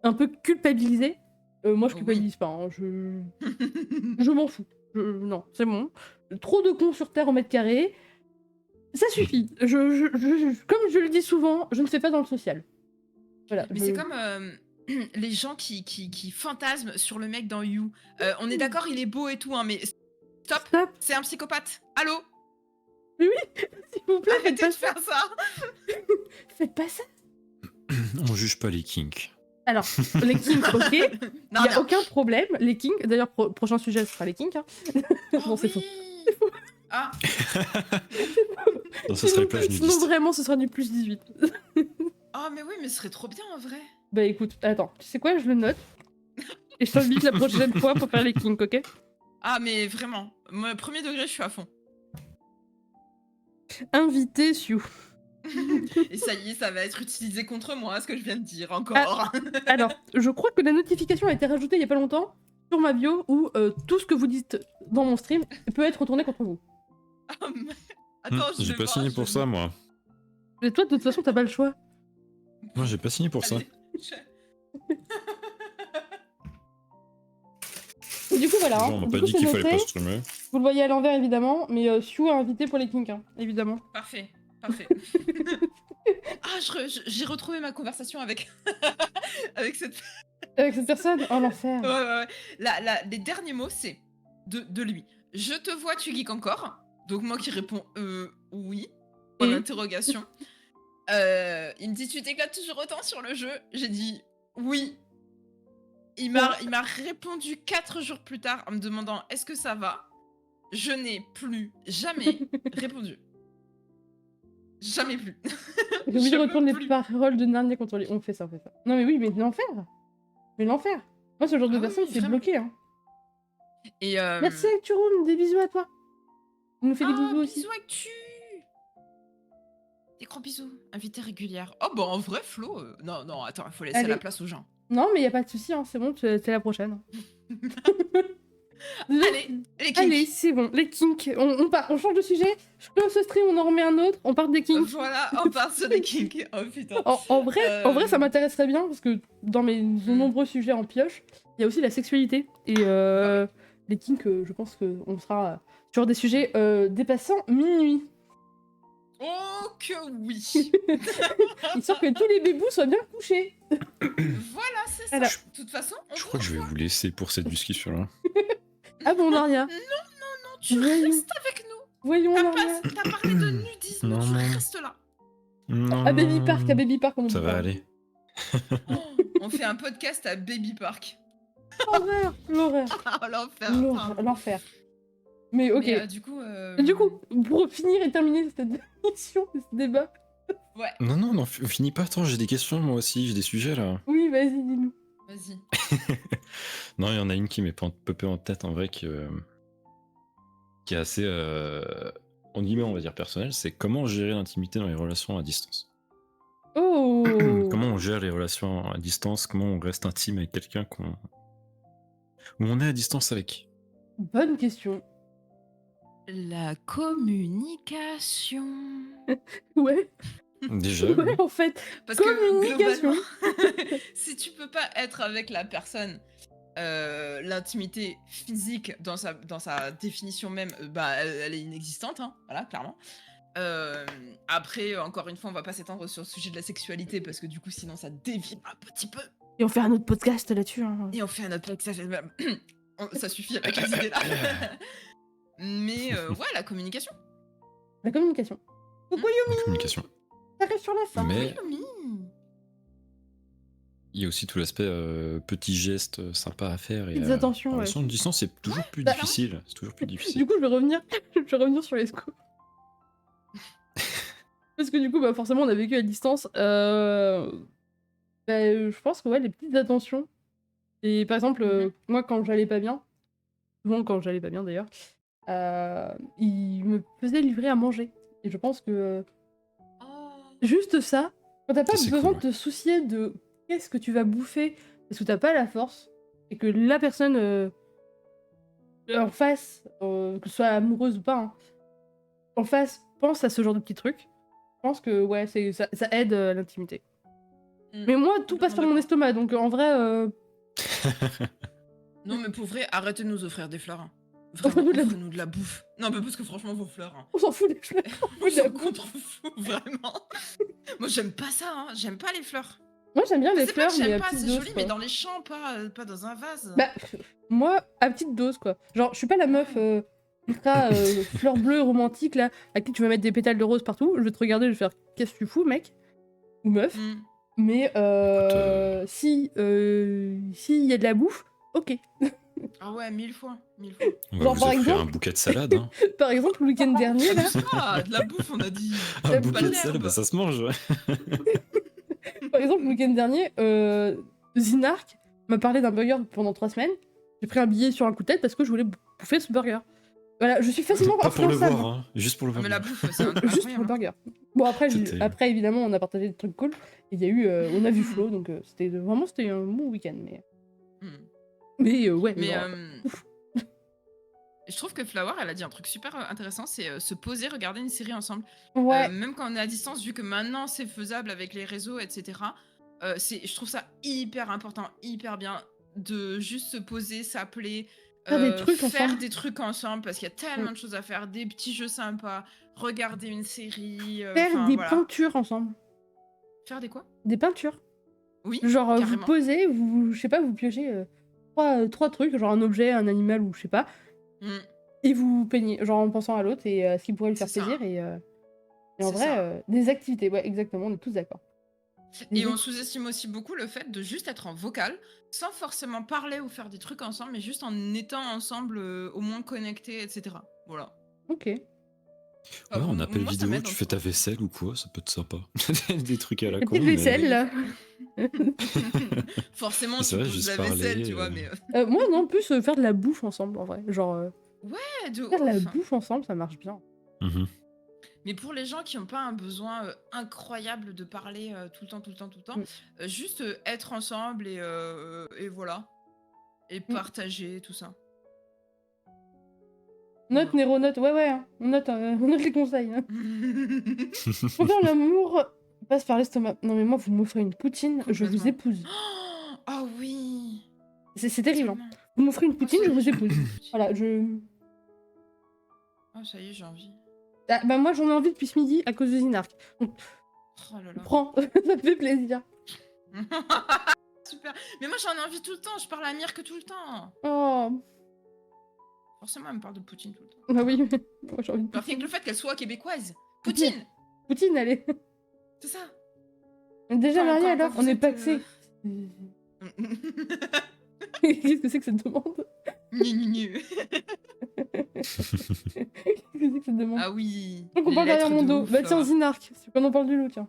un peu culpabiliser. Moi, je culpabilise pas. Hein, je m'en fous. Non, c'est bon. Trop de cons sur Terre au mètre carré. Ça suffit. Comme je le dis souvent, je ne fais pas dans le social. Voilà. Mais c'est comme les gens qui fantasment sur le mec dans You. On est d'accord, il est beau et tout, hein, mais stop. C'est un psychopathe. Allô? Oui, s'il vous plaît, arrêtez de faire ça. Faites pas ça. On juge pas les kinks. Alors, les kinks, ok. Il n'y a aucun problème. Les kinks, d'ailleurs, prochain sujet, ce sera les kinks. Hein. Non, c'est faux. C'est faux. Ah. Non, ça serait plage nudiste. Sinon, vraiment, ce sera du plus 18. Oh, mais oui, mais ce serait trop bien en vrai. Bah écoute, attends, tu sais quoi, je le note. Et je t'invite la prochaine fois pour faire les kinks, ok? Ah, mais vraiment, moi, premier degré, je suis à fond. Invité, Sioux. Et ça y est, ça va être utilisé contre moi, ce que je viens de dire, encore. Alors, je crois que la notification a été rajoutée il y a pas longtemps sur ma bio où tout ce que vous dites dans mon stream peut être retourné contre vous. Attends, j'ai pas signé pour ça, moi. Et toi, de toute façon, t'as pas le choix. Moi, j'ai pas signé pour ça. Et du coup, voilà. Genre, on m'a pas dit qu'il fallait pas streamer. Vous le voyez à l'envers, évidemment, mais Siou est invité pour les kinks, hein, évidemment. Parfait. Ah, j'ai retrouvé ma conversation avec, avec cette. Avec cette personne, oh l'enfer. Ouais. Les derniers mots, c'est de lui. Je te vois, tu geeks encore. Donc moi qui réponds oui. Point Et d'interrogation. Il me dit tu t'éclates toujours autant sur le jeu. J'ai dit oui. Il m'a répondu 4 jours plus tard en me demandant est-ce que ça va. Je n'ai plus jamais répondu. Jamais plus. J'ai oublié de Je peux retourner les plus. paroles de Narnia contre les... On fait ça. Non mais oui, mais l'enfer. Mais l'enfer. Moi, ce genre de Ah oui, personne, c'est vraiment. bloqué. Hein. Et Merci Acturoom, des bisous à toi. Il nous fait des ah, bisous aussi. bisous Actu. Des gros bisous. Invitée régulière. Oh bah en vrai Flo. Non, attends, il faut laisser Allez. la place aux gens. Non, mais y a pas de souci, hein, c'est bon, c'est la prochaine. Allez, les kinks. Allez, c'est bon, les kinks. On change de sujet. Je close ce stream, on en remet un autre. On part des kinks. Voilà, on part sur les kinks. Oh putain. En vrai, ça m'intéresserait bien parce que dans mes nombreux sujets en pioche, il y a aussi la sexualité et les kinks. Je pense qu'on sera sur des sujets dépassant minuit. Oh que oui. Histoire que tous les bébous soient bien couchés. Voilà, c'est ça. Voilà. De toute façon, on Je crois que je vais vous laisser pour cette discussion-là. Ah bon, Narnia. Non, tu Voyons. restes avec nous. Voyons, Narnia. T'as parlé de nudisme, Non, tu non. restes là. Non. À Baby Park, on Ça oublie va pas. aller. Oh, on fait un podcast à Baby Park. L'horreur, l'horreur, Oh l'enfer. l'enfer. Mais ok. Mais, du coup, Pour finir et terminer cette émission, ce débat. ouais, Non, finis pas. Attends, j'ai des questions moi aussi, j'ai des sujets là. Oui, vas-y, dis-nous. vas-y. Non, il y en a une qui m'est popée en tête en vrai qui est assez, en guillemets, on va dire personnelle. C'est comment gérer l'intimité dans les relations à distance. Oh. Comment on gère les relations à distance, comment on reste intime avec quelqu'un où on est à distance avec. Bonne question. La communication. Ouais, Déjà, ouais, en fait. Parce que Communication. globalement, si tu peux pas être avec la personne, l'intimité physique dans sa définition même, bah elle est inexistante, hein, voilà, clairement. Après, encore une fois, on va pas s'étendre sur le sujet de la sexualité parce que du coup, sinon, ça dévie un petit peu. Et on fait un autre podcast là-dessus. Hein. Et on fait un autre podcast. Ça suffit avec les idées là. Mais ouais, la communication. La communication. Coucou Yumi, la communication. t'arrives sur la fin. Mais Oui. il y a aussi tout l'aspect petits gestes sympas à faire. Et Petites attentions, en ouais. relation de distance, c'est toujours plus Bah, difficile. C'est toujours plus difficile. Du coup, je vais revenir sur les scoops. Parce que du coup, bah, forcément, on a vécu à distance. Je pense que ouais, les petites attentions. Et par exemple, moi, quand j'allais pas bien, souvent quand j'allais pas bien d'ailleurs, il me faisait livrer à manger. Et je pense que juste ça, quand t'as pas Ça, c'est besoin cool, de te soucier de qu'est-ce que tu vas bouffer, parce que t'as pas la force, et que la personne en face, que ce soit amoureuse ou pas, hein, en face, pense à ce genre de petits trucs, je pense que ouais, ça aide l'intimité. Mais moi, tout passe par mon estomac, donc en vrai... Non, mais pour vrai, arrêtez de nous offrir des fleurs. Hein. Offrez-nous de la Offrez-nous de la bouffe. Non, mais parce que franchement, vos fleurs. Hein. On s'en fout des fleurs. On s'en contre fou, vraiment. Moi, j'aime pas ça, hein. J'aime pas les fleurs. Moi, j'aime bien les C'est pas fleurs, que mais j'aime à pas, petite c'est dose. joli, mais dans les champs, pas dans un vase. Bah, moi, à petite dose, quoi. Genre, je suis pas la meuf ultra fleur bleue romantique, là, à qui tu vas mettre des pétales de rose partout. Je vais te regarder, je vais faire « Qu'est-ce que tu fous, mec ?» Ou meuf. Mais si il y a de la bouffe, ok. Ah ouais, 1000 fois. On va Genre, vous par offrir exemple- un bouquet de salade. Hein. Par exemple, le week-end dernier, là, Ah, de la bouffe, on a dit. Un pas bouquet de de salade, l'herbe. bah, ça se mange. Ouais. par exemple, le week-end dernier, Zinark m'a parlé d'un burger pendant 3 semaines. J'ai pris un billet sur un coup de tête parce que je voulais bouffer ce burger. Voilà, je suis facilement Pas pour le influençable. voir, hein. Juste pour le Ah, voir. mais la bouffe, c'est Juste pour le incroyable. burger. Bon, après, C'était- après, évidemment, on a partagé des trucs cool. Et il y a eu, on a vu Flo, donc c'était un bon week-end. Mais ouais. Mais genre, je trouve que Flower, elle a dit un truc super intéressant, c'est se poser, regarder une série ensemble. ouais. Même quand on est à distance, vu que maintenant c'est faisable avec les réseaux, etc. Je trouve ça hyper important, hyper bien de juste se poser, s'appeler, Faire des trucs faire ensemble. des trucs ensemble parce qu'il y a Mm. tellement de choses à faire, des petits jeux sympas, regarder une série, Faire enfin des voilà. peintures ensemble. Faire des quoi? Des peintures. Oui, Genre, vous carrément. posez, je sais pas, vous piochez trois trucs, genre un objet, un animal ou je sais pas, Mm, et vous peignez, genre en pensant à l'autre et à ce qui pourrait lui faire c'est ça, plaisir. Et en c'est vrai, ça. des activités, ouais, exactement, on est tous d'accord. Et Des on sous-estime aussi beaucoup le fait de juste être en vocal, sans forcément parler ou faire des trucs ensemble, mais juste en étant ensemble, au moins connectés, etc. Voilà. Ok. Ah, Ouais, en appel moi, ça vidéo, m'aide en tu tout fais ta cas. vaisselle ou quoi, ça peut être sympa. Des trucs à la La con, petite mais vaisselle, Oui. là. Forcément, c'est tu vrai, poses juste la vaisselle, parler. tu vois, mais Moi, non, plus faire de la bouffe ensemble, en vrai. Genre, ouais, de faire de la ouf. bouffe ensemble, ça marche bien. Mhm. Mais pour les gens qui n'ont pas un besoin incroyable de parler tout le temps, tout le temps, tout le temps, Mm. juste être ensemble et voilà. Et partager tout ça. Note, Voilà. Néro, note. Ouais, hein. On note les conseils. Hein. Pour faire l'amour, passe par l'estomac. Non, mais moi, vous m'offrez une poutine, je vous Complètement. épouse. Oh oui. C'est terrible. Hein. Tellement. Vous m'offrez une Oh, poutine, ça je y est, vous j'ai épouse. envie de poutine. Voilà, je. Oh, ça y est, j'ai envie. Ah, bah, moi, j'en ai envie depuis ce midi à cause de Zinark. Donc, Oh là là. prends, ça me fait plaisir. Super. Mais moi, j'en ai envie tout le temps. Je parle à Mire que tout le temps. Oh, Forcément, elle me parle de Poutine tout le temps. bah oui, mais moi, j'ai envie de Alors, rien que poutine. le fait qu'elle soit québécoise. Poutine. Poutine. Poutine, allez. C'est ça. Déjà Quand- mariés quand alors, vous on est êtes, paxés. Qu'est-ce que c'est que cette demande? Gnu, gnu, gnu. Qu'est-ce que c'est que cette demande? Ah oui. Donc on les parle derrière lettres mon de dos. ouf. Bah tiens, Zinark, c'est qu'on en parle du loup, tiens.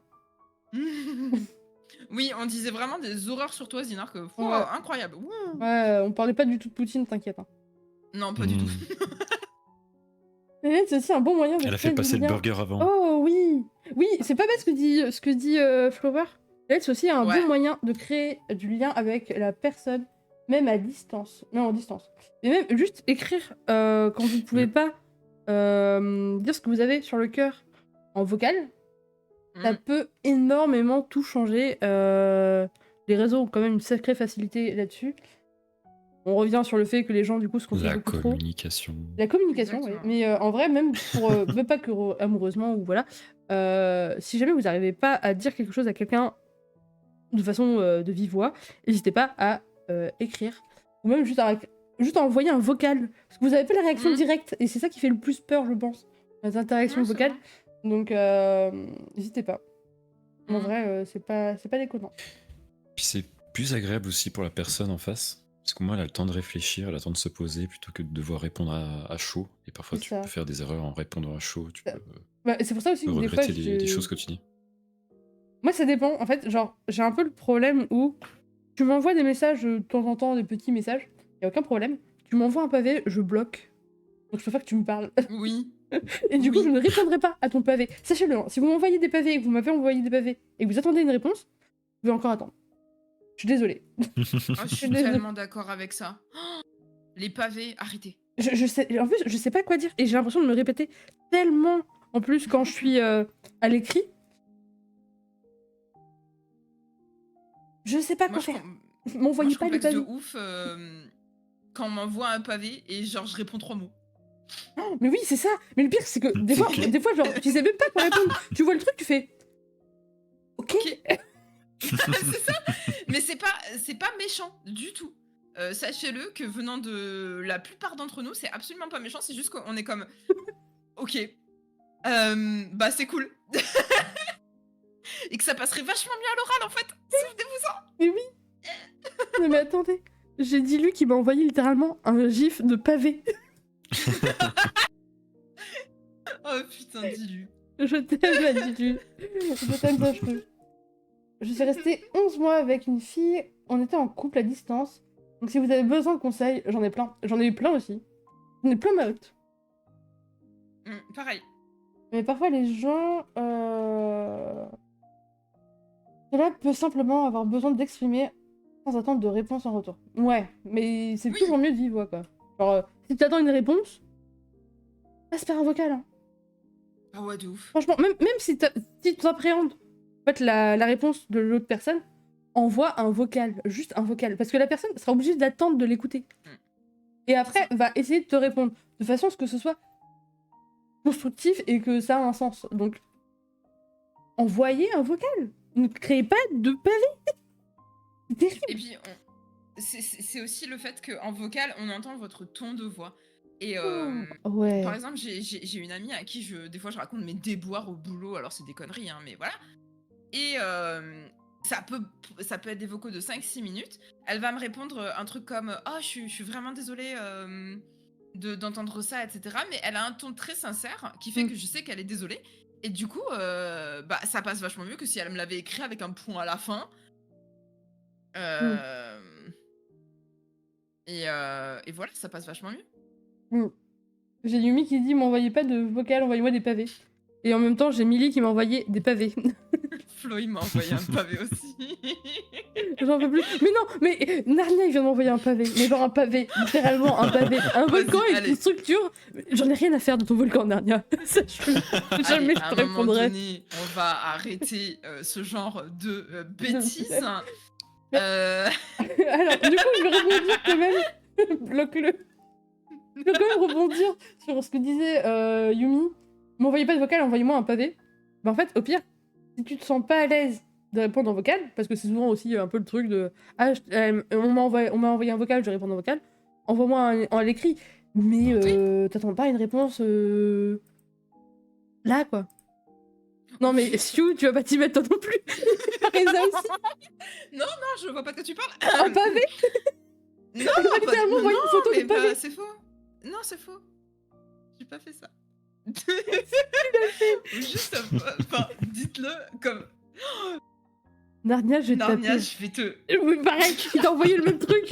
Oui, on disait vraiment des horreurs sur toi, Zinar, que Ouais. incroyable. Ouh. Ouais, on parlait pas du tout de Poutine, t'inquiète. Hein. Non, pas du tout. Les lettres, c'est aussi un bon moyen de Elle a fait créer du passer le lien. burger avant. Oh oui. Oui, c'est pas bête ce que dit Flower. Les lettres, c'est aussi un Ouais. bon moyen de créer du lien avec la personne, même à distance. Non, en distance. Et même juste écrire quand vous pouvez pas dire ce que vous avez sur le cœur en vocal. Ça peut énormément tout changer. Les réseaux ont quand même une sacrée facilité là-dessus. On revient sur le fait que les gens, du coup, se concentrent La beaucoup trop. communication. La communication, oui. Exactement. Mais en vrai, même pour même pas que amoureusement ou voilà, si jamais vous n'arrivez pas à dire quelque chose à quelqu'un de façon de vive voix, n'hésitez pas à écrire ou même juste à envoyer un vocal parce que vous n'avez pas la réaction directe et c'est ça qui fait le plus peur, je pense, les interactions Ouais, c'est vocales. vrai. Donc n'hésitez pas. En vrai, c'est pas déconnant. Puis c'est plus agréable aussi pour la personne en face. Parce que moi, elle a le temps de réfléchir, elle a le temps de se poser plutôt que de devoir répondre à chaud. Et parfois, C'est tu ça. peux faire des erreurs en répondant à chaud. Tu Ça- peux Bah, c'est pour ça aussi que des fois, regretter des choses que tu dis. moi, ça dépend. En fait, genre, j'ai un peu le problème où tu m'envoies des messages de temps en temps, des petits messages, y a aucun problème. Tu m'envoies un pavé, je bloque. Donc je préfère que tu me parles. Oui. Et du coup, Oui. je ne répondrai pas à ton pavé. Sachez-le, hein, si vous m'envoyez des pavés et que vous m'avez envoyé des pavés et que vous attendez une réponse, vous pouvez encore attendre. Je suis désolée. Ah, je suis désolée. tellement d'accord avec ça. Oh, les pavés, arrêtez. Je sais, en plus, je sais pas quoi dire et j'ai l'impression de me répéter tellement. En plus, quand je suis à l'écrit, je sais pas Moi, quoi je, faire. com- moi, M'envoyez je pas les complexe de pavés. ouf quand on m'envoie un pavé et genre je réponds 3 mots. Mais oui, c'est ça. Mais le pire, c'est que des fois, Ok. des fois, genre, tu sais même pas quoi répondre. Tu vois le truc, tu fais. Ok. Ok. C'est ça. Mais c'est pas méchant du tout. Sachez-le que venant de la plupart d'entre nous, c'est absolument pas méchant. C'est juste qu'on est comme, ok, bah c'est cool. Et que ça passerait vachement mieux à l'oral en fait. Souvenez-vous-en. Mais oui. Non mais attendez. J'ai dit lui qui m'a envoyé littéralement un gif de pavé. Oh putain, dis-lui. Je t'aime, la Didu. Je t'aime, Sache-le. Je suis restée 11 mois avec une fille. On était en couple à distance. Donc si vous avez besoin de conseils, j'en ai plein. J'en ai eu plein aussi. J'en ai plein ma hotte. Pareil. Mais parfois les gens... Cela peut simplement avoir besoin d'exprimer sans attendre de réponse en retour. Ouais, mais c'est Oui. toujours mieux de vive voix, quoi. Genre, si tu attends une réponse, passe par un vocal. Hein. Ah ouais, de ouf. Franchement, même si tu appréhendes en fait, la réponse de l'autre personne, envoie un vocal, juste un vocal. Parce que la personne sera obligée d'attendre de l'écouter. Et après, va essayer de te répondre de façon à ce que ce soit constructif et que ça a un sens. Donc, envoyez un vocal. Ne créez pas de pavé. C'est terrible. Et puis, c'est aussi le fait qu'en vocal, on entend votre ton de voix. Et Ouais. par exemple, j'ai une amie à qui des fois je raconte mes déboires au boulot, alors c'est des conneries, hein, mais voilà. Et ça peut être des vocaux de 5-6 minutes. Elle va me répondre un truc comme « Oh, je suis vraiment désolée d'entendre ça, etc. » Mais elle a un ton très sincère qui fait que je sais qu'elle est désolée. Et du coup, bah, ça passe vachement mieux que si elle me l'avait écrit avec un point à la fin. Et voilà, ça passe vachement mieux. J'ai Yumi qui dit m'envoyez pas de vocal, envoyez-moi des pavés. Et en même temps, j'ai Millie qui m'a envoyé des pavés. Flo, il m'a envoyé un pavé aussi. J'en peux plus. Mais non, mais Narnia, il vient de m'envoyer un pavé. Mais genre un pavé, littéralement un pavé. Un Vas-y, volcan avec allez. une structure. J'en ai rien à faire de ton volcan, Narnia. Ça, jamais Allez, je à te un moment répondrai. donné, on va arrêter ce genre de bêtises. Alors, du coup, je vais rebondir quand même. Bloque-le. Je vais quand même rebondir sur ce que disait Yumi. M'envoyez pas de vocal, envoyez-moi un pavé. Bah en fait, au pire, si tu te sens pas à l'aise de répondre en vocal, parce que c'est souvent aussi un peu le truc de ah, on m'a envoyé un vocal, je réponds en vocal, envoie-moi à l'écrit. Mais t'attends pas une réponse là quoi. Non mais Stu, tu vas pas t'y mettre toi non plus. Reza aussi. Non, je vois pas de quoi tu parles. Un pavé. Non, Elle m'a littéralement envoyé une photo mais de pavé. bah, c'est faux. Non, c'est faux. J'ai pas fait ça. Juste, enfin, dites-le comme Narnia, je vais te Narnia, taper. je vais te. Oui, pareil, il t'a envoyé le même truc.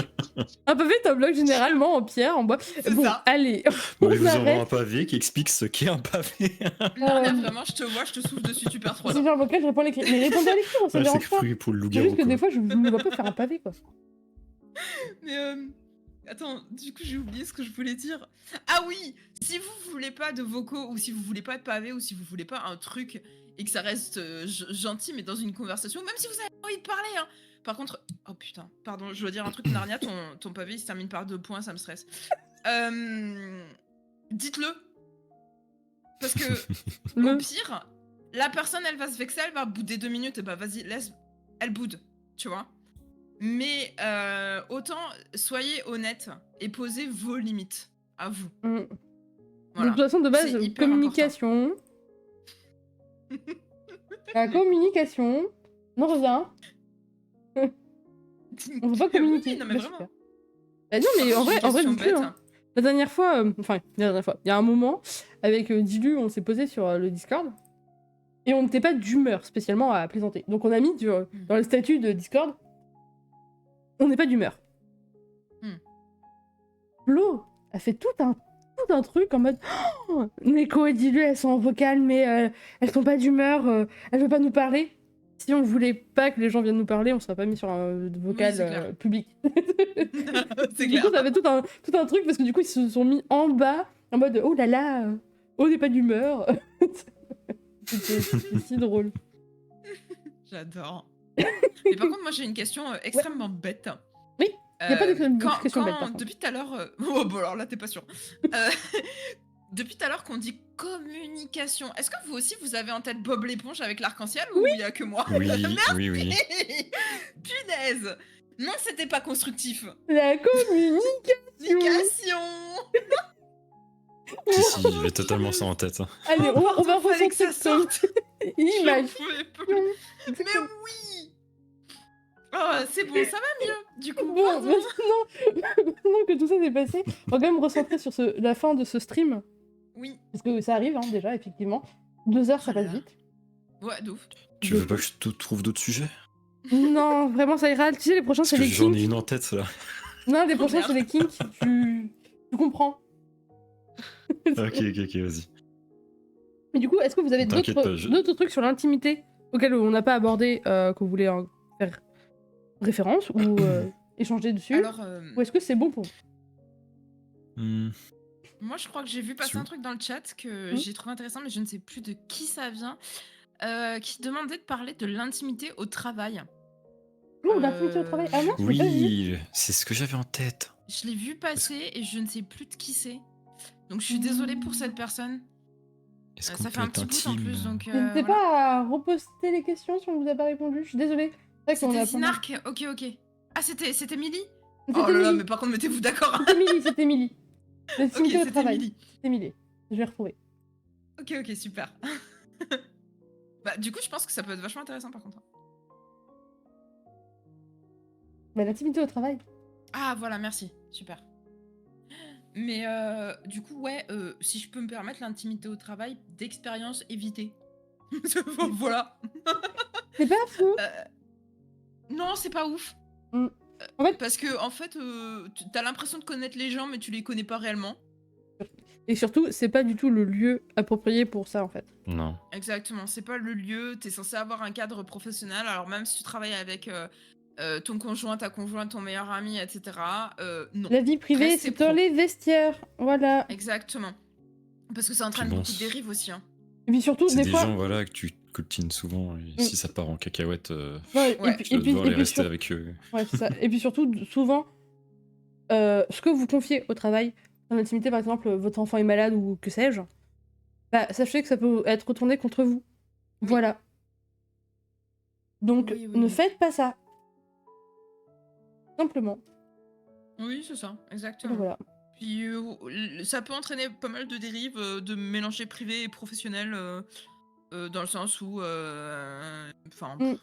Un pavé, t'as un bloc généralement en pierre, en bois. C'est Bon, ça. allez, Bon, on je vous envoie un arrête. pavé qui explique ce qu'est un pavé. Narnia, vraiment, je te vois, je te souffle dessus, tu perds 3 C'est ans. genre vocal, je réponds à l'écrit. Mais répondez à l'écrit, ça me Ouais, c'est dérange pas. pris pour le C'est loup-garou. juste que quoi. des fois, je me vois pas faire un pavé, quoi. Mais attends, du coup j'ai oublié ce que je voulais dire. Ah oui, si vous voulez pas de vocaux ou si vous voulez pas de pavés ou si vous voulez pas un truc et que ça reste gentil mais dans une conversation, même si vous avez envie de parler. Hein. Par contre, oh putain, pardon, je dois dire un truc Narnia, ton pavé il se termine par 2 points, ça me stresse. Dites-le. Parce que au pire, la personne elle va se vexer, elle va bouder 2 minutes et bah vas-y, laisse, elle boude, tu vois. Mais autant soyez honnête et posez vos limites à vous. Voilà. Voilà. Donc, de toute façon, de base, C'est hyper communication. La communication. Non, reviens. On veut pas communiquer. Oui, non mais Bah, vraiment. super. Bah non, mais en vrai, Question dites-le, bête. hein. La dernière fois, il y a un moment, avec Dilu, on s'est posé sur le Discord, et on n'était pas d'humeur spécialement à plaisanter. Donc on a mis dans le statut de Discord, on n'est pas d'humeur. Flo a fait tout un truc en mode oh, Neko et Dilu, elles sont en vocal, mais elles sont pas d'humeur, elles veulent pas nous parler. Si on voulait pas que les gens viennent nous parler, on serait pas mis sur un vocal c'est clair. public. C'est Du clair. coup, ça fait tout un truc parce que du coup, ils se sont mis en bas en mode oh là là, on n'est pas d'humeur. C'était si drôle. J'adore. Mais par contre, moi j'ai une question extrêmement bête. Oui, y a pas de question bête, par contre. Depuis tout à l'heure. Oh, bon, alors là, t'es pas sûr. Depuis tout à l'heure qu'on dit communication, est-ce que vous aussi vous avez en tête Bob l'éponge avec l'arc-en-ciel ou il y a que moi? Oui, Merci. oui. Punaise. Non, c'était pas constructif. La communication. Si, j'avais totalement ça en tête. Hein. Allez, on va Fallait que ça ressentir sorte. Image. J'en pouvais plus. Mais oui. Oh, c'est bon, ça va mieux. Du coup, Bon, pardon. maintenant que tout ça s'est passé, on va quand même recentrer sur la fin de ce stream. Oui. Parce que ça arrive, hein, déjà, effectivement. 2 heures, ça passe vite. Ouais, de ouf. Tu veux pas que je te trouve d'autres sujets? Non, vraiment, ça ira. Tu sais, les prochains, Parce c'est que les j'en ai kinks. une en tête, là. Non, les prochains, merde. c'est les kinks. Tu comprends. Ok, vas-y. Mais du coup, est-ce que vous avez T'inquiète pas, d'autres trucs sur l'intimité auxquels on n'a pas abordé, que vous voulez faire référence ou échanger dessus? Alors, Ou est-ce que c'est bon pour vous? moi, je crois que j'ai vu passer un truc dans le chat que j'ai trouvé intéressant, mais je ne sais plus de qui ça vient, qui demandait de parler de l'intimité au travail. Oh, l'intimité au travail. Ah non, je l'ai pas vu. Oui, c'est ce que j'avais en tête. Je l'ai vu passer et je ne sais plus de qui c'est. Donc je suis désolée pour cette personne. Est-ce qu'on Ça fait peut un être petit bout en intime plus, donc N'hésitez voilà. pas à reposter les questions si on vous a pas répondu. Je suis désolée. C'est vrai qu'on C'était a pas mal- Zinark. Ok. Ah, c'était Millie. C'était Oh là là, Millie. mais par contre, mettez-vous d'accord. C'était Millie, c'était Millie. Ok, L'activité au c'était travail. Millie. C'était Millie. Je l'ai retrouvée. Ok, super. Bah, du coup, je pense que ça peut être vachement intéressant par contre. Mais l'activité au travail. Ah, voilà, merci. Super. Mais du coup, ouais, si je peux me permettre, l'intimité au travail, d'expérience évitée. Voilà. C'est pas fou. Non, c'est pas ouf. Mm. En fait- Parce que, en fait, t'as l'impression de connaître les gens, mais tu les connais pas réellement. Et surtout, c'est pas du tout le lieu approprié pour ça en fait. Non. Exactement, c'est pas le lieu, t'es censé avoir un cadre professionnel, alors même si tu travailles avec ton conjoint, ta conjointe, ton meilleur ami, etc., non. La vie privée, Restez c'est dans pro. les vestiaires. Voilà. Exactement. Parce que ça entraîne Puis bon, beaucoup de dérives aussi. Hein. Et puis surtout, C'est des des fois. gens voilà, que tu coltines souvent, et si ça part en cacahuète, Ouais, Ouais. tu vas devoir aller rester avec eux. Ouais, c'est ça. Et puis surtout, souvent, ce que vous confiez au travail, dans l'intimité, par exemple, votre enfant est malade ou que sais-je, bah, sachez que ça peut être retourné contre vous. Oui. Voilà. Donc, Oui. ne faites pas ça. Simplement. Oui, c'est ça, exactement. Voilà. Puis ça peut entraîner pas mal de dérives, de mélanger privé et professionnel, dans le sens où, enfin, Mm.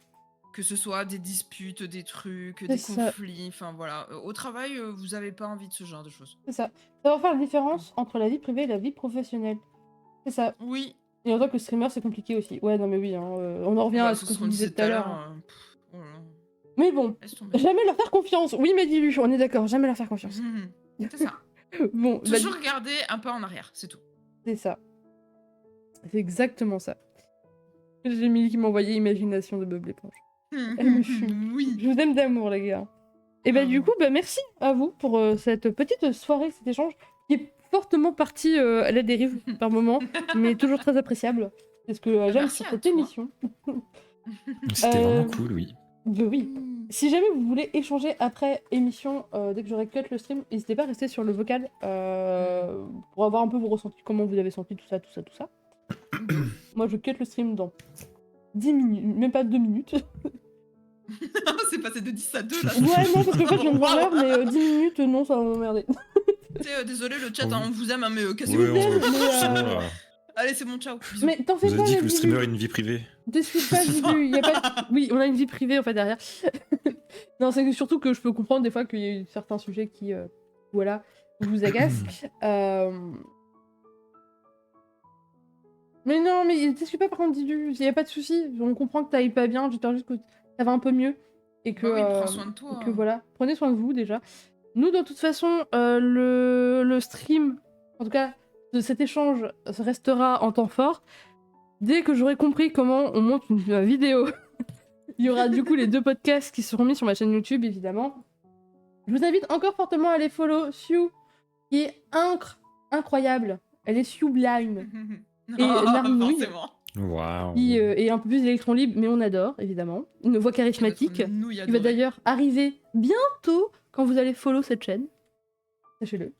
que ce soit des disputes, des trucs, C'est des ça. conflits, enfin voilà. Au travail, vous avez pas envie de ce genre de choses. C'est ça. Savoir faire la différence entre la vie privée et la vie professionnelle. C'est ça. Oui. Et en tant que streamer, c'est compliqué aussi. Ouais, non, mais oui, hein, on en revient Bah, à ce que tu disais tout à l'heure. Hein. Oh là là, Mais bon, laisse tomber. jamais leur faire confiance. Oui, mais dis-lui, on est d'accord, jamais leur faire confiance. C'est ça. Bon, bah, Toujours regarder un pas en arrière, c'est tout. c'est ça. C'est exactement ça. J'ai Émilie qui m'a envoyé Imagination de Bob l'éponge. Elle me fume. Oui. Je vous aime d'amour, les gars. Et bah, du coup, bah, merci à vous pour cette petite soirée, cet échange qui est fortement parti à la dérive par moment, mais toujours très appréciable. C'est ce que j'aime Merci sur à cette toi. émission. C'était vraiment cool, oui. Bah oui. Si jamais vous voulez échanger après émission, dès que j'aurai cut le stream, n'hésitez pas à rester sur le vocal pour avoir un peu vos ressentis, comment vous avez senti tout ça. Moi, je cut le stream dans 10 minutes, même pas 2 minutes. C'est passé de 10 à 2 là. Ouais, non, parce qu'en fait, je viens de voir l'heure, mais 10 minutes, non, ça va m'emmerder. Désolé le chat, Oh. hein, on vous aime, hein, mais cassez-vous. Ouais, aime, mais, c'est bon, là. Allez, c'est bon, ciao. Bisous. Mais t'en fais Vous pas, avez dit la que le Vivu. streamer a une vie privée. Te suis pas, Vivu, y a pas de- Oui, on a une vie privée, en fait, derrière. Non, c'est surtout que je peux comprendre, des fois, qu'il y a certains sujets qui, voilà, vous agacent. Mais non, mais te suis pas par contre, dis-lui, y a pas de souci. On comprend que t'ailles pas bien, j'espère juste que ça va un peu mieux. Et que, Bah oui, prends soin de toi. et que voilà, prenez soin de vous déjà. Nous, de toute façon, le stream, en tout cas, de cet échange, restera en temps fort. Dès que j'aurai compris comment on monte une vidéo, il y aura du coup les 2 podcasts qui seront mis sur ma chaîne YouTube, évidemment. Je vous invite encore fortement à aller follow Sue, qui est incroyable. Elle est sublime. Et Narnouille, forcément. Waouh. qui est un peu plus électron libre, mais on adore, évidemment. Une voix charismatique, Notre nouille qui va adorée. d'ailleurs arriver bientôt quand vous allez follow cette chaîne. Sachez-le.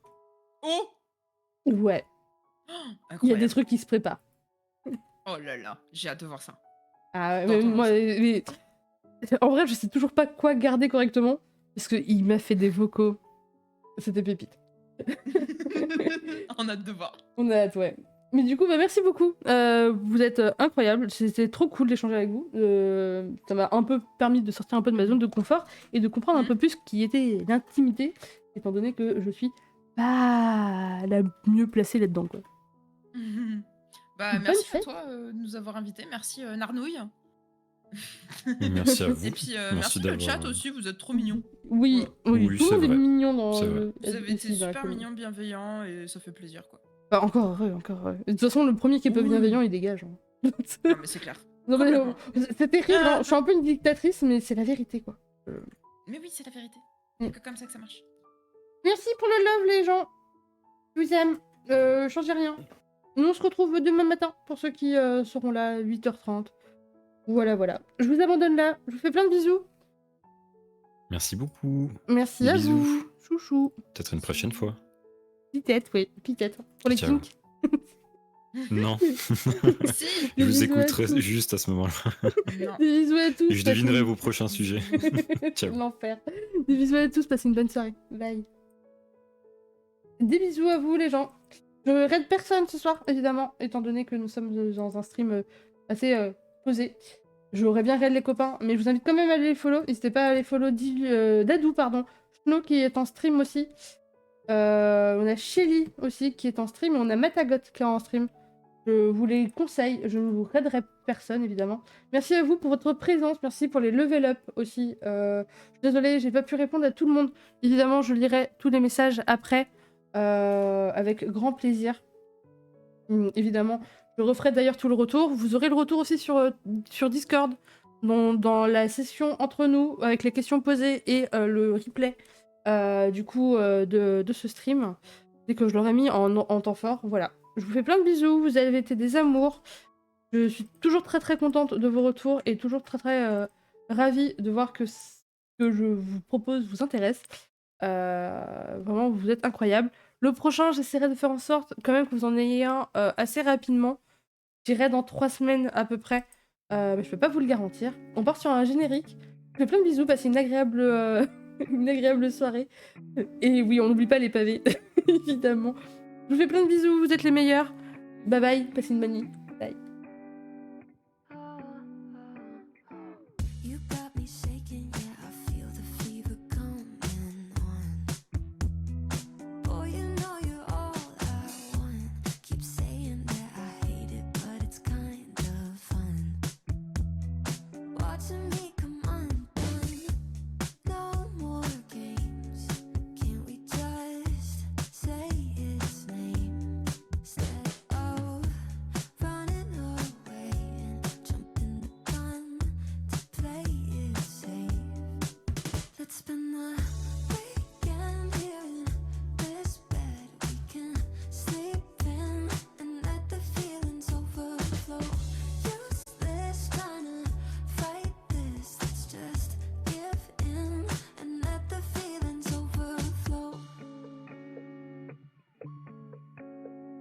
Oh, Ouais, il y a incroyable. des trucs qui se préparent. Oh là là, j'ai hâte de voir ça. Ah, Dans mais ton moi, en vrai, je sais toujours pas quoi garder correctement, parce qu'il m'a fait des vocaux. C'était pépite. On a hâte de voir. On a hâte, ouais. Mais du coup, bah, merci beaucoup. Vous êtes incroyables. C'était trop cool d'échanger avec vous. Ça m'a un peu permis de sortir un peu de ma zone de confort et de comprendre un peu plus ce qui était l'intimité, étant donné que je suis pas la mieux placée là-dedans, quoi. Bah, Bonne merci à fête. toi de nous avoir invités. Merci Narnouille. Merci à vous. Et puis Merci merci le d'avoir, chat aussi, vous êtes trop mignons. Oui, oui, Oui, tout le c'est monde est vrai. mignon dans C'est vrai. Vous avez été ici, dans la super commune. mignons, bienveillants et ça fait plaisir quoi. Bah, encore heureux, encore heureux. De toute façon, le premier qui est pas Oui. bienveillant, il dégage. Hein. Non mais c'est clair. Non, mais, Complètement. c'est terrible, hein. Je suis un peu une dictatrice, mais c'est la vérité, quoi. Mais oui, c'est la vérité. Mm. C'est que comme ça que ça marche. Merci pour le love, les gens. Je vous aime. Changez rien. Nous, on se retrouve demain matin pour ceux qui seront là à 8h30. Voilà, voilà. Je vous abandonne là. Je vous fais plein de bisous. Merci beaucoup. Merci Des à bisous. vous. Chouchou. Peut-être une prochaine fois. Pitette, oui. Pitette. Pour les Ciao. kinks. Non, Si. je Des vous bisous à écouterai tous. juste à ce moment-là. Non. Des bisous à tous. Je passez devinerai une- vos prochains sujets. Ciao. L'enfer. Des bisous à tous. Passez une bonne soirée. Bye. Des bisous à vous, les gens. Je raide personne ce soir, évidemment, étant donné que nous sommes dans un stream assez posé. J'aurais bien raid les copains, mais je vous invite quand même à aller les follow. N'hésitez pas à aller follow Dadou, pardon. Schno qui est en stream aussi. On a Shelly aussi qui est en stream. Et on a Matagot qui est en stream. Je vous les conseille. Je ne vous raiderai personne, évidemment. Merci à vous pour votre présence. Merci pour les level up aussi. Je suis désolée, j'ai pas pu répondre à tout le monde. Évidemment, je lirai tous les messages après. Avec grand plaisir. Évidemment, je referai d'ailleurs tout le retour. Vous aurez le retour aussi sur Discord, dans la session entre nous, avec les questions posées et le replay de ce stream, dès que je l'aurai mis en temps fort. Voilà. Je vous fais plein de bisous, vous avez été des amours. Je suis toujours très très contente de vos retours et toujours très très ravie de voir que ce que je vous propose vous intéresse. Vraiment, vous êtes incroyables. Le prochain, j'essaierai de faire en sorte quand même que vous en ayez un assez rapidement. J'irai dans 3 semaines à peu près. Mais je peux pas vous le garantir. On part sur un générique. Je vous fais plein de bisous, passez une agréable, une agréable soirée. Et oui, on n'oublie pas les pavés, évidemment. Je vous fais plein de bisous, vous êtes les meilleurs. Bye bye, passez une bonne nuit.